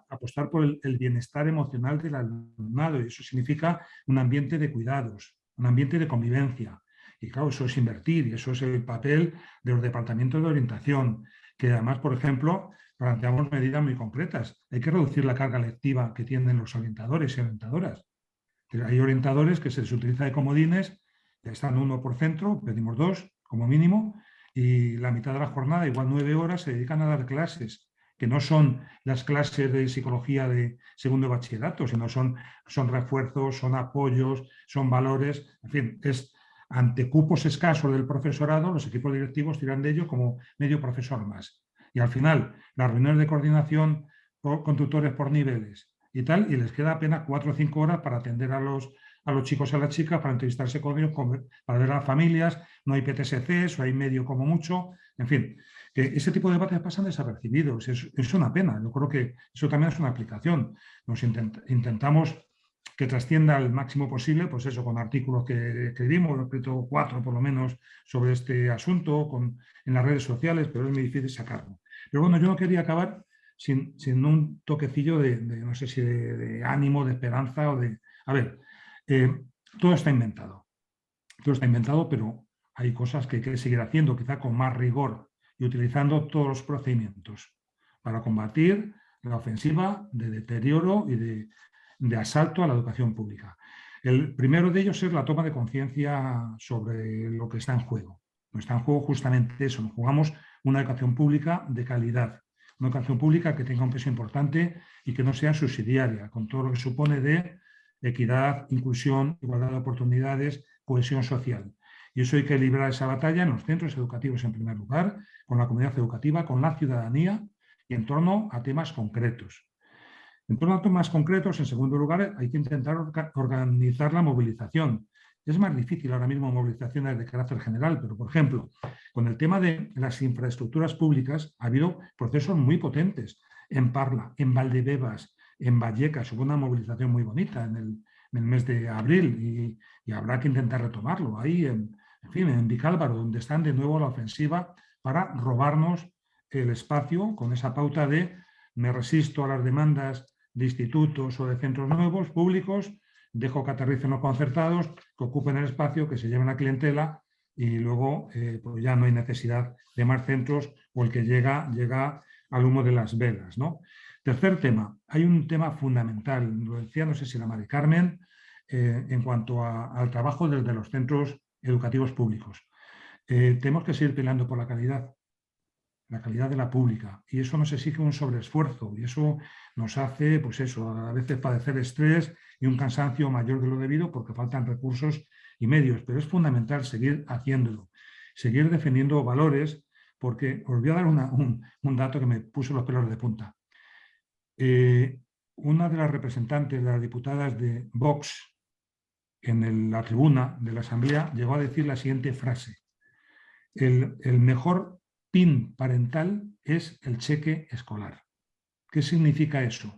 apostar por el bienestar emocional del alumnado, y eso significa un ambiente de cuidados, un ambiente de convivencia. Y claro, eso es invertir y eso es el papel de los departamentos de orientación, que además, por ejemplo, planteamos medidas muy concretas. Hay que reducir la carga lectiva que tienen los orientadores y orientadoras. Hay orientadores que se les utiliza de comodines, ya están 1 por centro, pedimos 2 como mínimo, y la mitad de la jornada, igual 9 horas, se dedican a dar clases, que no son las clases de psicología de segundo bachillerato, sino son refuerzos, son apoyos, son valores, en fin, es ante cupos escasos del profesorado, los equipos directivos tiran de ello como medio profesor más. Y al final, las reuniones de coordinación con tutores por niveles y tal, y les queda apenas 4 o 5 horas para atender a los chicos y a las chicas, para entrevistarse con ellos, para ver a las familias, no hay PTSCs o hay medio como mucho, en fin. Que ese tipo de debates pasan desapercibidos, es una pena. Yo creo que eso también es una aplicación. Nos intentamos que trascienda al máximo posible, pues eso, con artículos que escribimos, he escrito 4 por lo menos sobre este asunto en las redes sociales, pero es muy difícil sacarlo. Pero bueno, yo no quería acabar sin un toquecillo no sé si de ánimo, de esperanza o de... A ver, todo está inventado. Todo está inventado, pero hay cosas que hay que seguir haciendo, quizá con más rigor y utilizando todos los procedimientos para combatir la ofensiva de deterioro y de asalto a la educación pública. El primero de ellos es la toma de conciencia sobre lo que está en juego. No está en juego justamente eso, nos jugamos una educación pública de calidad, una educación pública que tenga un peso importante y que no sea subsidiaria, con todo lo que supone de equidad, inclusión, igualdad de oportunidades, cohesión social. Y eso hay que librar esa batalla en los centros educativos en primer lugar, con la comunidad educativa, con la ciudadanía y en torno a temas concretos. En torno a temas concretos, en segundo lugar, hay que intentar organizar la movilización. Es más difícil ahora mismo movilizaciones de carácter general, pero, por ejemplo, con el tema de las infraestructuras públicas ha habido procesos muy potentes. En Parla, en Valdebebas, en Vallecas, hubo una movilización muy bonita en el mes de abril y habrá que intentar retomarlo. Ahí, en fin, en Vicálvaro, donde están de nuevo a la ofensiva para robarnos el espacio con esa pauta de me resisto a las demandas de institutos o de centros nuevos, públicos, dejo que aterricen los concertados, que ocupen el espacio, que se lleven la clientela y luego pues ya no hay necesidad de más centros o el que llega al humo de las velas, ¿no? Tercer tema, hay un tema fundamental, lo decía, no sé si la Mari Carmen, en cuanto al trabajo desde los centros educativos públicos. Tenemos que seguir peleando por la calidad de la pública, y eso nos exige un sobreesfuerzo y eso nos hace, pues eso, a veces padecer estrés y un cansancio mayor de lo debido porque faltan recursos y medios, pero es fundamental seguir haciéndolo, seguir defendiendo valores, porque os voy a dar un dato que me puso los pelos de punta. Una de las representantes de las diputadas de Vox en la tribuna de la Asamblea llegó a decir la siguiente frase: el mejor PIN parental es el cheque escolar. ¿Qué significa eso?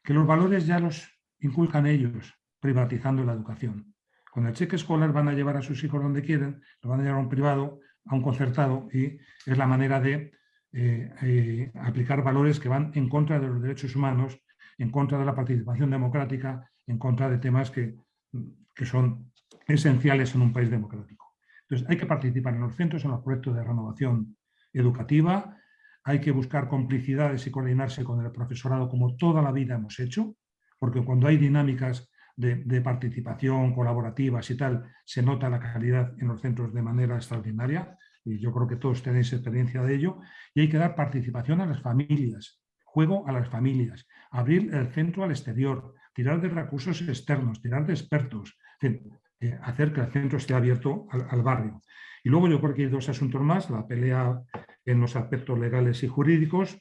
Que los valores ya los inculcan ellos, privatizando la educación. Con el cheque escolar van a llevar a sus hijos donde quieren, lo van a llevar a un privado, a un concertado, y es la manera de aplicar valores que van en contra de los derechos humanos, en contra de la participación democrática, en contra de temas que son esenciales en un país democrático. Entonces, hay que participar en los centros, en los proyectos de renovación educativa, hay que buscar complicidades y coordinarse con el profesorado como toda la vida hemos hecho, porque cuando hay dinámicas de participación colaborativas y tal, se nota la calidad en los centros de manera extraordinaria, y yo creo que todos tenéis experiencia de ello, y hay que dar participación a las familias, juego a las familias, abrir el centro al exterior, tirar de recursos externos, tirar de expertos, hacer que el centro esté abierto al barrio. Y luego yo creo que hay dos asuntos más: la pelea en los aspectos legales y jurídicos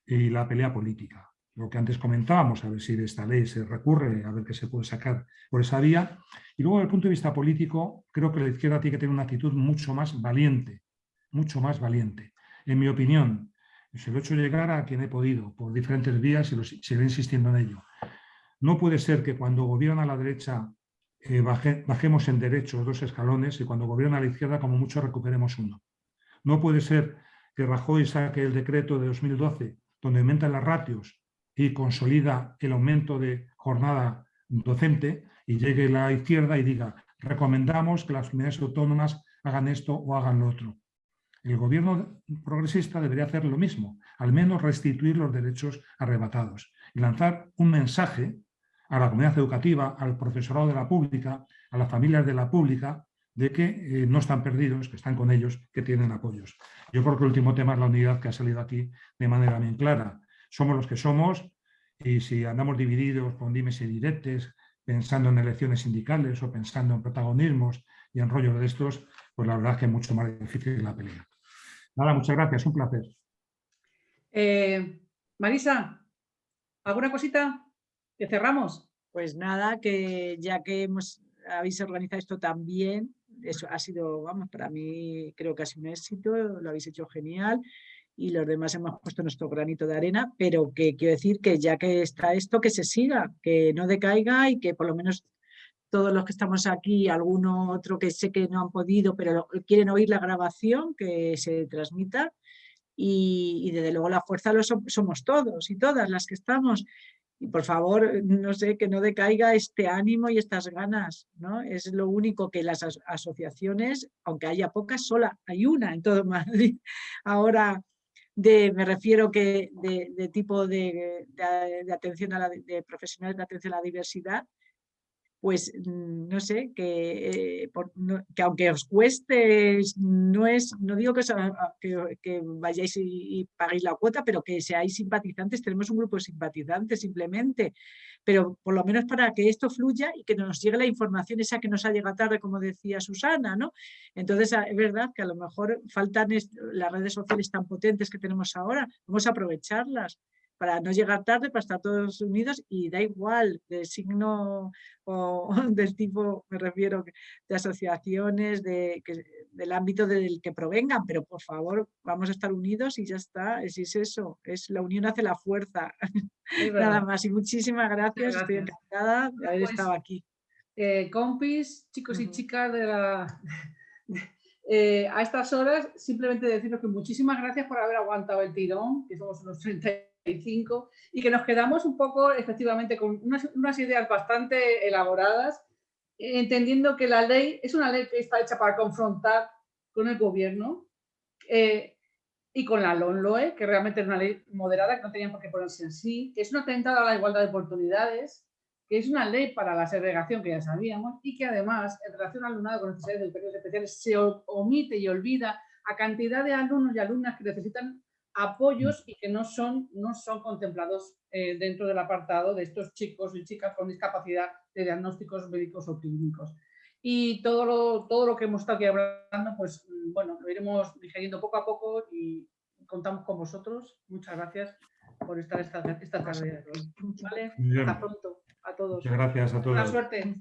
y la pelea política. Lo que antes comentábamos, a ver si de esta ley se recurre, a ver qué se puede sacar por esa vía. Y luego, desde el punto de vista político, creo que la izquierda tiene que tener una actitud mucho más valiente, mucho más valiente. En mi opinión, se lo he hecho llegar a quien he podido, por diferentes vías, y seguiré insistiendo en ello. No puede ser que cuando gobierna la derecha bajemos en derechos 2 escalones y cuando gobierna la izquierda como mucho recuperemos 1. No puede ser que Rajoy saque el decreto de 2012 donde aumenta las ratios y consolida el aumento de jornada docente y llegue la izquierda y diga recomendamos que las comunidades autónomas hagan esto o hagan lo otro. El gobierno progresista debería hacer lo mismo, al menos restituir los derechos arrebatados y lanzar un mensaje a la comunidad educativa, al profesorado de la pública, a las familias de la pública, de que no están perdidos, que están con ellos, que tienen apoyos. Yo creo que el último tema es la unidad que ha salido aquí de manera bien clara. Somos los que somos y si andamos divididos con dimes y diretes, pensando en elecciones sindicales o pensando en protagonismos y en rollos de estos, pues la verdad es que es mucho más difícil la pelea. Nada, muchas gracias, un placer. Marisa, ¿alguna cosita? ¿Que cerramos? Pues nada, que ya que habéis organizado esto tan bien, eso ha sido, vamos, para mí creo que ha sido un éxito, lo habéis hecho genial y los demás hemos puesto nuestro granito de arena, pero que quiero decir que ya que está esto, que se siga, que no decaiga y que por lo menos todos los que estamos aquí, alguno otro que sé que no han podido, pero quieren oír la grabación, que se transmita y desde luego la fuerza somos todos y todas las que estamos. Y por favor, no sé, que no decaiga este ánimo y estas ganas, ¿no? Es lo único que las asociaciones, aunque haya pocas, sola hay una en todo Madrid. Ahora, me refiero que de tipo de atención de profesionales de atención a la diversidad, pues no sé, que aunque os cueste, no digo que vayáis y paguéis la cuota, pero que seáis simpatizantes, tenemos un grupo de simpatizantes simplemente, pero por lo menos para que esto fluya y que nos llegue la información esa que nos ha llegado tarde, como decía Susana, ¿no? Entonces, es verdad que a lo mejor faltan las redes sociales tan potentes que tenemos ahora, vamos a aprovecharlas para no llegar tarde, para estar todos unidos, y da igual del signo o del tipo, me refiero, de asociaciones, del ámbito del que provengan, pero por favor vamos a estar unidos y ya está, es eso, es la unión hace la fuerza. Nada más, y muchísimas gracias, estoy encantada de haber estado aquí. Compis, chicos y chicas de la... a estas horas, simplemente deciros que muchísimas gracias por haber aguantado el tirón, que somos unos 35, y que nos quedamos un poco, efectivamente, con unas ideas bastante elaboradas, entendiendo que la ley es una ley que está hecha para confrontar con el gobierno y con la LOMLOE, que realmente es una ley moderada, que no tenían por qué ponerse así, que es un atentado a la igualdad de oportunidades, que es una ley para la segregación, que ya sabíamos, y que además, en relación al alumnado con necesidades educativas especiales, se omite y olvida a cantidad de alumnos y alumnas que necesitan apoyos y que no son contemplados dentro del apartado de estos chicos y chicas con discapacidad de diagnósticos médicos o clínicos. Y todo lo que hemos estado aquí hablando, pues bueno, lo iremos digeriendo poco a poco y contamos con vosotros. Muchas gracias por estar esta tarde. ¿Vale? Hasta pronto a todos. Muchas gracias a todos. Buena suerte.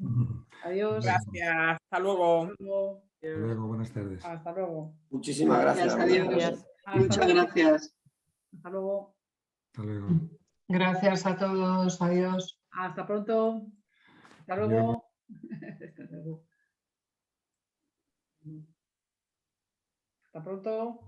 Adiós. Gracias. Hasta luego. Hasta luego. Hasta luego, buenas tardes. Hasta luego. Muchísimas gracias. Adiós. Muchas gracias. Hasta luego. Hasta luego. Gracias a todos. Adiós. Hasta pronto. Hasta luego. Hasta luego. Hasta pronto.